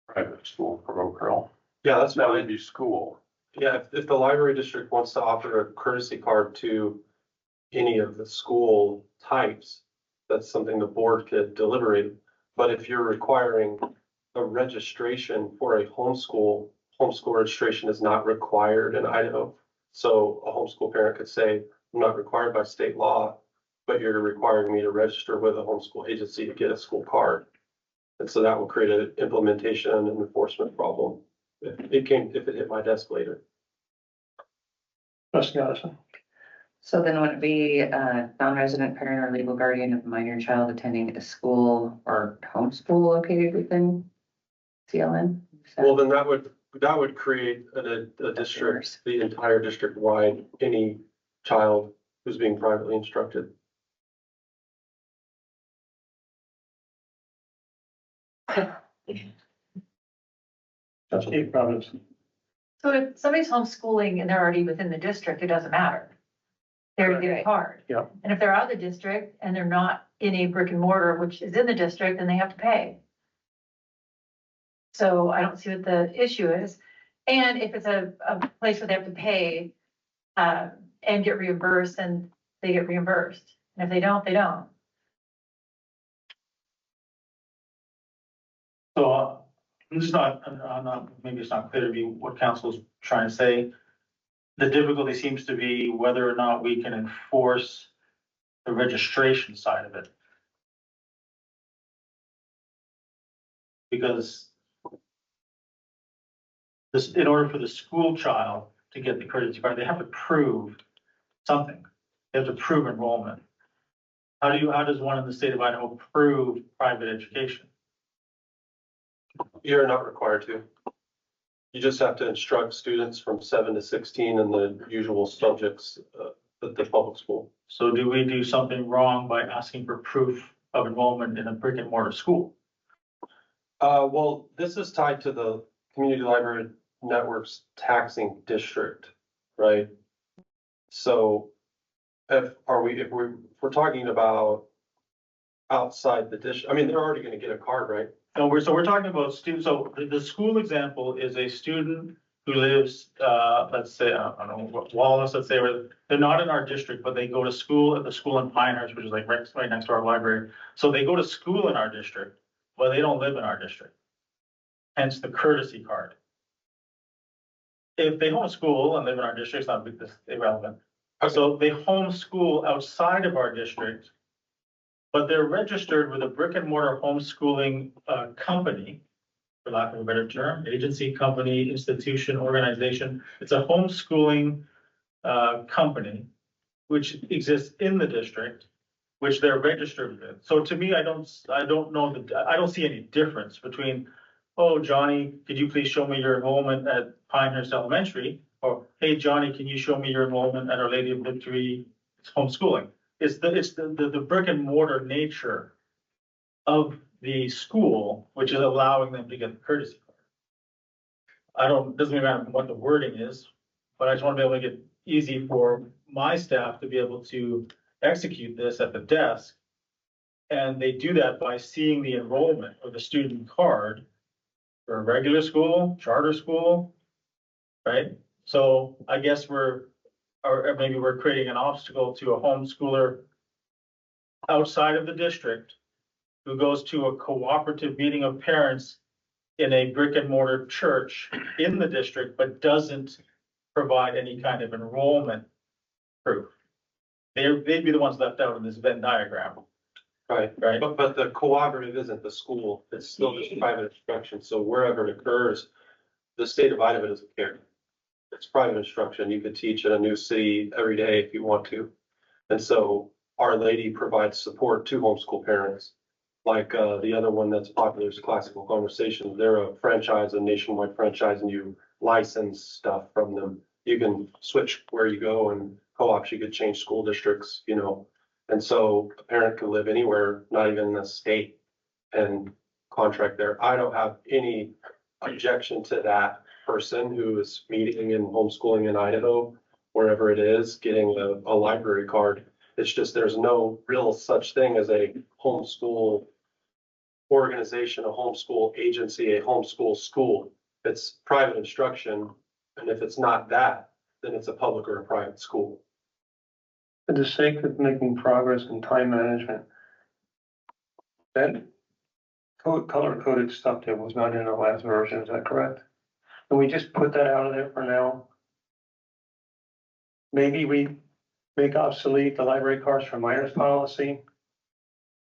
private school, parochial. Yeah, that's That would fine. be school. Yeah, if the library district wants to offer a courtesy card to any of the school types, that's something the board could deliberate. But if you're requiring a registration for a homeschool registration is not required in Idaho. So a homeschool parent could say, I'm not required by state law, but you're requiring me to register with a homeschool agency to get a school card. And so that will create an implementation and enforcement problem if it hit my desk later. Trustee Addison. So then would it be a non-resident parent or legal guardian of a minor child attending a school or homeschool located within CLN? Well, then that would create a district, the entire district wide, any child who's being privately instructed. Trustee Robbins. So if somebody's homeschooling and they're already within the district, it doesn't matter. They're getting a card. Yeah. And if they're out of the district and they're not in a brick and mortar, which is in the district, then they have to pay. So I don't see what the issue is. And if it's a place where they have to pay, and get reimbursed, then they get reimbursed. And if they don't, they don't. So maybe it's not clear to me what council's trying to say. The difficulty seems to be whether or not we can enforce the registration side of it. Because in order for the school child to get the courtesy card, they have to prove something. They have to prove enrollment. How does one in the state of Idaho prove private education? You're not required to. You just have to instruct students from 7 to 16 in the usual subjects at the public school. So do we do something wrong by asking for proof of enrollment in a brick and mortar school? Well, this is tied to the Community Library Network's taxing district, right? So if we're talking about outside the district, I mean, they're already gonna get a card, right? No, we're talking about students. So the school example is a student who lives, let's say, I don't know, Wallace, let's say, where they're not in our district, but they go to school at the school in Pinehurst, which is like right next to our library. So they go to school in our district, but they don't live in our district. Hence the courtesy card. If they homeschool and live in our district, it's not irrelevant. So they homeschool outside of our district, but they're registered with a brick and mortar homeschooling company, for lack of a better term, agency, company, institution, organization. It's a homeschooling company which exists in the district, which they're registered with. So to me, I don't see any difference between, oh, Johnny, could you please show me your enrollment at Pinehurst Elementary? Or, hey, Johnny, can you show me your enrollment at Our Lady of Victory? It's homeschooling. It's the brick and mortar nature of the school, which is allowing them to get the courtesy card. Doesn't matter what the wording is, but I just want to be able to get easy for my staff to be able to execute this at the desk. And they do that by seeing the enrollment or the student card for a regular school, charter school, right? So I guess maybe we're creating an obstacle to a homeschooler outside of the district who goes to a cooperative meeting of parents in a brick and mortar church in the district, but doesn't provide any kind of enrollment proof. They'd be the ones left out in this Venn diagram, Right, right? but the cooperative isn't the school, it's still just private instruction, so wherever it occurs, the state of Idaho doesn't care. It's private instruction, you could teach in a new city every day if you want to. And so Our Lady provides support to homeschool parents. Like, the other one that's popular is Classical Conversations, they're a franchise, a nationwide franchise, and you license stuff from them. You can switch where you go, and co-ops, you could change school districts, you know. And so a parent could live anywhere, not even in the state, and contract there. I don't have any objection to that person who is meeting and homeschooling in Idaho, wherever it is, getting a library card. It's just there's no real such thing as a homeschool organization, a homeschool agency, a homeschool school. It's private instruction, and if it's not that, then it's a public or a private school. For the sake of making progress in time management, that color coded stuff there was not in the last version, is that correct? Can we just put that out of there for now? Maybe we make obsolete the library cards for minors policy.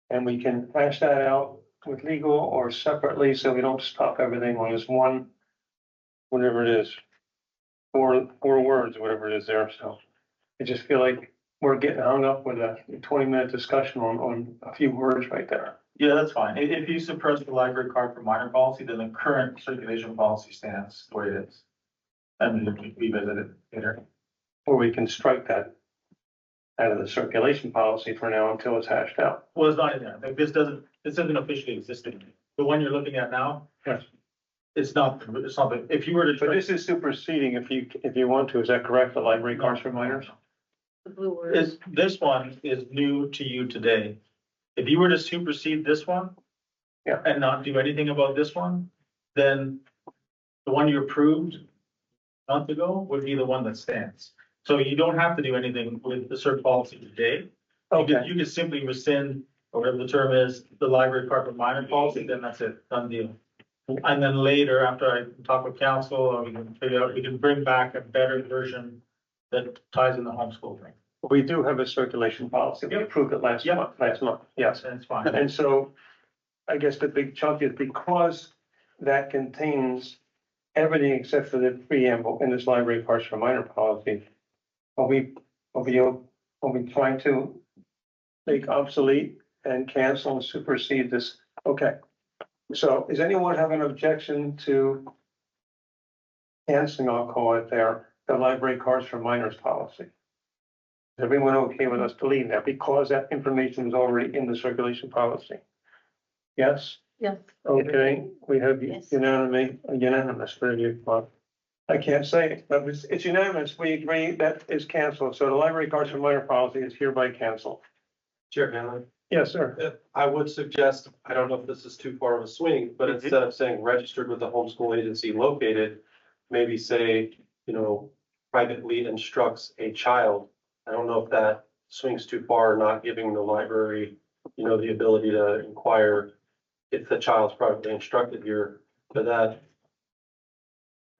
And we can hash that out with legal or separately, so we don't stop everything on this one, whatever it is. Four words, whatever it is there, so. I just feel like we're getting hung up with a 20-minute discussion on a few words right there. Yeah, that's fine. If you suppress the library card for minor policy, then the current circulation policy stands the way it is. And we revisit it later. Or we can strike that out of the circulation policy for now until it's hashed out. Well, it's not in there. Like this isn't officially existing. The one you're looking at now, Yes. it's not, if you were to. But this is superseding if you want to, is that correct, the library cards for minors? The blue words. This one is new to you today. If you were to supersede this one. Yeah. And not do anything about this one, then the one you approved a month ago would be the one that stands. So you don't have to do anything with the cert policy today. You could simply rescind, or whatever the term is, the library card for minor policy, then that's it, done deal. And then later, after I talk with council, or we can figure out, we can bring back a better version that ties in the homeschool thing. We do have a circulation policy. We approved it last month, yes. That's fine. And so I guess the big chunk is because that contains everything except for the preamble in this library cards for minor policy. Are we trying to make obsolete and cancel and supersede this? Okay. So does anyone have an objection to canceling, I'll call it there, the library cards for minors policy? Is everyone okay with us deleting that because that information is already in the circulation policy? Yes? Yes. Okay, we have Yes. unanimous for you. I can't say it, but it's unanimous. We agree that is canceled. So the library cards for minor policy is hereby canceled. Chair Hanlon, Yes, sir. I would suggest, I don't know if this is too far of a swing, but instead of saying registered with the homeschool agency located, maybe say, you know, privately instructs a child. I don't know if that swings too far, not giving the library, you know, the ability to inquire if the child's privately instructed here, but that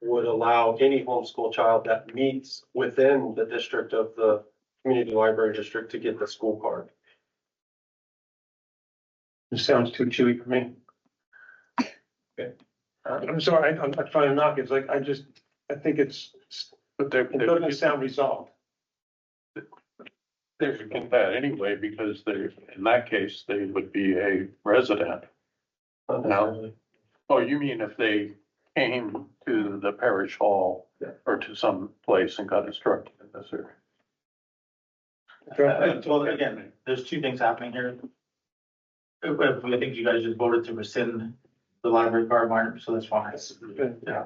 would allow any homeschool child that meets within the district of the community library district to get the school card. It sounds too chewy for me. Okay. I'm sorry, I'm not trying to knock it. It's like, I think But it doesn't sound resolved. They would get that anyway, because in that case, they would be a resident. Not necessarily. Oh, you mean if they came to the parish hall or to some place and got instructed in this area? Well, again, there's two things happening here. I think you guys just voted to rescind the library card minor, so that's fine. Yeah,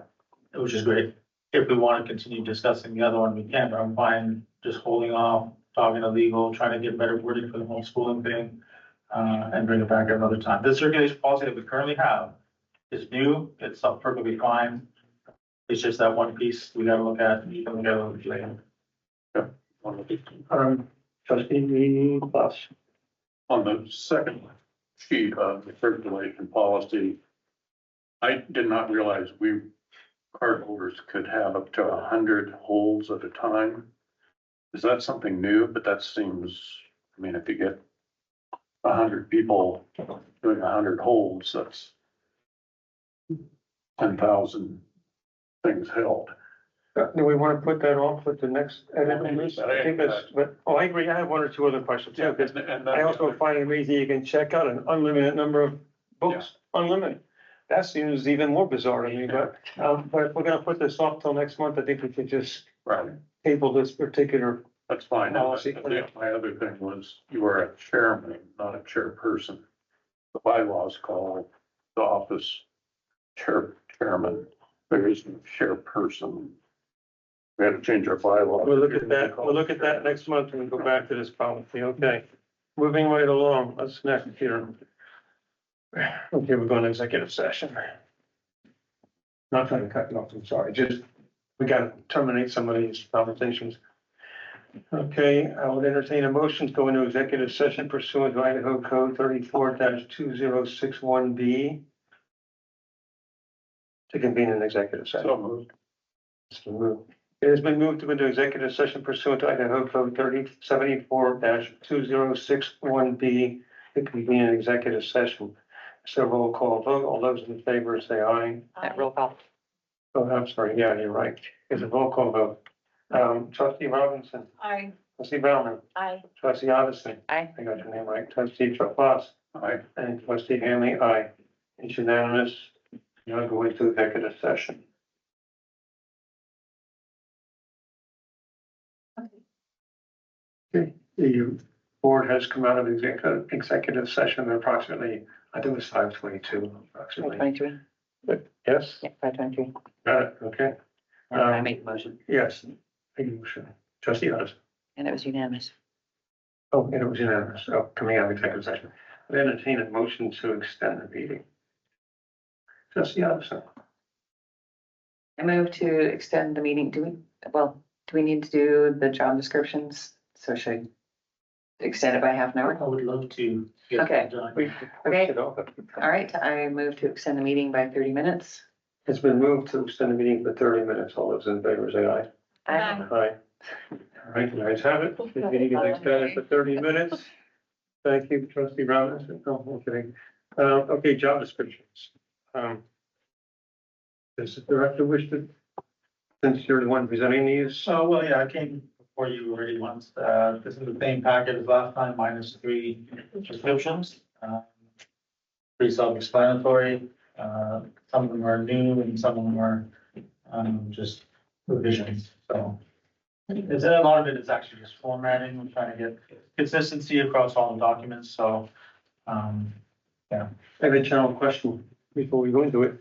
which is great. If we want to continue discussing the other one, we can, but I'm fine just holding off, talking to legal, trying to get better wording for the homeschooling thing, and bring it back at another time. The circulation policy that we currently have is new, it's perfectly fine. It's just that one piece we gotta look at, and you can look at it later. Trustee Plus. On the second sheet of the circulation policy, I did not realize we cardholders could have up to 100 holds at a time. Is that something new? But that seems, I mean, if you get 100 people doing 100 holds, that's 10,000 things held. Do we want to put that off with the next edit on this? I think that's, but, oh, I agree. I have one or two other questions too, because And I also find it amazing you can check out an unlimited number of books, unlimited. That seems even more bizarre to me, but if we're gonna put this off till next month, I think we could just right, table this particular. that's fine. Policy. My other thing was you are a chairman, not a chairperson. The bylaws call the office chairman. There is no chairperson. We had to change our bylaws. We'll look at that, we'll look at that next month and go back to this policy, okay? Moving right along, what's next here? Okay, we're going to executive session. Not trying to cut you off, I'm sorry, just, we gotta terminate some of these conversations. Okay, I would entertain a motion to go into executive session pursuant to Idaho Code 34-2061B to convene an executive session. So moved. It's been moved. It has been moved to go into executive session pursuant to Idaho Code 3074-2061B to convene an executive session. So roll call vote. All those in favor say aye. Roll call. Oh, I'm sorry. Yeah, you're right. It's a roll call vote. Trustee Robinson, Aye. trustee Bauman, Aye. trustee Addison. Aye. I got your name right. Trustee Traplas Aye. and trustee Hanley, aye. It's unanimous. Now go into executive session. Okay, the board has come out of executive session at approximately, I think it was 5:22 approximately. 23. But yes, Yeah, 5:23. got it, okay. I make a motion Yes, thank you, trustee Addison. and it was unanimous. Oh, and it was unanimous, oh, coming out of executive session. I entertain a motion to extend the meeting. Trustee Addison. I move to extend the meeting. Do we need to do the job descriptions? So should I extend it by half an hour? I would love to. get Okay. that done. We pushed it off. All right, I move to extend the meeting by 30 minutes. It's been moved to extend the meeting for 30 minutes. All those in favor say aye. Aye. Aye. All right, the ayes have it. The meeting is extended for 30 minutes. Thank you, trustee Robinson. Oh, okay. Okay, job descriptions. Does the director wish to, since you're the one presenting these? So, well, yeah, I came before you already once. This is the same packet as last time, minus 3 descriptions. Pretty self-explanatory. Some of them are new and some of them are just revisions, so. It's, a lot of it is actually just formatting. We're trying to get consistency across all the documents, so, I have a general question before we go into it.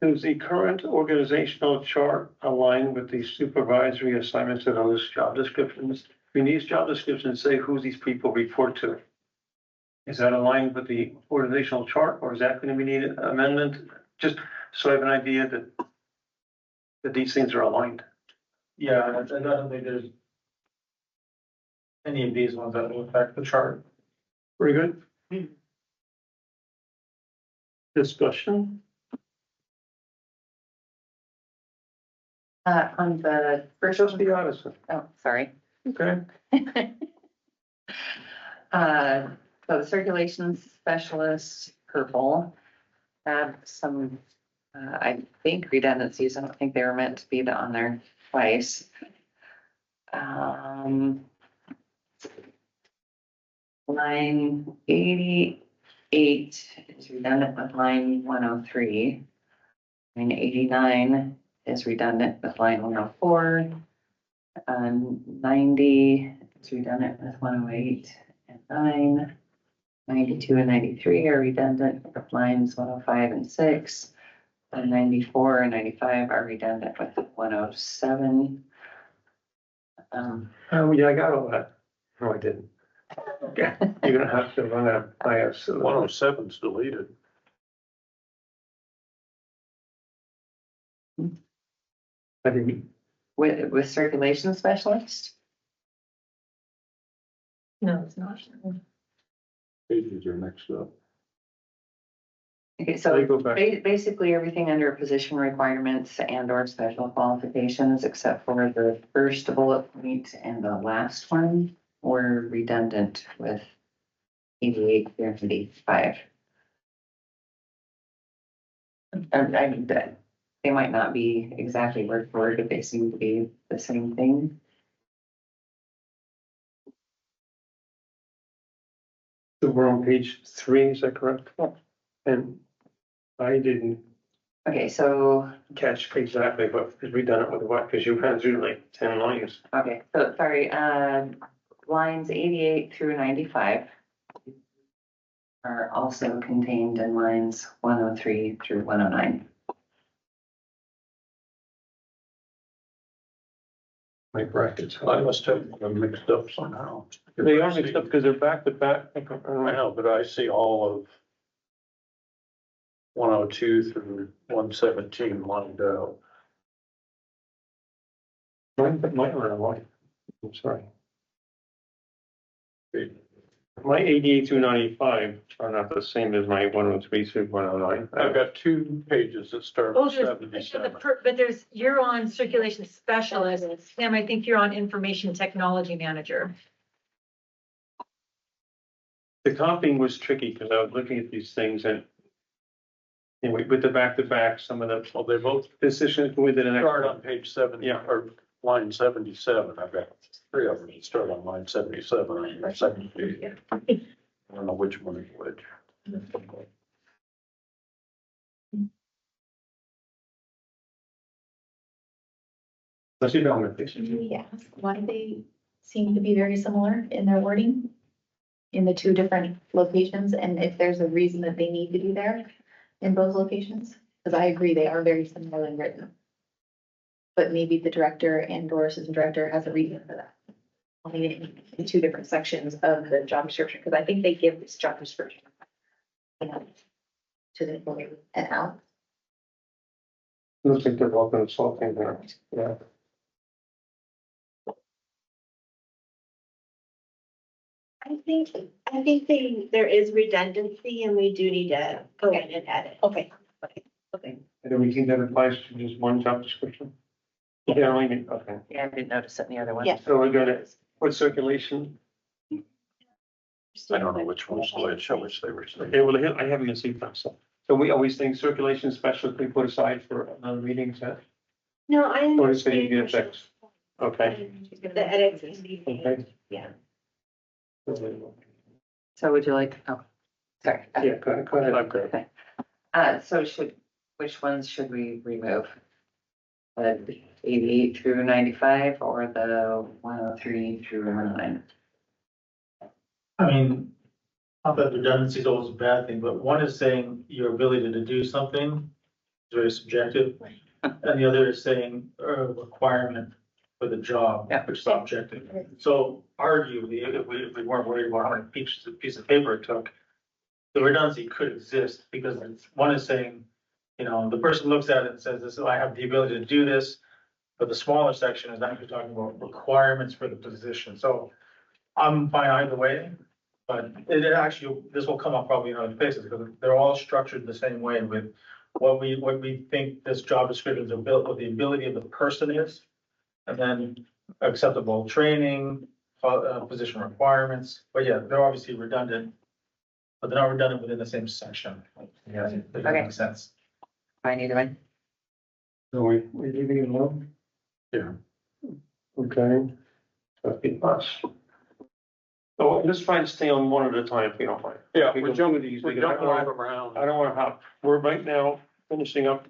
Does the current organizational chart align with the supervisory assignments of those job descriptions? I mean, these job descriptions say who these people report to. Is that aligned with the organizational chart, or is that going to be needed amendment? Just so I have an idea that these things are aligned. yeah, I don't think there's any of these ones that will affect the chart. Very good. Discussion? On the first, Trustee Addison. oh, sorry. Okay. So the circulation specialist, purple, had some, I think redundancies. I don't think they were meant to be on there twice. Line 88 is redundant with line 103. Line 89 is redundant with line 104. 90 is redundant with 108 and 9. 92 and 93 are redundant with lines 105 and 6. And 94 and 95 are redundant with 107. Oh, yeah, I got all that. No, I didn't. Okay, you're gonna have to run a IS. 107's deleted. I didn't. With circulation specialist? No, it's not. Pages are mixed up. Okay, So we so go back. basically everything under position requirements and or special qualifications, except for the first bullet point and the last one, were redundant with 88-55. I mean, that they might not be exactly word for word, but they seem to be the same thing. So we're on page 3, is that correct? And I didn't Okay, so, catch exactly what, because we done it with what, because you had to do like 10 lines. okay, so sorry, lines 88 through 95 are also contained in lines 103 through 109. My brackets. I must have them mixed up somehow. They are mixed up because they're back to back. I know, but I see all of 102 through 117 lined out. Mine are white. I'm sorry. My 88 through 95 are not the same as my 103 through 109. I've got 2 pages that start Oh, with there's, 77. but there's, you're on circulation specialist. Sam, I think you're on information technology manager. The copying was tricky because I was looking at these things and anyway, with the back to back, some of the Well, they both decisions with the next start on one. page 70, Yeah. or line 77. I've got 3 of them that start on line 77 on the second page. I don't know which one is which. Let's see down with this. Can we ask why they seem to be very similar in their wording in the 2 different locations, and if there's a reason that they need to be there in both locations? Because I agree, they are very similarly written. But maybe the director and or assistant director has a reason for that. Only in 2 different sections of the job description, because I think they give this job description, you know, to the employee and out. Looks like they're all going to solve things there. Yeah. I think there is redundancy and we do need to go in and edit. Okay. Okay. And then we think that applies to just one job description? Yeah, I mean, okay. Yeah, I didn't notice it in the other one. Yeah. So we're gonna, what circulation? I don't know which one's which, I wish they were. Okay, well, I haven't been seeing that, so. So we always think circulation specialty put aside for another meeting, is that? No, I Or is it understand. the effects? Okay. The edits. can be made. Okay. Yeah. So would you like, oh, sorry. Yeah, go ahead. Okay. So which ones should we remove? The 88 through 95 or the 103 through 109? I mean, not that redundancy is always a bad thing, but one is saying your ability to do something is very subjective. And the other is saying a requirement for the job, Yeah. which is objective. So arguably, if we weren't worried about how many piece of paper it took, the redundancy could exist because one is saying, you know, the person looks at it and says, I have the ability to do this. But the smaller section is actually talking about requirements for the position. So I'm fine either way. But it actually, this will come up probably in other places because they're all structured the same way with what we think this job description is built, what the ability of the person is. And then acceptable training, position requirements. But yeah, they're obviously redundant, but they're not redundant within the same section. Yeah, that doesn't Okay. make sense. Fine, either way. So we're leaving it alone? Yeah. Okay. Trustee Plus. So let's try and stay on one at a time if you don't mind. Yeah, We we're go jumping, through these, we're because I jumping don't all wanna- around. I don't want to hop. We're right now finishing up.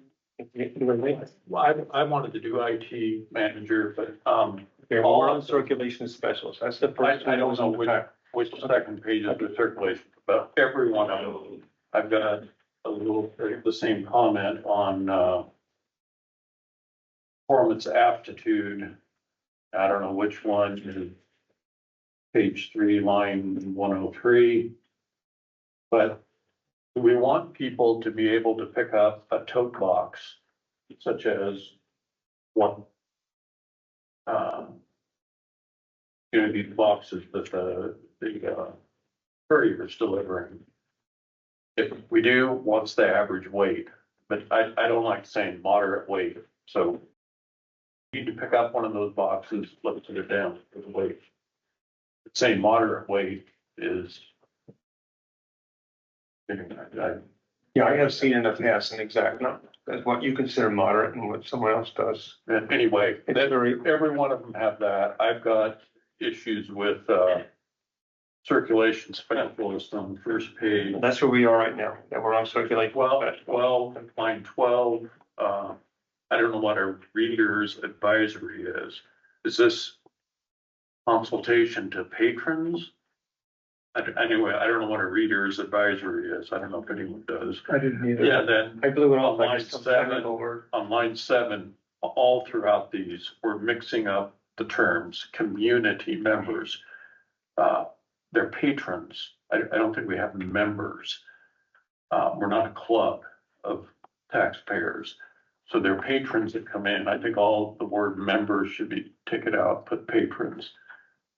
Well, I wanted to do IT manager, but, Okay, we're on circulation specialist. That's the first. I don't know which second page of the circulation, but every one of them. I've got a little, the same comment on, performance aptitude. I don't know which one is page 3, line 103. But we want people to be able to pick up a tote box, such as one, these boxes that the courier's delivering. If we do, what's the average weight? But I don't like saying moderate weight, so you need to pick up one of those boxes, flip it down for the weight. Saying moderate weight is. Yeah, I have seen in the past an exact number, that's what you consider moderate and what someone else does. Anyway, It's very, every one of them have that. I've got issues with, circulation specialist on the first page. that's where we are right now, that we're on circulate. Well, line 12, I don't know what a reader's advisory is. Is this consultation to patrons? Anyway, I don't know what a reader's advisory is. I don't know if anyone does. I didn't either. Yeah, then I blew it off on like line some 7, technical word. on line 7, all throughout these, we're mixing up the terms, community members. They're patrons. I don't think we have members. We're not a club of taxpayers. So they're patrons that come in. I think all the word members should be taken out, put patrons.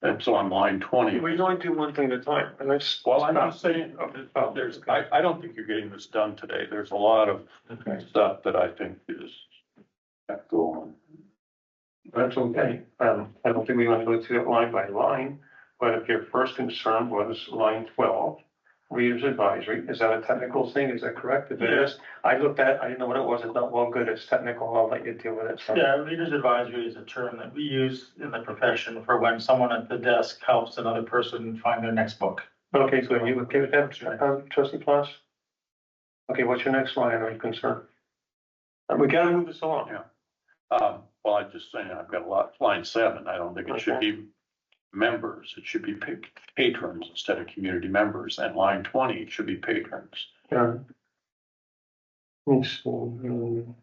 That's on line 20. We only do one thing at a time, and that's. Well, I'm just saying, I don't think you're getting this done today. There's a lot of stuff that I think is going. That's okay. I don't think we want to go through it line by line, but if your first concern was line 12, reader's advisory, is that a technical thing? Is that correct? If it is, I looked at, I didn't know what it was. It's not well good. It's technical. I'll let you deal with it. So. Yeah, reader's advisory is a term that we use in the profession for when someone at the desk helps another person find their next book. Okay, so you okay with that, trustee Plus? Okay, what's your next line of concern? We gotta move this along. Yeah. Well, I'm just saying, I've got a lot, line 7, I don't think it should be members, it should be patrons instead of community members, and line 20, it should be patrons. Yeah. So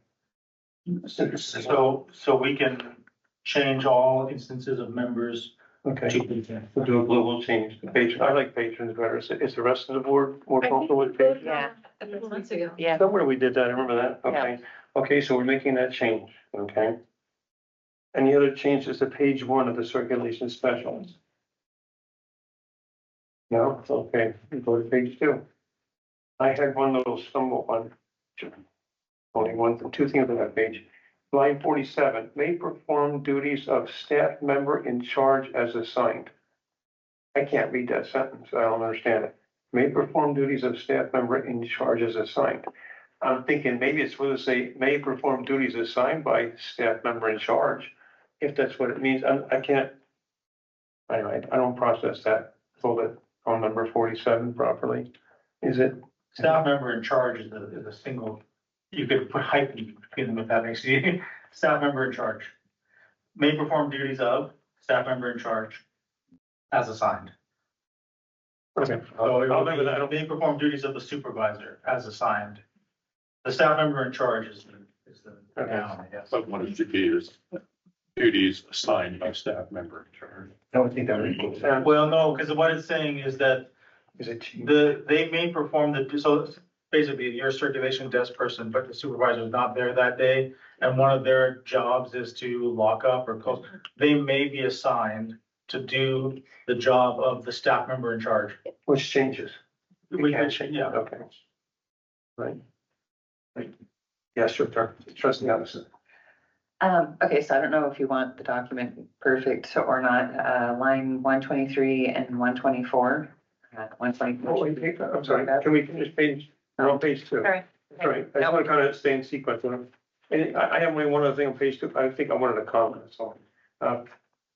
we can change all instances of members Okay, to patrons. we'll do a global change. The patron, I like patrons better. Is the rest of the board more comfortable with patrons? Yeah. A couple months ago. Yeah. Somewhere we did that, I remember that, okay. Okay, so we're making that change, okay? Any other changes to page 1 of the circulation specials? No, okay, we go to page 2. I had one little stumble on, only two things on that page. Line 47, may perform duties of staff member in charge as assigned. I can't read that sentence, I don't understand it. May perform duties of staff member in charge as assigned. I'm thinking maybe it's supposed to say may perform duties assigned by staff member in charge. If that's what it means, I can't. I don't process that bullet on number 47 properly. Is it? Staff member in charge is a single, you could put hyphen between them if that makes you, staff member in charge. May perform duties of staff member in charge as assigned. Okay. So it I'll would live with that. be, may perform duties of the supervisor as assigned. The staff member in charge is the Okay. noun, I guess. But what it should be is duties assigned by staff member in charge. I would think that would make sense. Well, no, because what it's saying is that Is it cheap? they may perform so basically you're a circulation desk person, but the supervisor is not there that day. And one of their jobs is to lock up or close. They may be assigned to do the job of the staff member in charge. Which changes? We can can, change. yeah. Okay. Right. Right. Yes, your turn. Trustee Anderson. Okay, so I don't know if you want the document perfect or not, line 123 and 124. 124. Oh, wait, I'm sorry. Can we finish page, we're on page 2. Sorry. All right, I just want to kind of stay in sequence. And I have only one other thing on page 2. I think I wanted to comment, so.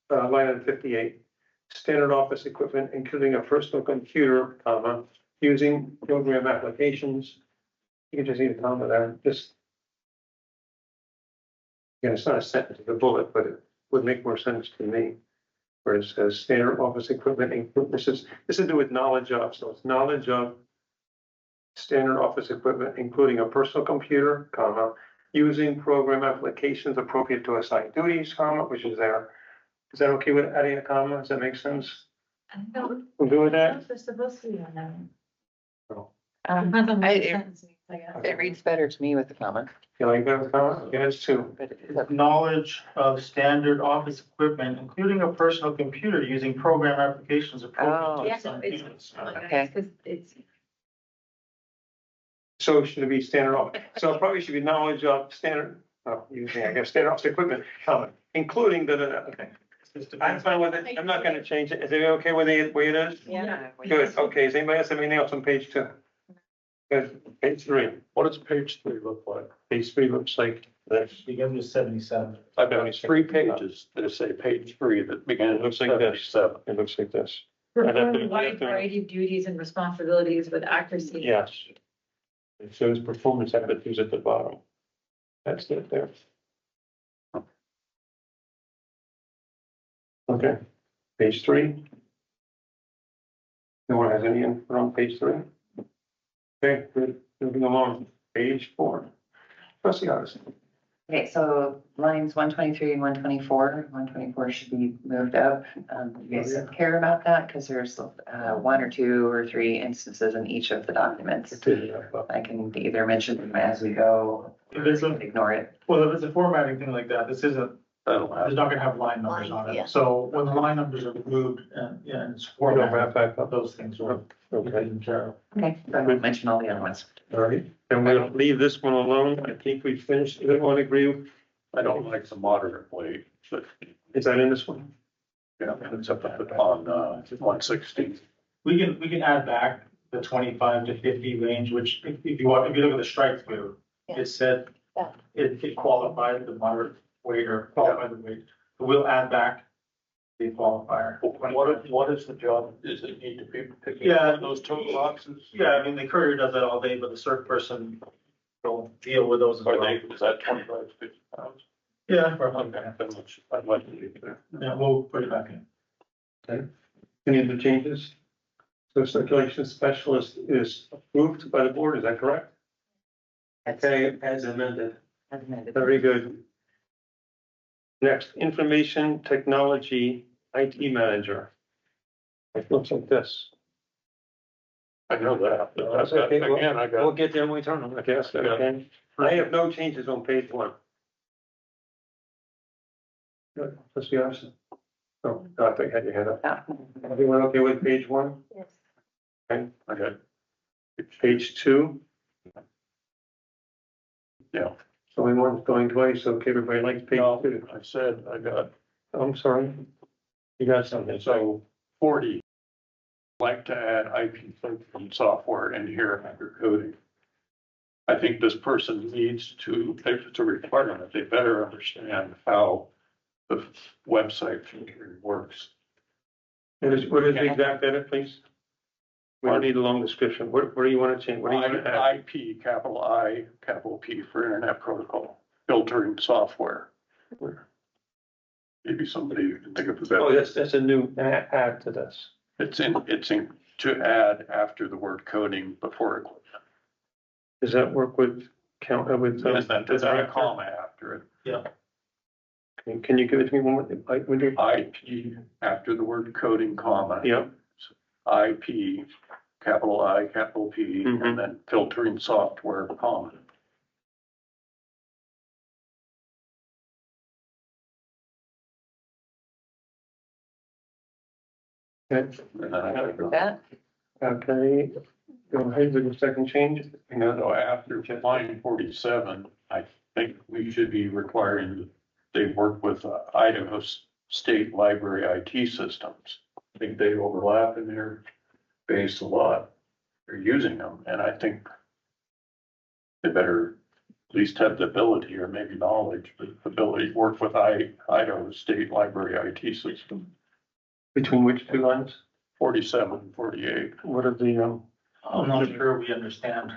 Line on 58, standard office equipment, including a personal computer, comma, using program applications. You can just need a comma there, just. Yeah, it's not a sentence, it's a bullet, but it would make more sense to me. Where it says standard office equipment, this is to do with knowledge of, so it's knowledge of. Standard office equipment, including a personal computer, comma, using program applications appropriate to assign duties, comma, which is there. Is that okay with adding a comma? Does that make sense? We'll do with that? They're supposed to be on that. Depends on what the it sentence means, I guess. reads better to me with the comma. You like that with comma? Yeah, it's 2. But it's Knowledge of standard office equipment, including a personal computer using program applications appropriate Oh. to Yeah, some it's- students. Okay. Because it's So should it be standard off? So it probably should be knowledge of standard, using, I guess, standard office equipment, including okay. I'm fine with it. I'm not gonna change it. Is it okay with the way it is? Yeah. Good, okay. Does anybody else have anything else on page 2? Good, page 3. What does page 3 look like? Page 3 looks like this. Begins with 77. I've got 3 pages that say page 3 that begin It looks like this. 77. It looks like this. Wide variety of duties and responsibilities with accuracy. Yes. It shows performance activities at the bottom. That's it there. Okay, page 3. No one has any input on page 3? Okay, good, moving along, page 4. Trustee Addison. Okay, so lines 123 and 124. 124 should be moved up. You guys care about that? Because there's 1 or 2 or 3 instances in each of the documents. I can either mention them as we go, If it's a, ignore it. well, if it's a formatting thing like that, this isn't, That'll have. it's not gonna have line numbers on Yeah. it. So when the line numbers are removed and, yeah, and it's We're gonna formatted, wrap back up. those things are Okay, taken care of. Okay, I won't mention all the other ones. all right, and we'll leave this one alone. I think we finished. Does everyone agree? I don't like the moderate weight, but Is that in this one? yeah, it's up on 160. We can add back the 25 to 50 range, which if you want, if you look at the strike through, Yeah. it said Yeah. it qualified the moderate weight or qualified the weight. So we'll add back the qualifier. What is the job? Does it need to be picking Yeah. up those total boxes? Yeah, I mean, the courier does that all day, but the cert person will deal with those as Are well. they, is that 25 to 50 pounds? Yeah, Okay, then I'd like to leave it there. yeah, we'll put it back in. Any other changes? So circulation specialist is approved by the board, is that correct? Okay, as amended. Very good. Next, information technology IT manager. It looks like this. I know that. but That's okay, well, Again, I We'll got, get there when we turn them, I guess, okay? I have no changes on page 1. Good, trustee Anderson. Oh, I think I had your hand up. Yeah. Everyone okay with page 1? Yes. Okay, I got, page 2, yeah. so we want going twice, okay, everybody likes page No, 2. I said I got, I'm sorry. You got something, so, so 40. Like to add IP filtering software in here under coding. I think this person needs to, if it's a requirement, they better understand how the website filtering works. what is the exact edit, please? We don't need a long description, what do you want to change, what do you want to add? IP, capital I, capital P for Internet Protocol, filtering software. Maybe somebody can think of Oh, that. that's a new add to this. It's in to add after the word coding before it. Does that work with count, with? Yes, that does have a comma after it. Can you give it to me one more, like, when you? IP after the word coding, comma. Yeah, IP, capital I, capital P, Mhm. and then filtering software, comma. okay, And then I got to That, okay, go ahead with the second change. So after line 47, I think we should be requiring, they work with Idaho State Library IT systems. I think they overlap in their base a lot. They're using them, and I think they better at least have the ability, or maybe knowledge, but ability to work with Idaho State Library IT system. Between which 2 lines? 47, 48. What are the, I'm not sure we understand.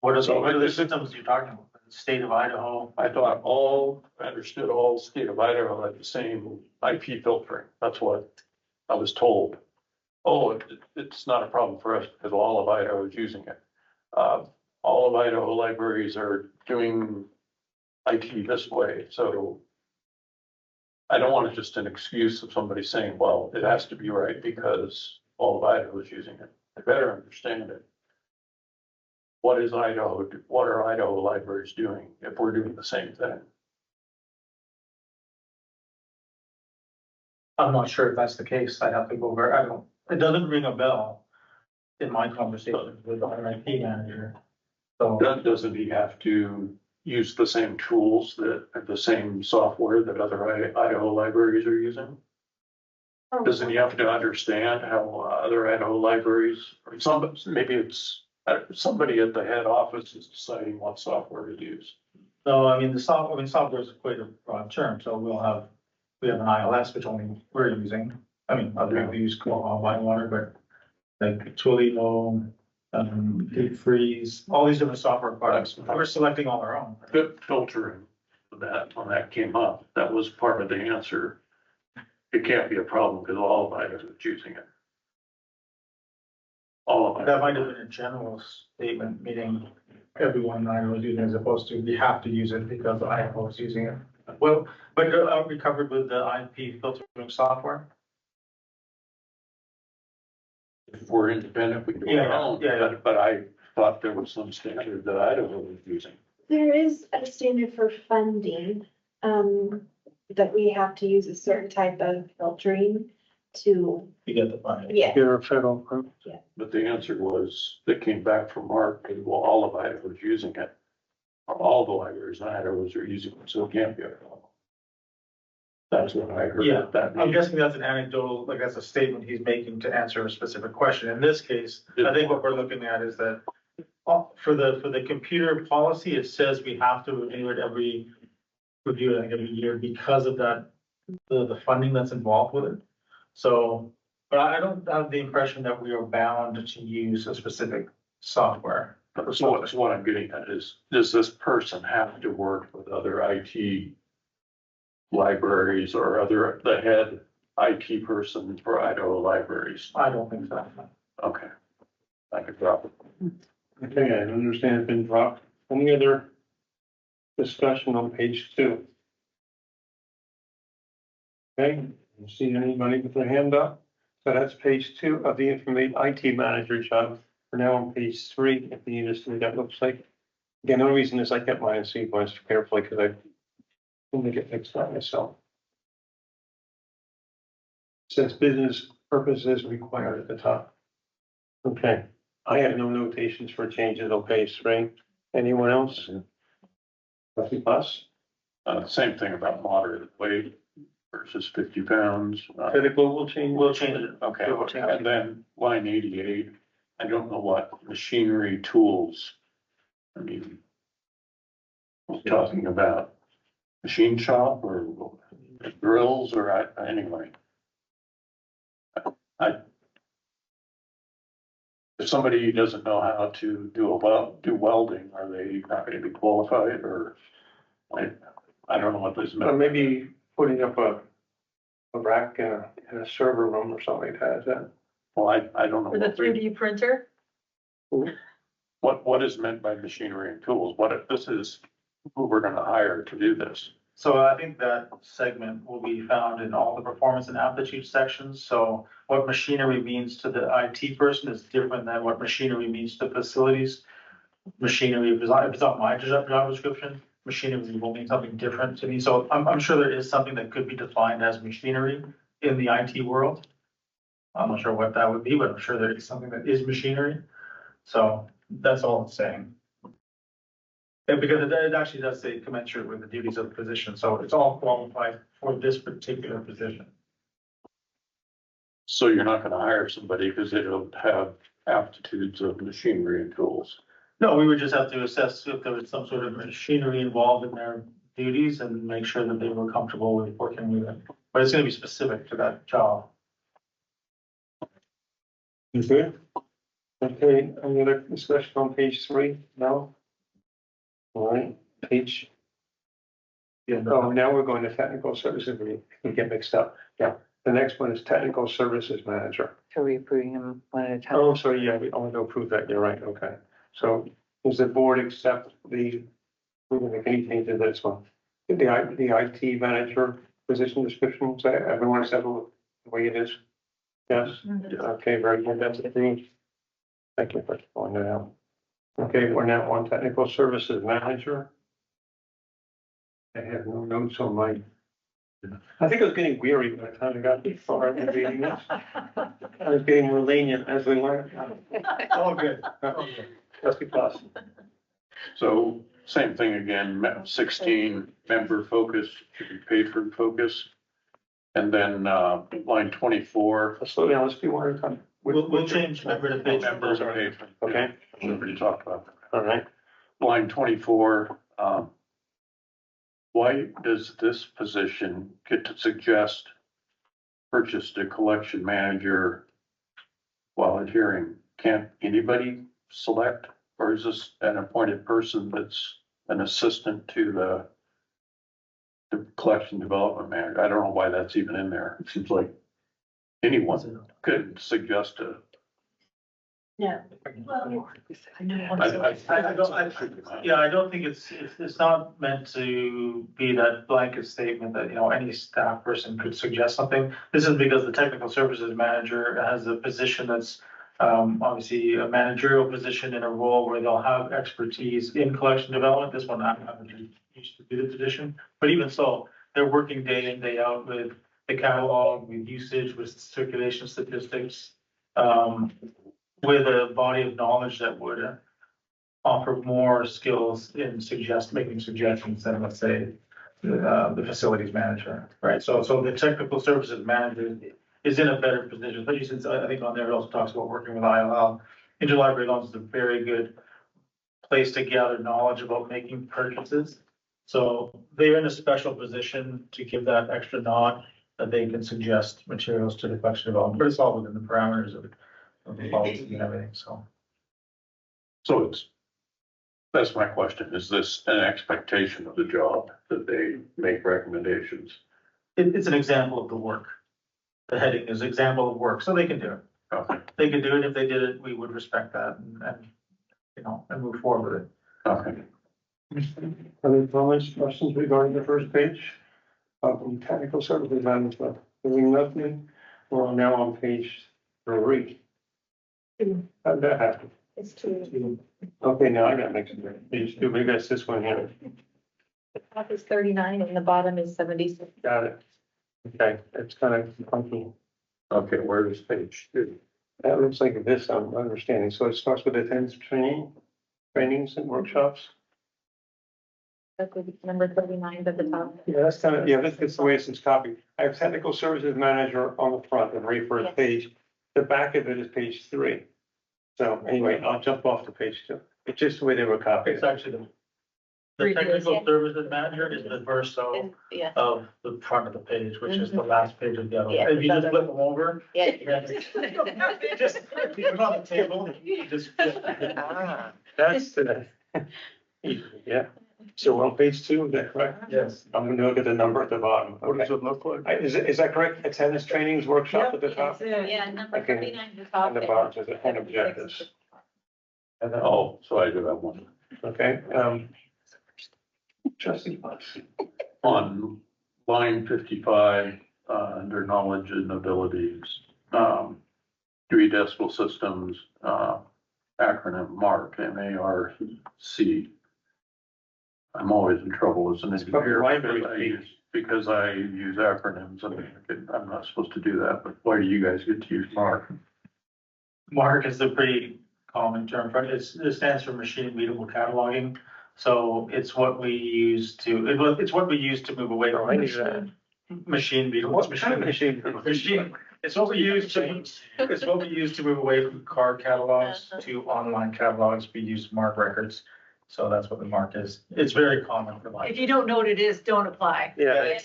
What are the systems you're talking about? The state of Idaho? I thought I understood all state of Idaho had the same IP filtering. That's what I was told. Oh, it's not a problem for us because all of Idaho is using it. All of Idaho libraries are doing IT this way, so I don't want it just an excuse of somebody saying, well, it has to be right because all of Idaho is using it. I better understand it. What are Idaho libraries doing if we're doing the same thing? I'm not sure if that's the case. I'd have to go over, it doesn't ring a bell in my conversations with our IT manager. So, Doesn't he have to use the same tools the same software that other Idaho libraries are using? Doesn't he have to understand how other Idaho libraries, or maybe it's somebody at the head office is deciding what software to use? no, I mean, software is quite a broad term, so we have an ILS, which only we're using. I mean, other people use Online Water, but like Twilio, Deep Freeze, all these different software products, we're selecting all our own. Good filtering that when that came up, that was part of the answer. It can't be a problem because all of Idaho is using it. All of it. That might have been a general statement, meaning everyone in Idaho is using it as opposed to we have to use it because Idaho is using it. Well, but are we covered with the IP filtering software? If we're independent, we do Yeah, our own, yeah. but I thought there was some standard that Idaho was using. There is a standard for funding, that we have to use a certain type of filtering to, You get the funding. yeah. You're a federal group. But the answer was, that came back from Mark, and well, all of Idaho is using it. All the libraries in Idaho are using it, so it can't be a problem. That's what I heard. Yeah, That I'm means. guessing that's an anecdotal, like that's a statement he's making to answer a specific question. In this case, I think what we're looking at is that for the computer policy, it says we have to review it every year because of that, the funding that's involved with it. So, but I don't have the impression that we are bound to use a specific software. So what I'm getting at is, does this person have to work with other IT libraries or the head IT person for Idaho libraries? I don't think so. Okay. I could drop it. Okay, I understand it's been dropped. Any other discussion on page 2? Okay, you see anybody with their hand up? So that's page 2 of the IT manager job. We're now on page 3, if you need to see what that looks like. Again, the only reason is I kept mine in sequence carefully because I didn't get fixed up myself. Says business purposes required at the top. Okay, I have no notations for changes on page 3. Anyone else? Trustee Plus? Same thing about moderate weight versus 50 pounds. Critical will change. We'll change it. Okay, We'll change it. and then line 88, I don't know what machinery tools. I mean, we're talking about machine shop or drills or anyway. If somebody doesn't know how to do welding, are they not going to be qualified or? I don't know what this meant. Maybe putting up a rack in a server room or something like that, is that? Well, I don't know. For the 3D printer? What is meant by machinery and tools? What if this is who we're gonna hire to do this? So I think that segment will be found in all the performance and aptitude sections. So what machinery means to the IT person is different than what machinery means to facilities. Machinery, if it's not my job description, machinery will mean something different to me. So I'm sure there is something that could be defined as machinery in the IT world. I'm not sure what that would be, but I'm sure there is something that is machinery. So that's all it's saying. And because it actually does say commensurate with the duties of the position, so it's all qualified for this particular position. So you're not gonna hire somebody because they don't have aptitudes of machinery and tools. No, we would just have to assess if there was some sort of machinery involved in their duties and make sure that they were comfortable with working with it. But it's gonna be specific to that job. Okay. Okay, any other discussion on page 3? No? All right, page. Yeah, Oh, now we're going to technical services. We get mixed up. Yeah, the next one is technical services manager. So we approving them one at a time? Oh, sorry, yeah, we want to approve that. You're right. Okay. So does the board accept we didn't make any changes to this one? The IT manager position description, so everyone accept the way it is? Yes? Okay, very good. That's approved. Thank you for pointing that out. Okay, we're now on technical services manager. I have no notes on mine. I think I was getting weary by the time I got this far in reading this. I was getting more lenient as we went. All good. All good. Trustee Plus. So same thing again, 16, member focus, should be patron focus. And then, line 24. Slow down, let's do one at a time. We'll change member to patron. Members and patron. Okay, We already talked about that. all right. Line 24, why does this position get to suggest purchase to collection manager while adhering? Can't anybody select, or is this an appointed person that's an assistant to the collection development manager? I don't know why that's even in there. It seems like anyone could suggest a. Yeah. I don't think it's not meant to be that blanket statement that, any staff person could suggest something. This is because the technical services manager has a position that's obviously a managerial position in a role where they'll have expertise in collection development. This one, I'm not used to do the position, but even so, they're working day in, day out with the catalog, with usage, with circulation statistics, with a body of knowledge that would offer more skills in making suggestions than, let's say, the facilities manager, right? So the technical services manager is in a better position, especially since I think on there it also talks about working with ILL. Interlibrary loans is a very good place to gather knowledge about making purchases. So they're in a special position to give that extra nod that they can suggest materials to the collection development, but it's all within the parameters of the policy and everything, so. So that's my question. Is this an expectation of the job that they make recommendations? It's an example of the work. The heading is example of work, so they can do it. Okay, They could do it. If they did it, we would respect that and move forward with it. okay. Other comments, questions regarding the first page? From technical services management, doing nothing, we're now on page 3. How'd that happen? It's two. Okay, now I got mixed up. Page 2, maybe that's this one here. The top is 39 and the bottom is 76. Got it. Okay, it's kind of funky. Okay, where is page 2? That looks like this, I'm understanding. So it starts with attendance trainings and workshops. That would be number 39 at the top. Yeah, that's the way it's copied. I have technical services manager on the front, the very first Yes. page. The back of it is page 3. So anyway, I'll jump off to page 2. It's just the way they were copied. It's actually the technical services manager is the verso Yeah. of the front of the page, which is the last page of the other. Yeah. If you just flip them over, Yeah. just if you put on the table, you just. Ah, that's the, yeah. So on page 2, is that correct? Yes. I'm gonna look at the number at the bottom. What does Okay. it look like? Is that correct? Attendance trainings workshop at the top Yeah, number Okay. 39 at the top. and the bottom is the objectives. And then, oh, so I do have one. Okay, trustee Bus. On line 55, under knowledge and abilities, Dewey Decimal Systems, acronym MARC, M-A-R-C. I'm always in trouble as an probably engineer library because I use acronyms. I mean, I'm not supposed to do that, but why do you guys get to use MARC? MARC is a pretty common term for it. It stands for machine readable cataloging. So it's what we use to move away Oh, from I knew that. machine readable. What kind of machine? It's what we use to move away from card catalogs to online catalogs. We use MARC records. So that's what the MARC is. It's very common for If life. you don't know what it is, don't apply. Yeah.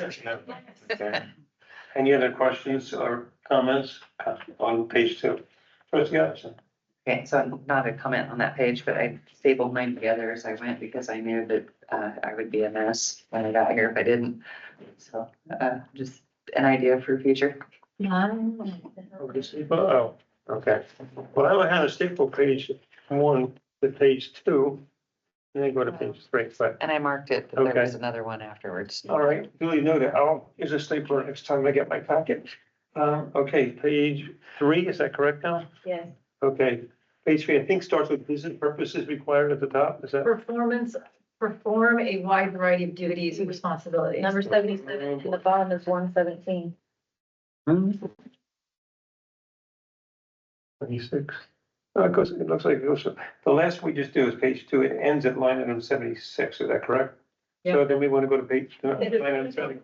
Okay. Any other questions or comments on page 2? Trustee Addison. Okay, so not a comment on that page, but I stapled mine together as I went because I knew that I would be a mess when I got here if I didn't. So just an idea for future. Oh, okay. Well, I had a staple page 1 to page 2, and then go to page 3, but, And I marked it, but there was Okay. another one afterwards. all right, duly noted. I'll use a stapler next time I get my packet. Okay, page 3, is that correct now? Yes. Okay, page 3, I think starts with business purposes required at the top, is that? Perform a wide variety of duties and responsibilities. Number 77 and the bottom is 117. 26. It looks like it goes, the last we just do is page 2. It ends at line item 76. Is that correct? So then we want to go to page, line item 70.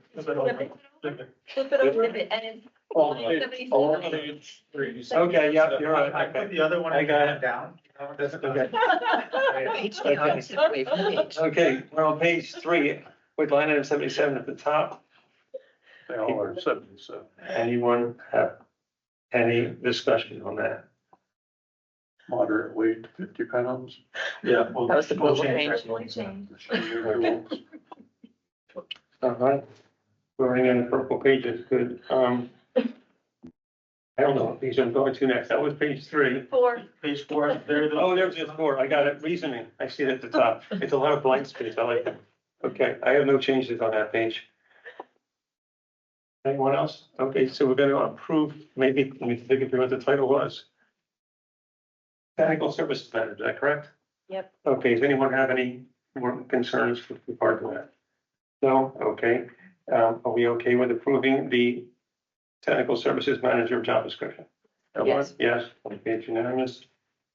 Okay, yeah, you're right. I put Okay. the other one I got it. down. That's okay. Page down, step away from the page. Okay, we're on page 3 with line item 77 at the top. They all are 77. Anyone have any discussion on that? Moderate weight, 50 pounds. Yeah. That was the we'll global change change. that. All right. We're in the purple pages, good. I don't know what these I'm going to next. That was page 3. Page 4, there. Oh, there's just 4. I got it. Reasoning. I see it at the top. It's a lot of blank space. I like it. Okay, I have no changes on that page. Anyone else? Okay, so we're going to approve, maybe, let me think through what the title was. Technical Services Manager, is that correct? Yep. Okay, does anyone have any more concerns with regard to that? No? Okay. Are we okay with approving the Technical Services Manager job description? Everyone? Yes. Yes, okay, it's unanimous.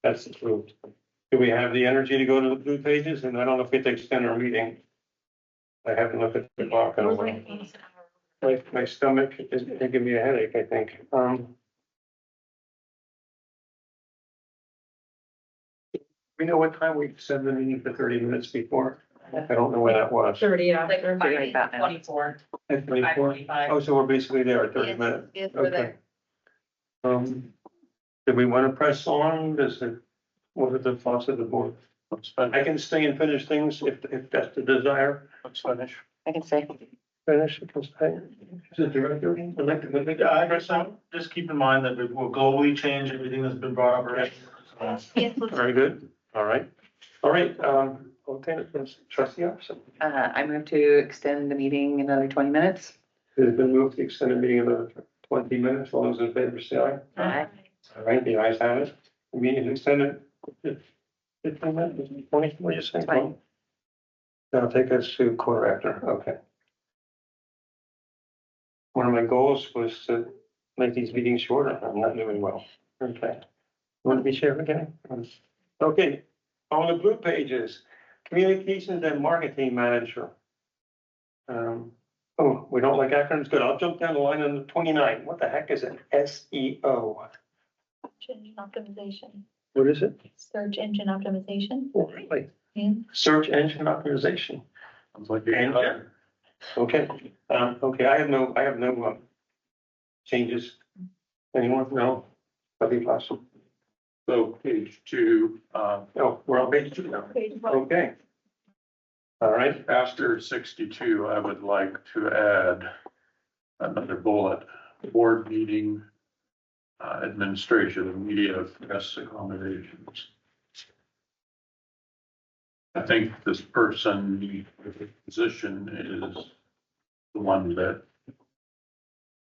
That's approved. Do we have the energy to go to the blue pages? And I don't know if we have to extend our meeting. I haven't looked at the clock in a while. My stomach is giving me a headache, I think. We know what time we set the meeting for 30 minutes before? I don't know where that was. 30 Like after. right about now. 24. At 24? Oh, so we're basically there at 30 minutes. Yes, we're Okay. there. Do we want to press on? What are the thoughts of the board? Let's finish. I can stay and finish things if that's the desire. Let's finish. I can say. Finish, you can stay. Is the director elected? Yeah, I guess so. Just keep in mind that we will globally change everything that's been brought up already. Yes, let's Very good. All right. All right, I'll take it from trustee Anderson. I move to extend the meeting another 20 minutes. It has been moved to extend the meeting another 20 minutes. All those in favor say aye. Aye. All right, the ayes have it. The meeting is extended. 15 minutes, 20, what are you saying? Fine. That'll take us to quarter after, okay. One of my goals was to make these meetings shorter. I'm not doing well. Okay. Want to be share again? Okay, on the blue pages, Communications and Marketing Manager. Oh, we don't like acronyms, good. I'll jump down the line on 29. What the heck is an SEO? search engine optimization. What is it? Search engine optimization. Oh, really? Yeah. Search engine optimization. Sounds like you're Okay, okay, I have no changes. Anyone? No? That'd be possible. So page 2, Oh, we're on page 2 now. Page 12. Okay. All right, after 62, I would like to add another bullet, board meeting, administration of media press accommodations. I think this person, the position is the one that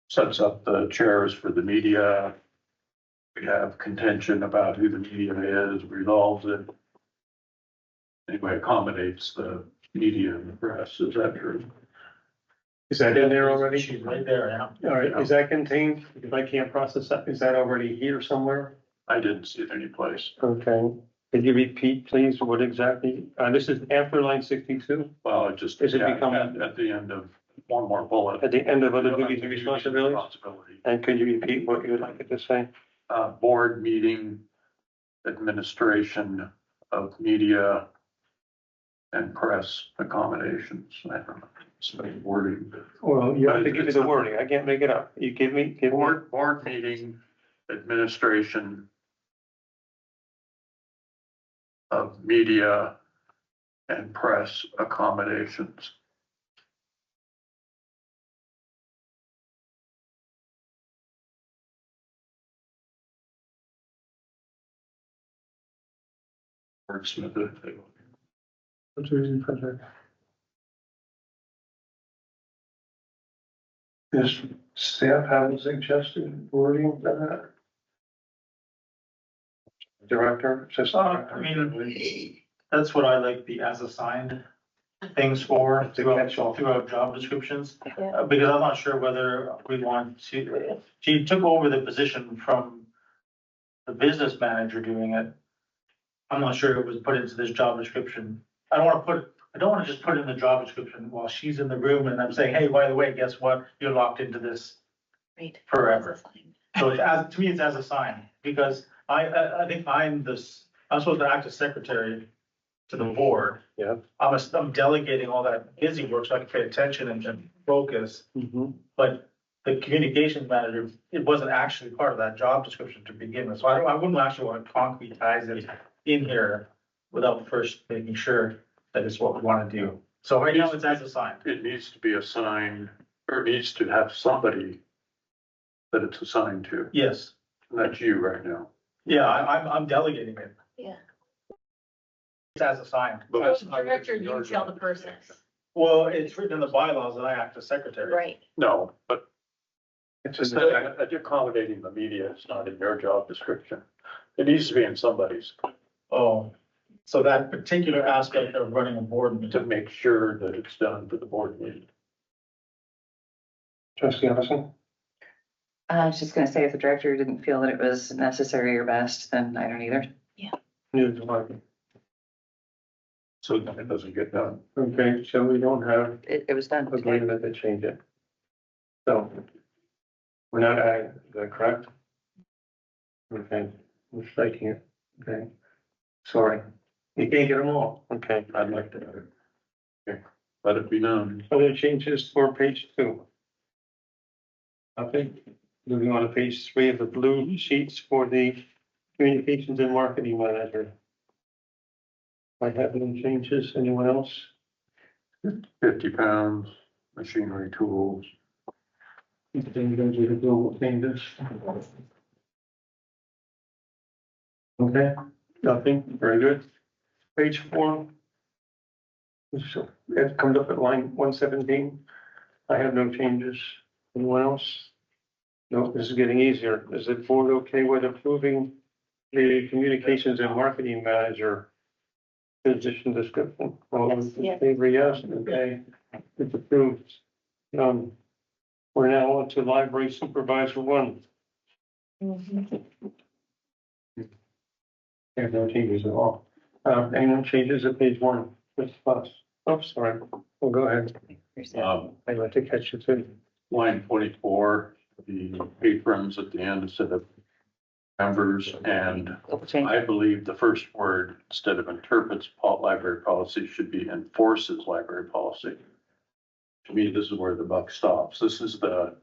sets up the chairs for the media. We have contention about who the media is, resolves it. Anyway, accommodates the media and the press. Is that true? is that in there already? She's right there now. All right, is that contained? If I can't process that, is that already here somewhere? I didn't see it anyplace. Okay, could you repeat, please, what exactly, this is after line 62, Well, it just, Is it yeah, become- at the end of one more bullet. at the end of other duties and responsibilities? Responsibility. And could you repeat what you would like it to say? Board meeting, administration of media and press accommodations. I don't know, some wording. Well, you have to give me the wording, I can't make it up. You give me. Board meeting, administration of media and press accommodations. Wordsmith it. What's the reason for that? Does staff have a suggested wording for that? Director, assistant I director? mean, that's what I like the as assigned things for To catch all. throughout job descriptions. Yeah. Because I'm not sure whether we want to, she took over the position from the business manager doing it. I'm not sure it was put into this job description. I don't wanna just put it in the job description while she's in the room and I'm saying, hey, by the way, guess what? You're locked into this Right. forever. So it's to me, it's as a sign, because I think I'm supposed to act as secretary to the board. Yeah. I'm delegating all that busy work so I can pay attention and focus, Mm-hmm. but the communications manager, it wasn't actually part of that job description to begin with, so I wouldn't actually want to concretize it in here without first making sure that it's what we want to do. So right now, it's as assigned. It needs to be assigned, or it needs to have somebody that it's assigned to. Yes, And that's you right now. yeah, I'm delegating it. Yeah. It's as assigned. But So director, you tell the person. Well, it's written in the bylaws that I act as secretary. Right. no, but it's just that accommodating the media is not in your job description. It needs to be in somebody's Oh, so that particular aspect of running a board to meeting. make sure that it's done for the board meeting. Trustee Allison? I was just gonna say, if the director didn't feel that it was necessary or best, then I don't either. News like it. So that it doesn't get done. Okay, so we don't have It was done. agreement to change it. So we're not adding, is that correct? Okay, we're striking it, okay. Sorry, you can't get them all, okay. I'd like to. Okay, let it be known. Other changes for page 2. Okay, moving on to page 3 of the blue sheets for the communications and marketing manager. I have any changes, anyone else? 50 pounds, machinery, tools. Anything goes with the global changes? Okay, nothing, very good. Page 4. So it comes up at line 117. I have no changes. Anyone else? No, this is getting easier. Is the board okay with approving the communications and marketing manager position description? All those in Yes. favor, yes, okay, it's approved. We're now on to library supervisor 1. There's no changes at all. Any changes at page 1? With plus. Oh, sorry. Well, go ahead. I'd like to catch you too. Line 24, the patrons at the end instead of members, and I believe the first word, instead of interprets library policy, should be enforces library policy. To me, this is where the buck stops. This is the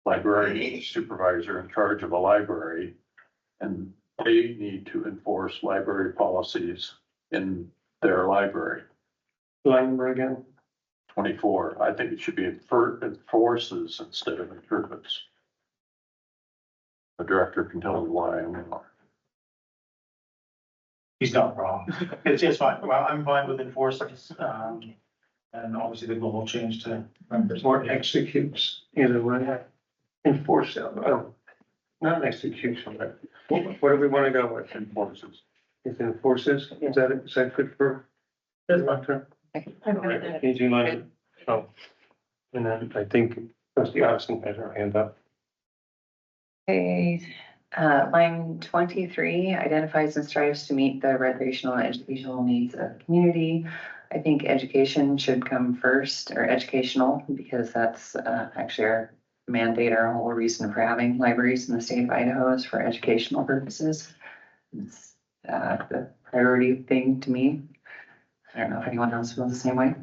librarian supervisor in charge of a library, and they need to enforce library policies in their library. Line number again. 24, I think it should be enforces instead of interprets. The director can tell me why I'm wrong. He's not wrong. It's fine. Well, I'm fine with enforcements, and obviously the global change to members. Or executes, either way. Enforce, not execution, but what do we want to go with? Enforces. If enforces, is that good for? That's fine. All right, easy line. Oh. And then I think trustee Addison has her hand up. Okay, line 23 identifies and strives to meet the recreational and educational needs of the community. I think education should come first, or educational, because that's actually our mandate, our whole reason for having libraries in the state of Idaho is for educational purposes. It's the priority thing to me. I don't know if anyone else feels the same way.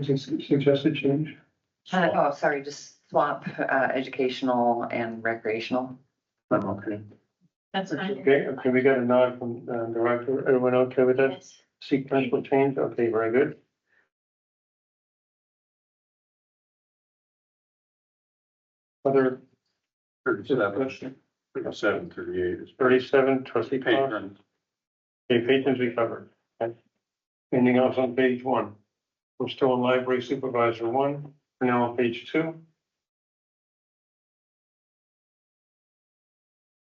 Suggested change? Sorry, just swap educational and recreational. I'm okay. That's fine. Okay, we got a nod from the director. Everyone okay with that Yes. sequential change? Okay, very good. Other 37, 37, 38 is 37, trustee Clark? patrons. Okay, patrons we covered. Okay. Anything else on page 1? We're still on library supervisor 1. We're now on page 2.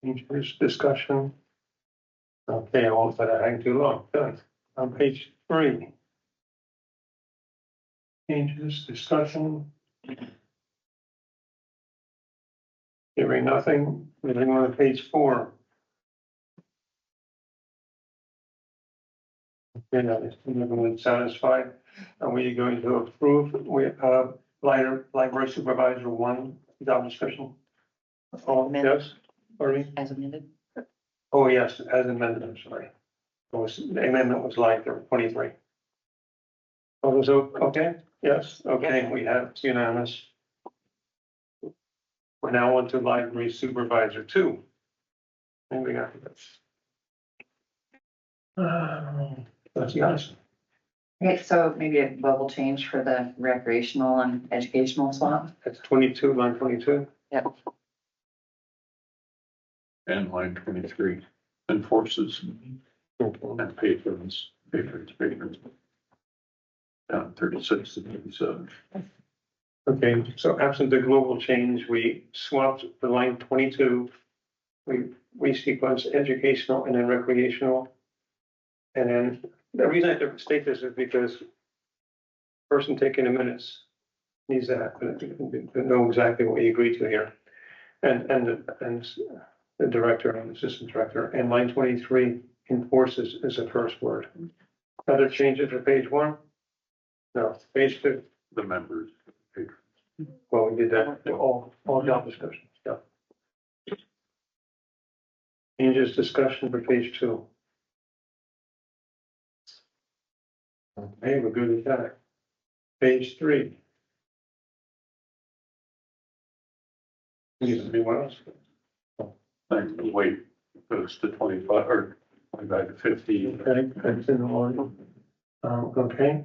Interest discussion. Okay, I won't let it hang too long. Done. On page 3. Changes, discussion. Hearing nothing, moving on to page 4. Is everyone satisfied? Are we going to approve, library supervisor one job description? Oh, yes, Arnie? As amended? Oh, yes, as amended, I'm sorry. The amendment was line 23. All those okay? Yes, okay, we have it's unanimous. We're now on to library supervisor two. And we got this. That's nice. Okay, so maybe a bubble change for the recreational and educational swap. That's 22, line 22. Yep. And line 23, enforces and patrons. Down 36 to 37. Okay, so absent the global change, we swapped the line 22. We sequenced educational and then recreational. And then the reason I have to state this is because person taking the minutes needs to know exactly what you agreed to here. And the director and assistant director, and line 23 enforces is the first word. Other changes to page 1? No, page 2. The members. Well, we did that, all job descriptions, yeah. Changes discussion for page 2. Okay, we're good with that. Page 3. Anyone else? Wait, goes to 25 or 25 to 50. Okay, that's in the order. Okay.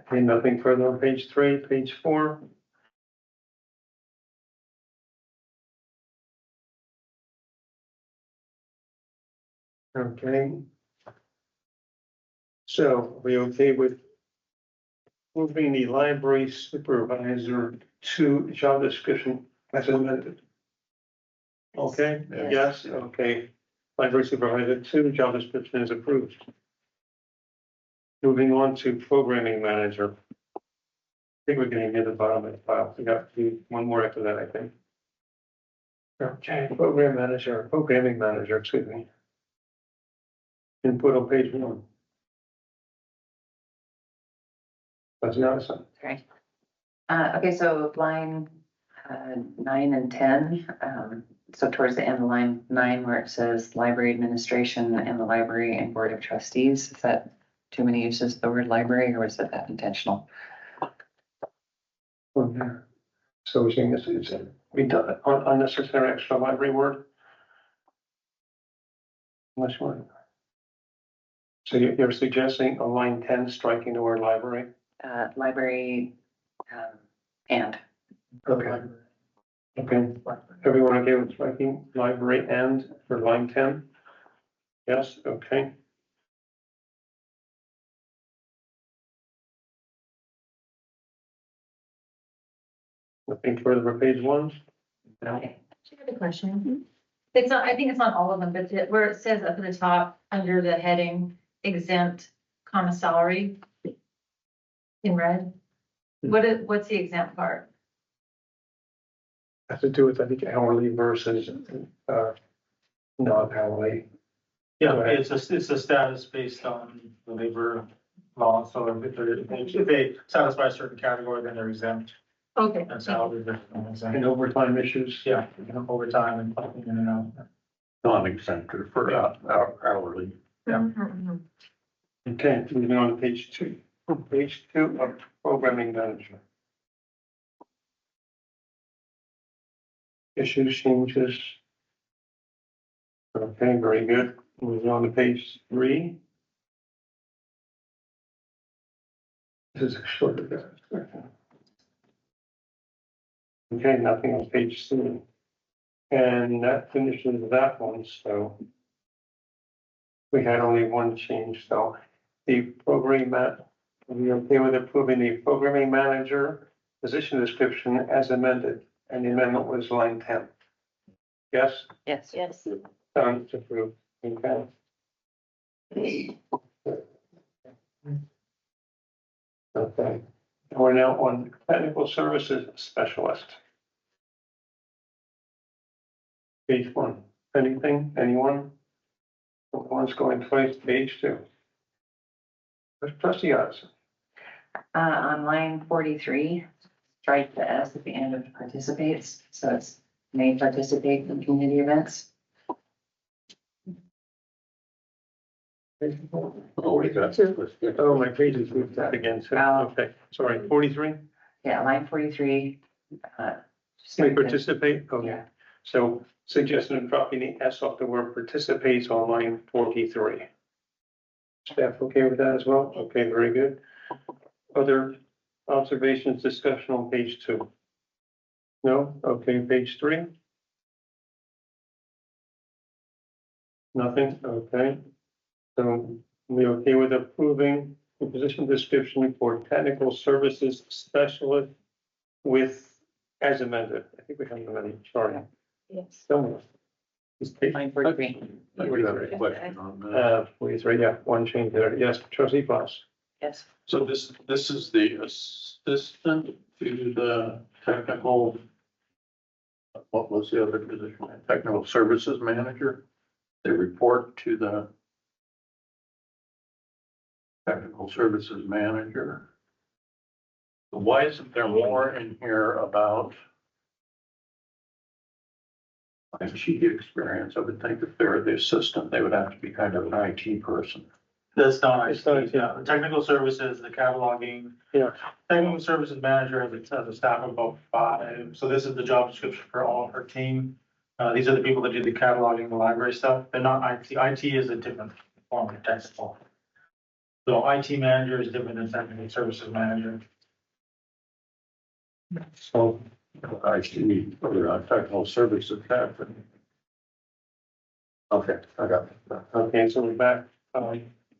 Okay, nothing further on page 3, page 4. Okay. So are we okay with moving the library supervisor to job description as amended? Okay, Yes. yes, okay. Library supervisor 2, job description is approved. Moving on to programming manager. I think we're getting near the bottom of the file. We got one more after that, I think. Okay, programming manager, excuse me. Input on page 1. That's the other side. Okay. Okay, so line 9 and 10, so towards the end of line 9 where it says library administration and the library and board of trustees, is that too many uses of the word library or was it that intentional? From there. So we're saying this is we done unnecessary extra library word. Unless one. So you're suggesting on line 10 striking the word library? Library and. Okay. Okay, everyone okay with striking library and for line 10? Yes, okay. Nothing further for page 1? No. I have a question. It's not, I think it's not all of them, but where it says up at the top, under the heading exempt comma salary in red, what's the exempt part? Has to do with, I think, hourly versus, non-hourly. Yeah, Go ahead. it's a status based on the labor law, so if they satisfy a certain category, then they're exempt. Okay. And salary, they're exempt. And overtime issues? Yeah, overtime and clocking in and out. Non-exempt for hourly. Yeah. Mhm. Okay, moving on to page 2. Page 2 of programming manager. Issues, changes. Okay, very good. Moving on to page 3. This is a shorter. Okay, nothing on page 3. And that finishes that one, so we had only one change, so the program are we okay with approving the programming manager position description as amended? And the amendment was line 10. Yes, Yes. Yes. done, it's approved. Okay. Okay, and we're now on technical services specialist. Page 1, anything, anyone? One's going twice, page 2. Trustee Addison. On line 43, strike the S at the end of participates, so it's may participate in community events. Oh, we got it. Oh, my page is moved that again, so, Oh. okay, sorry, 43, Yeah, line 43. may strike the- participate, okay. Yeah. So suggestion of dropping the S off the word participates on line 43. Staff okay with that as well? Okay, very good. Other observations, discussion on page 2? No? Okay, page 3? Nothing? Okay. So we okay with approving the position description for technical services specialist with, as amended? I think we have amended, sorry. Yes. Someone. Line 43. I do have a question on that. 43, yeah, one change there. Yes, trustee Foss. Yes. So this is the assistant to the technical, what was the other position? Technical services manager? They report to the technical services manager. Why isn't there more in here about IT experience? I would think if they're the assistant, they would have to be kind of an IT person. That's not, It's not, yeah, the technical services, the cataloging. Yeah. Technical services manager has a staff of about 5, so this is the job description for all of her team. These are the people that do the cataloging, the library stuff. They're not IT. IT is a different form of technical. So IT manager is different than technical services manager. So IT or technical services happening. Okay, I got it. Okay, so we're back.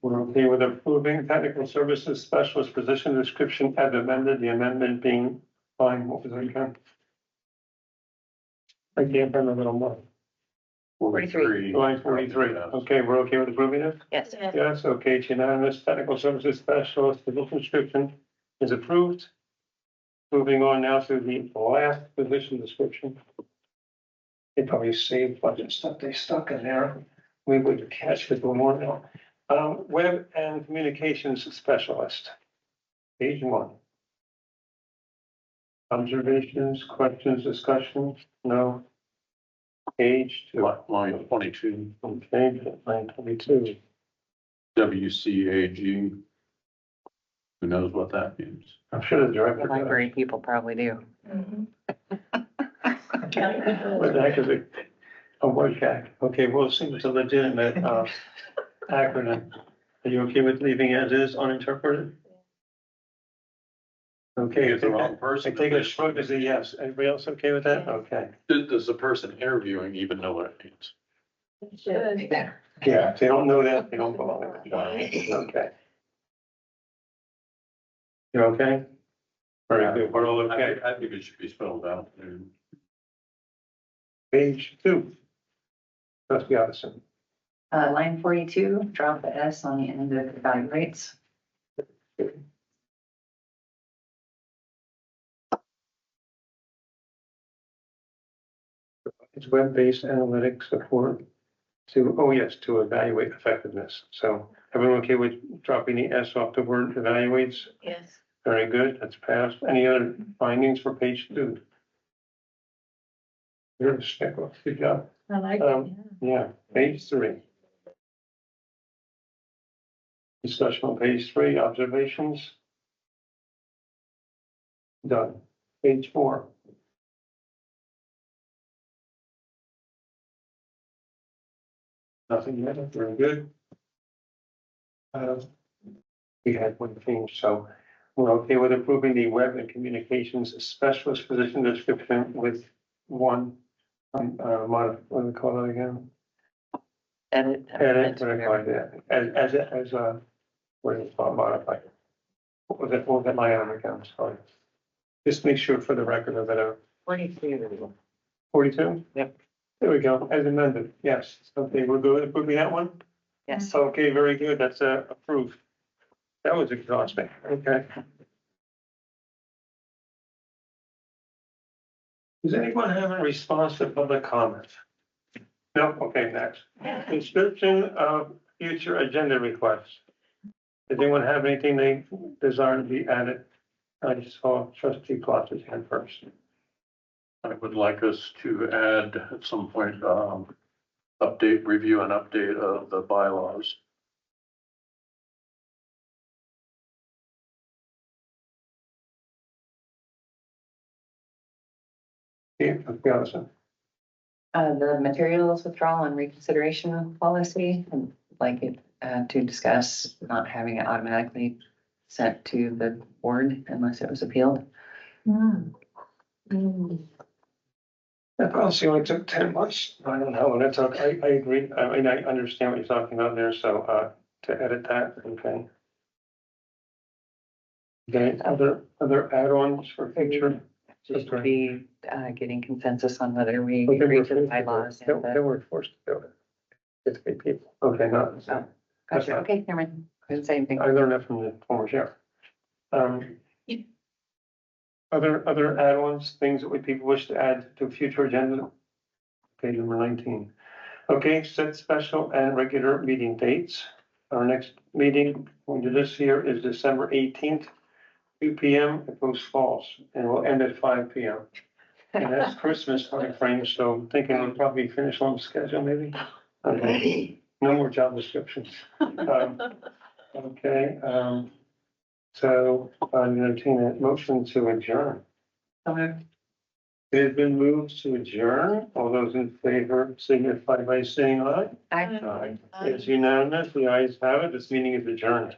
We're okay with approving technical services specialist position description as amended, the amendment being fine. What was it again? I can't remember a little more. 43. Line 43. Okay, we're okay with approving it? Yes. Yes, okay, it's unanimous. Technical services specialist position description is approved. Moving on now to the last position description. They probably saved a bunch of stuff they stuck in there. We would catch it more now. Web and communications specialist. Page 1. Observations, questions, discussions? No. Page 2. Line 22, Okay, line 22. WCAG. Who knows what that means? I'm sure the director. The library people probably do. What the heck is it? A word jack. Okay, we'll see. It's a legitimate acronym. Are you okay with leaving as is uninterpreted? Okay, It's the wrong person. I take a shrug as a yes. Everybody else okay with that? Okay. Does the person interviewing even know what it means? Should. Yeah, if they don't know that, they don't belong. Okay. You okay? Very good. We're all okay. I think it should be spelled out. Page 2. Trustee Addison. Line 42, drop the S on the end of evaluates. It's web-based analytics support to, oh yes, to evaluate effectiveness. So everyone okay with dropping the S off the word evaluates? Yes. Very good, that's passed. Any other findings for page 2? You're a stickler, good job. I like it, Yeah, page 3. Discussion on page 3, observations. Done. Page 4. Nothing yet, very good. We had one change, so we're okay with approving the web and communications specialist position description with one, what do we call it again? Edit. Edit, what do I call it? As what do you call it, modified? What was that line item again? Sorry. Just make sure for the record of it, 43. 42? Yep. There we go, as amended, yes. Okay, we're good with approving that one? Yes. Okay, very good, that's approved. That was exhausting, okay. Does anyone have a response to public comment? No, okay, next. Description of future agenda requests. Does anyone have anything they desire to be added? I saw trustee Plotter's hand first. I would like us to add at some point, review and update of the bylaws. Yeah, okay, Allison. The materials withdrawal and reconsideration policy, I'd like it to discuss not having it automatically sent to the board unless it was appealed. That policy only took 10 months. I don't know how long it took. I agree. I mean, I understand what you're talking about there, so, to edit that, okay. Okay, other add-ons for future? Just to be getting consensus on whether we Okay, agree we're to the forced to do it. bylaws. They and they the- were forced to do it. It's three people. Okay, not. Oh, Gotcha, okay, never mind. Couldn't say anything. I learned that from the former sheriff. Other add-ons, things that people wish to add to a future agenda? Page number 19. Okay, set special and regular meeting dates. Our next meeting, we'll do this here, is December 18th, 2 p.m. at Post Falls, and we'll end at 5 p.m. And that's Christmas time frame, so I'm thinking we'll probably finish on schedule maybe. Okay, no more job descriptions. Okay, so I'm entertaining a motion to adjourn. It has been moved to adjourn. All those in favor signify by saying aye. I Aye. It's unanimous. The ayes have it. This meeting is adjourned.